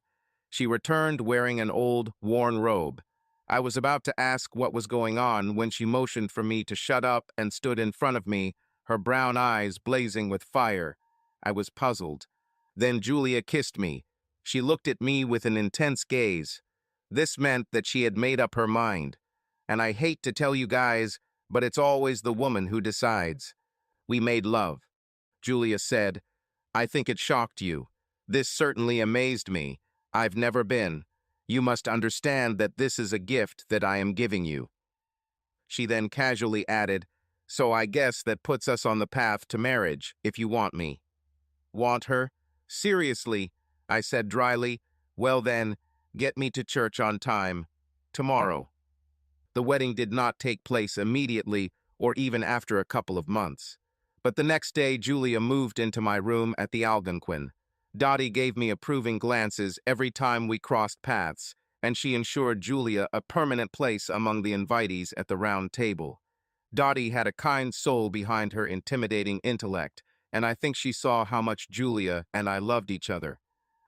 She returned wearing an old, worn robe. I was about to ask what was going on when she motioned for me to shut up and stood in front of me, her brown eyes blazing with fire. I was puzzled. Then Julia kissed me. She looked at me with an intense gaze. This meant that she had made up her mind. And I hate to tell you guys, but it's always the woman who decides. We made love. Julia said, "I think it shocked you. This certainly amazed me. I've never been. You must understand that this is a gift that I am giving you." She then casually added, "So I guess that puts us on the path to marriage, if you want me." "Want her? Seriously?" I said dryly. "Well then, get me to church on time. Tomorrow." The wedding did not take place immediately or even after a couple of months. But the next day, Julia moved into my room at the Algonquin. Dottie gave me approving glances every time we crossed paths, and she ensured Julia a permanent place among the invitees at the round table. Dottie had a kind soul behind her intimidating intellect, and I think she saw how much Julia and I loved each other.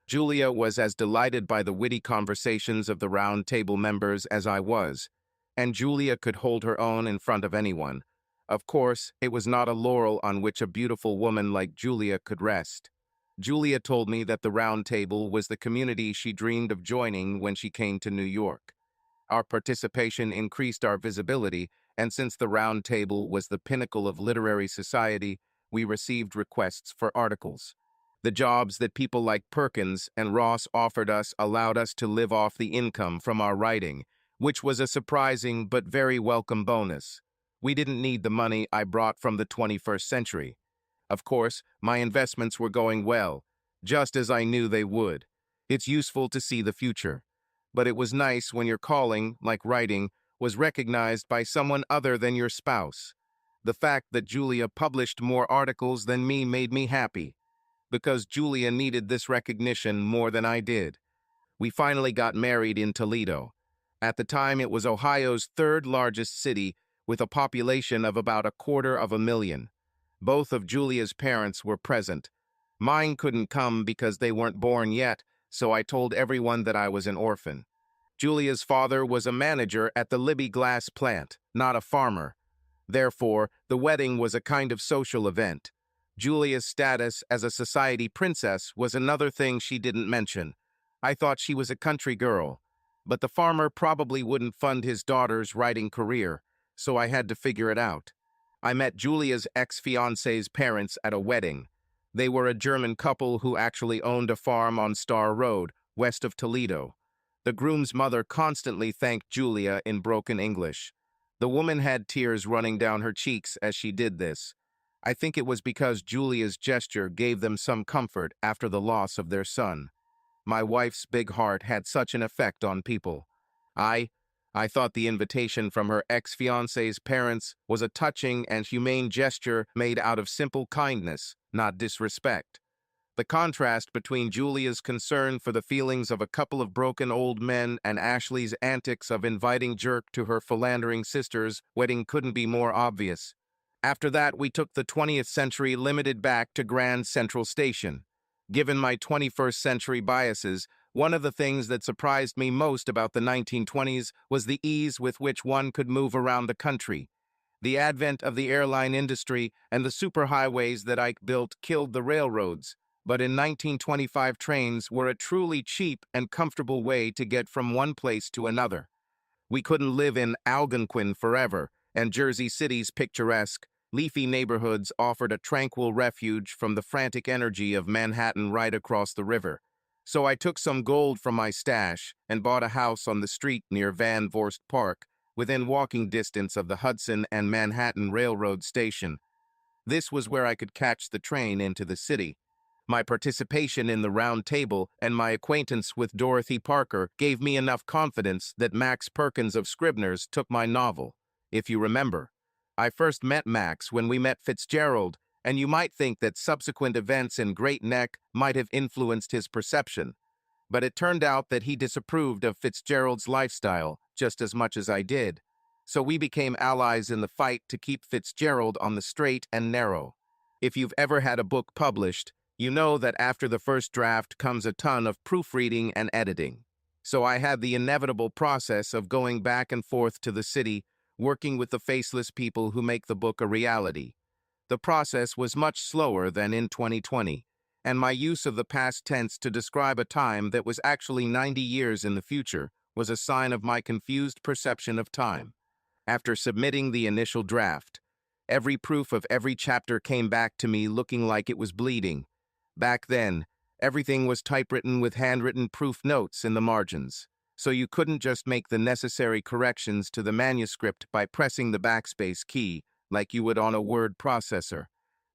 Julia was as delighted by the witty conversations of the round table members as I was, and Julia could hold her own in front of anyone. Of course, it was not a laurel on which a beautiful woman like Julia could rest. Julia told me that the round table was the community she dreamed of joining when she came to New York. Our participation increased our visibility, and since the round table was the pinnacle of literary society, we received requests for articles. The jobs that people like Perkins and Ross offered us allowed us to live off the income from our writing, which was a surprising but very welcome bonus. We didn't need the money I brought from the 21st century. Of course, my investments were going well, just as I knew they would. It's useful to see the future. But it was nice when your calling, like writing, was recognized by someone other than your spouse. The fact that Julia published more articles than me made me happy, because Julia needed this recognition more than I did. We finally got married in Toledo. At the time, it was Ohio's third largest city, with a population of about 250,000. Both of Julia's parents were present. Mine couldn't come because they weren't born yet, so I told everyone that I was an orphan. Julia's father was a manager at the Libby glass plant, not a farmer. Therefore, the wedding was a kind of social event. Julia's status as a society princess was another thing she didn't mention. I thought she was a country girl, but the farmer probably wouldn't fund his daughter's writing career, so I had to figure it out. I met Julia's ex-fiancé's parents at a wedding. They were a German couple who actually owned a farm on Star Road, west of Toledo. The groom's mother constantly thanked Julia in broken English. The woman had tears running down her cheeks as she did this. I think it was because Julia's gesture gave them some comfort after the loss of their son. My wife's big heart had such an effect on people. I thought the invitation from her ex-fiancé's parents was a touching and humane gesture made out of simple kindness, not disrespect. The contrast between Julia's concern for the feelings of a couple of broken old men and Ashley's antics of inviting jerk to her philandering sister's wedding couldn't be more obvious. After that, we took the 20th Century Limited back to Grand Central Station. Given my 21st century biases, one of the things that surprised me most about the 1920s was the ease with which one could move around the country. The advent of the airline industry and the superhighways that Ike built killed the railroads, but in 1925 trains were a truly cheap and comfortable way to get from one place to another. We couldn't live in Algonquin forever, and Jersey City's picturesque, leafy neighborhoods offered a tranquil refuge from the frantic energy of Manhattan right across the river. So I took some gold from my stash and bought a house on the street near Van Vorst Park, within walking distance of the Hudson and Manhattan Railroad station. This was where I could catch the train into the city. My participation in the round table and my acquaintance with Dorothy Parker gave me enough confidence that Max Perkins of Scribner's took my novel. If you remember, I first met Max when we met Fitzgerald, and you might think that subsequent events in Great Neck might have influenced his perception. But it turned out that he disapproved of Fitzgerald's lifestyle just as much as I did. So we became allies in the fight to keep Fitzgerald on the straight and narrow. If you've ever had a book published, you know that after the first draft comes a ton of proofreading and editing. So I had the inevitable process of going back and forth to the city, working with the faceless people who make the book a reality. The process was much slower than in 2020, and my use of the past tense to describe a time that was actually 90 years in the future was a sign of my confused perception of time. After submitting the initial draft, every proof of every chapter came back to me looking like it was bleeding. Back then, Everything was typewritten with handwritten proof notes in the margins, so you couldn't just make the necessary corrections to the manuscript by pressing the backspace key like you would on a word processor.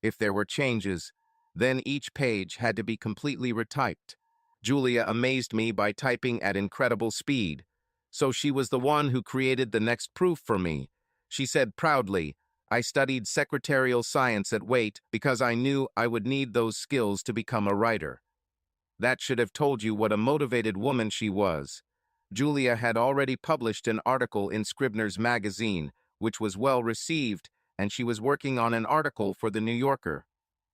If there were changes, then each page had to be completely retyped. Julia amazed me by typing at incredible speed, so she was the one who created the next proof for me. She said proudly, "I studied secretarial science at Wait because I knew I would need those skills to become a writer." That should have told you what a motivated woman she was. Julia had already published an article in Scribner's magazine, which was well received, and she was working on an article for The New Yorker.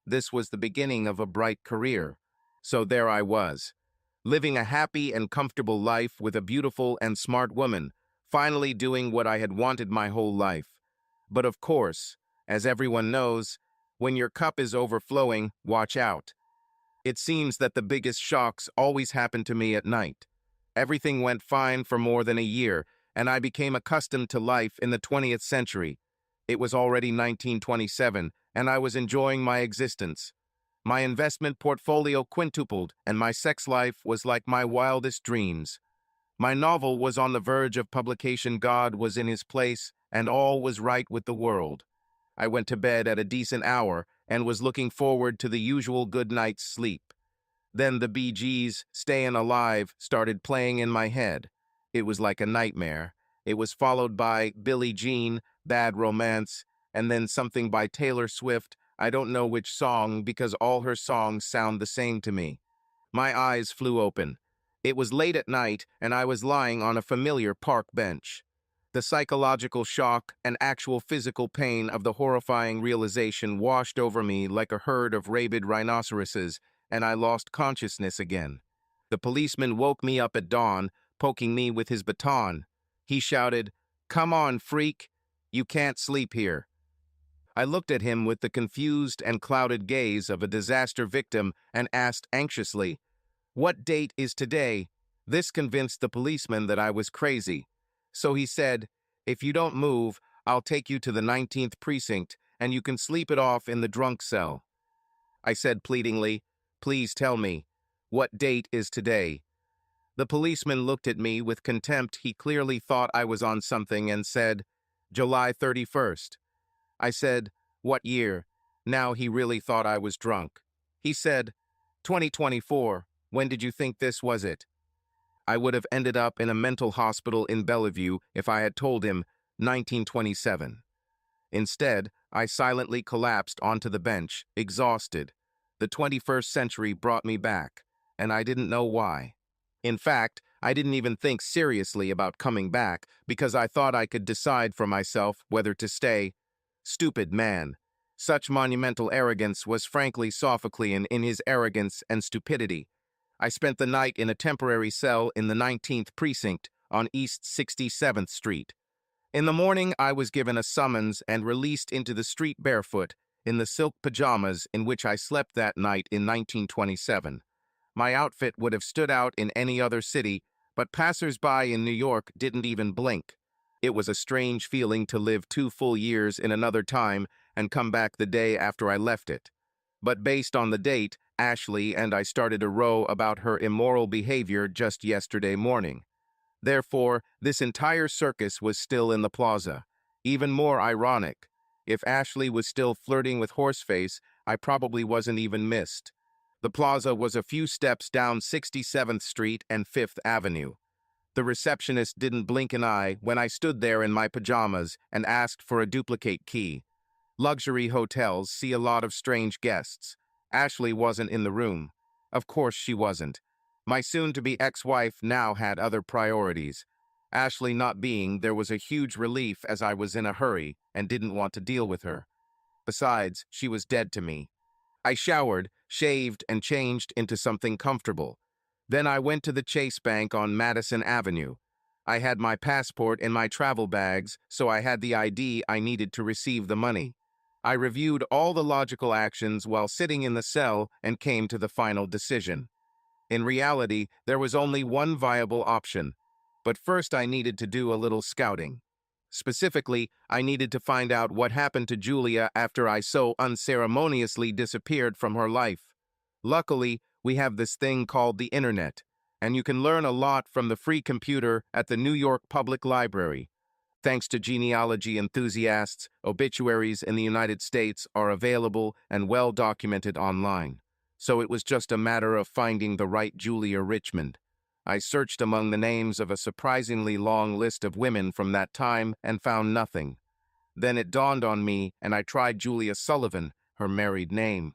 This was the beginning of a bright career. So there I was, living a happy and comfortable life with a beautiful and smart woman, finally doing what I had wanted my whole life. But of course, as everyone knows, when your cup is overflowing, watch out. It seems that the biggest shocks always happen to me at night. Everything went fine for more than a year, and I became accustomed to life in the 20th century. It was already 1927, and I was enjoying my existence. My investment portfolio quintupled, and my sex life was like my wildest dreams. My novel was on the verge of publication. God was in his place, and all was right with the world. I went to bed at a decent hour and was looking forward to the usual good night's sleep. Then the Bee Gees' "Stayin' Alive" started playing in my head. It was like a nightmare. It was followed by Billie Jean, "Bad Romance," and then something by Taylor Swift. I don't know which song because all her songs sound the same to me. My eyes flew open. It was late at night, and I was lying on a familiar park bench. The psychological shock and actual physical pain of the horrifying realization washed over me like a herd of rabid rhinoceroses, and I lost consciousness again. The policeman woke me up at dawn, poking me with his baton. He shouted, "Come on, freak! You can't sleep here." I looked at him with the confused and clouded gaze of a disaster victim and asked anxiously, "What date is today?" This convinced the policeman that I was crazy. So he said, "If you don't move, I'll take you to the 19th precinct, and you can sleep it off in the drunk cell." I said pleadingly, "Please tell me, what date is today?" The policeman looked at me with contempt. He clearly thought I was on something and said, "July 31st. I said, "What year?" Now he really thought I was drunk. He said, 2024. When did you think this was it?" I would have ended up in a mental hospital in Bellevue if I had told him 1927. Instead, I silently collapsed onto the bench, exhausted. The 21st century brought me back, and I didn't know why. In fact, I didn't even think seriously about coming back because I thought I could decide for myself whether to stay. Stupid man. Such monumental arrogance was frankly Sophoclean in his arrogance and stupidity. I spent the night in a temporary cell in the 19th precinct on East 67th Street. In the morning, I was given a summons and released into the street barefoot in the silk pajamas in which I slept that night in 1927. My outfit would have stood out in any other city, but passers-by in New York didn't even blink. It was a strange feeling to live 2 full years in another time and come back the day after I left it. But based on the date, Ashley and I started a row about her immoral behavior just yesterday morning. Therefore, this entire circus was still in the plaza. Even more ironic, if Ashley was still flirting with Horseface, I probably wasn't even missed. The plaza was a few steps down 67th Street and 5th Avenue. The receptionist didn't blink an eye when I stood there in my pajamas and asked for a duplicate key. Luxury hotels see a lot of strange guests. Ashley wasn't in the room. Of course she wasn't. My soon-to-be ex-wife now had other priorities. Ashley not being there was a huge relief as I was in a hurry and didn't want to deal with her. Besides, she was dead to me. I showered, shaved, and changed into something comfortable. Then I went to the Chase Bank on Madison Avenue. I had my passport in my travel bags, so I had the ID I needed to receive the money. I reviewed all the logical actions while sitting in the cell and came to the final decision. In reality, there was only one viable option, but first I needed to do a little scouting. Specifically, I needed to find out what happened to Julia after I so unceremoniously disappeared from her life. Luckily, we have this thing called the internet, and you can learn a lot from the free computer at the New York Public Library. Thanks to genealogy enthusiasts, obituaries in the United States are available and well documented online. So it was just a matter of finding the right Julia Richmond. I searched among the names of a surprisingly long list of women from that time and found nothing. Then it dawned on me, and I tried Julia Sullivan, her married name.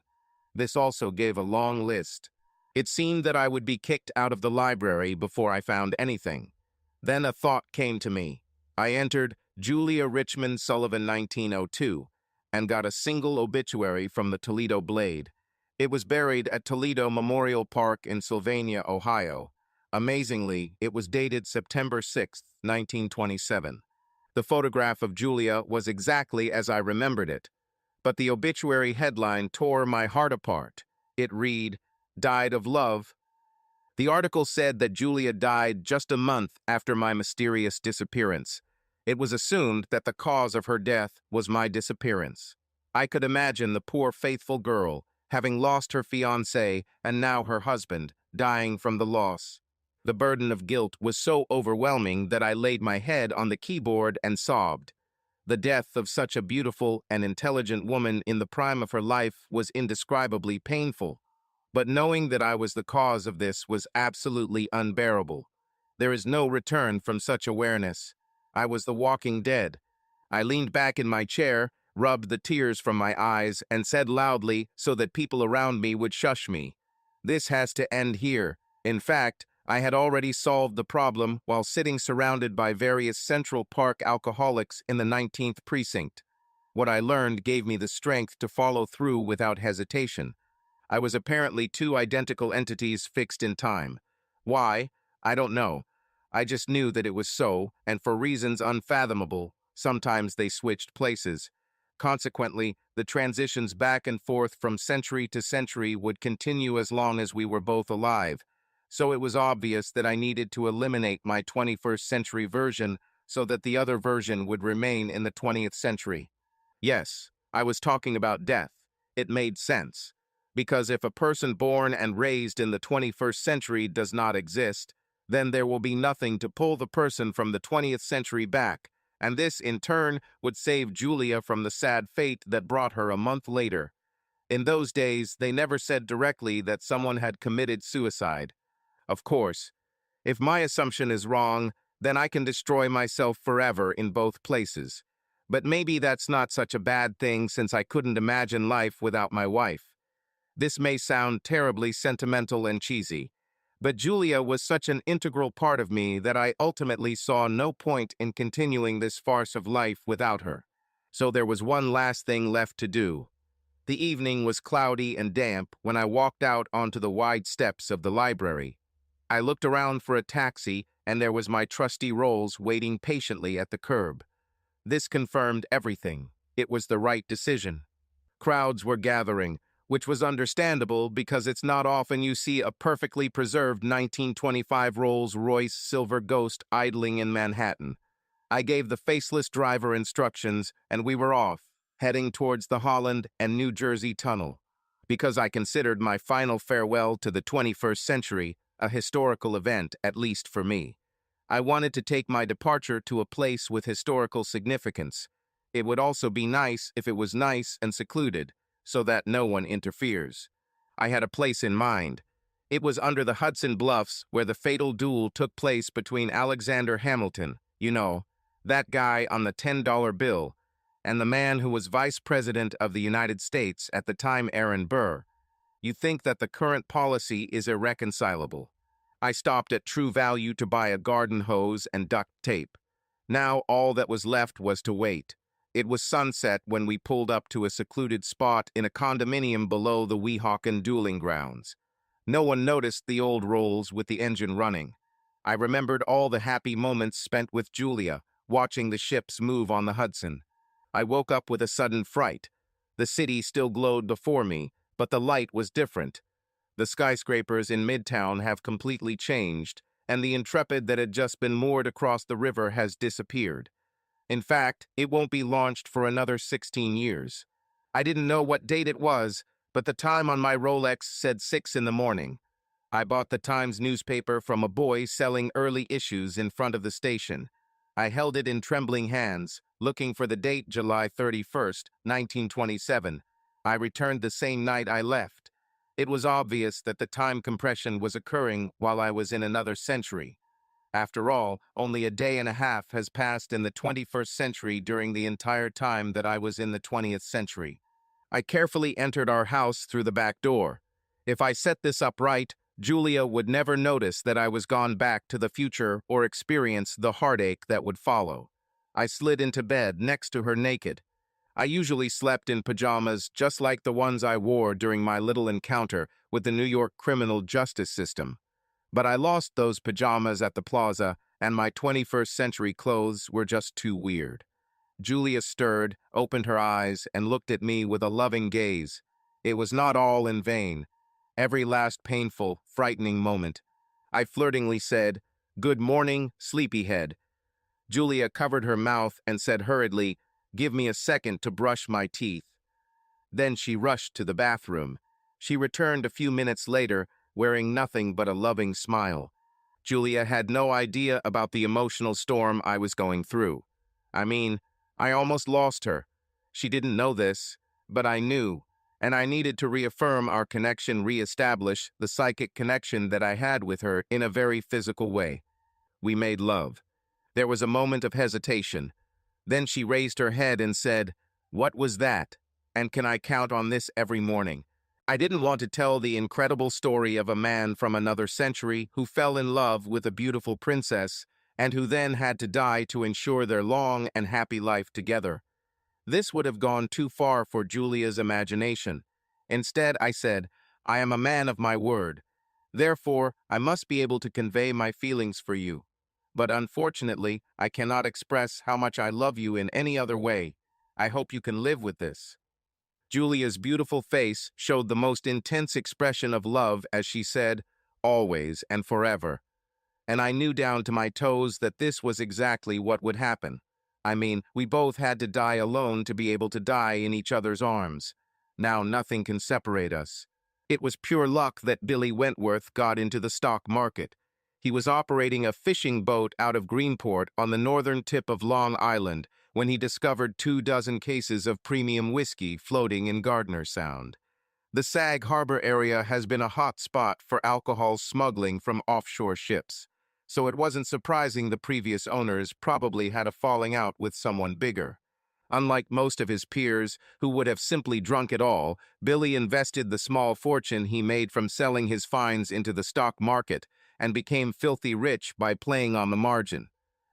This also gave a long list. It seemed that I would be kicked out of the library before I found anything. Then a thought came to me. I entered Julia Richmond Sullivan 1902 and got a single obituary from the Toledo Blade. It was buried at Toledo Memorial Park in Sylvania, Ohio. Amazingly, it was dated September 6, 1927. The photograph of Julia was exactly as I remembered it, but the obituary headline tore my heart apart. It read, "Died of love." The article said that Julia died just a month after my mysterious disappearance. It was assumed that the cause of her death was my disappearance. I could imagine the poor faithful girl, having lost her fiancé and now her husband, dying from the loss. The burden of guilt was so overwhelming that I laid my head on the keyboard and sobbed. The death of such a beautiful and intelligent woman in the prime of her life was indescribably painful. But knowing that I was the cause of this was absolutely unbearable. There is no return from such awareness. I was the walking dead. I leaned back in my chair, rubbed the tears from my eyes, and said loudly so that people around me would shush me, "This has to end here." In fact, I had already solved the problem while sitting surrounded by various Central Park alcoholics in the 19th precinct. What I learned gave me the strength to follow through without hesitation. I was apparently two identical entities fixed in time. Why? I don't know. I just knew that it was so, and for reasons unfathomable, sometimes they switched places. Consequently, the transitions back and forth from century to century would continue as long as we were both alive. So it was obvious that I needed to eliminate my 21st century version so that the other version would remain in the 20th century. Yes, I was talking about death. It made sense. Because if a person born and raised in the 21st century does not exist, then there will be nothing to pull the person from the 20th century back, and this, in turn, would save Julia from the sad fate that brought her a month later. In those days, they never said directly that someone had committed suicide. Of course, if my assumption is wrong, then I can destroy myself forever in both places. But maybe that's not such a bad thing since I couldn't imagine life without my wife. This may sound terribly sentimental and cheesy, but Julia was such an integral part of me that I ultimately saw no point in continuing this farce of life without her. So there was one last thing left to do. The evening was cloudy and damp when I walked out onto the wide steps of the library. I looked around for a taxi, and there was my trusty Rolls waiting patiently at the curb. This confirmed everything. It was the right decision. Crowds were gathering, which was understandable because it's not often you see a perfectly preserved 1925 Rolls-Royce Silver Ghost idling in Manhattan. I gave the faceless driver instructions, and we were off, heading towards the Holland and New Jersey Tunnel. Because I considered my final farewell to the 21st century a historical event, at least for me. I wanted to take my departure to a place with historical significance. It would also be nice if it was nice and secluded, so that no one interferes. I had a place in mind. It was under the Hudson Bluffs where the fatal duel took place between Alexander Hamilton, you know, that guy on the $10 bill, and the man who was Vice President of the United States at the time, Aaron Burr. You think that the current policy is irreconcilable. I stopped at True Value to buy a garden hose and duct tape. Now all that was left was to wait. It was sunset when we pulled up to a secluded spot in a condominium below the Weehawken dueling grounds. No one noticed the old Rolls with the engine running. I remembered all the happy moments spent with Julia, watching the ships move on the Hudson. I woke up with a sudden fright. The city still glowed before me, but the light was different. The skyscrapers in Midtown have completely changed, and the Intrepid that had just been moored across the river has disappeared. In fact, it won't be launched for another 16 years. I didn't know what date it was, but the time on my Rolex said 6 in the morning. I bought the Times newspaper from a boy selling early issues in front of the station. I held it in trembling hands, looking for the date July 31st, 1927. I returned the same night I left. It was obvious that the time compression was occurring while I was in another century. After all, only a day and a half has passed in the 21st century during the entire time that I was in the 20th century. I carefully entered our house through the back door. If I set this up right, Julia would never notice that I was gone back to the future or experience the heartache that would follow. I slid into bed next to her naked. I usually slept in pajamas just like the ones I wore during my little encounter with the New York criminal justice system. But I lost those pajamas at the plaza, and my 21st century clothes were just too weird. Julia stirred, opened her eyes, and looked at me with a loving gaze. It was not all in vain. Every last painful, frightening moment. I flirtingly said, "Good morning, sleepyhead." Julia covered her mouth and said hurriedly, "Give me a second to brush my teeth." Then she rushed to the bathroom. She returned a few minutes later, wearing nothing but a loving smile. Julia had no idea about the emotional storm I was going through. I almost lost her. She didn't know this, but I knew, and I needed to reaffirm our connection, reestablish the psychic connection that I had with her in a very physical way. We made love. There was a moment of hesitation. Then she raised her head and said, "What was that? And can I count on this every morning?" I didn't want to tell the incredible story of a man from another century who fell in love with a beautiful princess and who then had to die to ensure their long and happy life together. This would have gone too far for Julia's imagination. Instead, I said, "I am a man of my word. Therefore, I must be able to convey my feelings for you. But unfortunately, I cannot express how much I love you in any other way. I hope you can live with this." Julia's beautiful face showed the most intense expression of love as she said, "Always and forever." And I knew down to my toes that this was exactly what would happen. We both had to die alone to be able to die in each other's arms. Now nothing can separate us. It was pure luck that Billy Wentworth got into the stock market. He was operating a fishing boat out of Greenport on the northern tip of Long Island when he discovered 24 cases of premium whiskey floating in Gardner Sound. The Sag Harbor area has been a hot spot for alcohol smuggling from offshore ships, so it wasn't surprising the previous owners probably had a falling out with someone bigger. Unlike most of his peers, who would have simply drunk it all, Billy invested the small fortune he made from selling his finds into the stock market and became filthy rich by playing on the margin.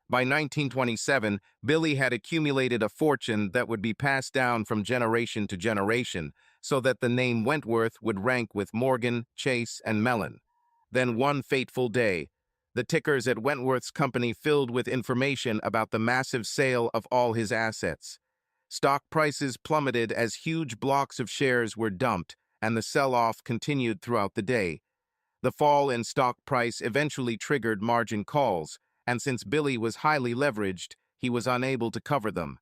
By 1927, Billy had accumulated a fortune that would be passed down from generation to generation, so that the name Wentworth would rank with Morgan, Chase, and Mellon. Then one fateful day, the tickers at Wentworth's company filled with information about the massive sale of all his assets. Stock prices plummeted as huge blocks of shares were dumped, and the sell-off continued throughout the day. The fall in stock price eventually triggered margin calls, and since Billy was highly leveraged, he was unable to cover them.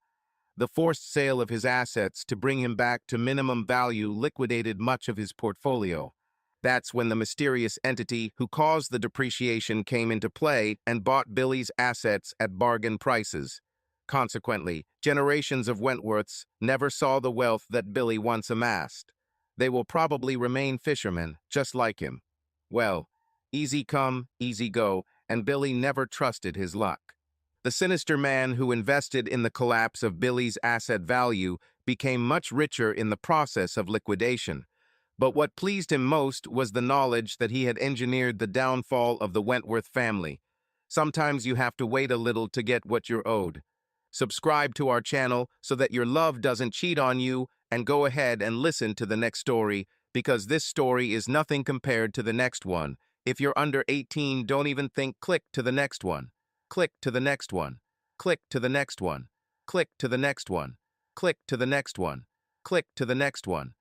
The forced sale of his assets to bring him back to minimum value liquidated much of his portfolio. That's when the mysterious entity who caused the depreciation came into play and bought Billy's assets at bargain prices. Consequently, generations of Wentworths never saw the wealth that Billy once amassed. They will probably remain fishermen, just like him. Well, easy come, easy go, and Billy never trusted his luck. The sinister man who invested in the collapse of Billy's asset value became much richer in the process of liquidation. But what pleased him most was the knowledge that he had engineered the downfall of the Wentworth family. Sometimes you have to wait a little to get what you're owed. Subscribe to our channel so that your love doesn't cheat on you, and go ahead and listen to the next story, because this story is nothing compared to the next one. If you're under 18, don't even think. Click to the next one. Click to the next one. Click to the next one. Click to the next one. Click to the next one. Click to the next one.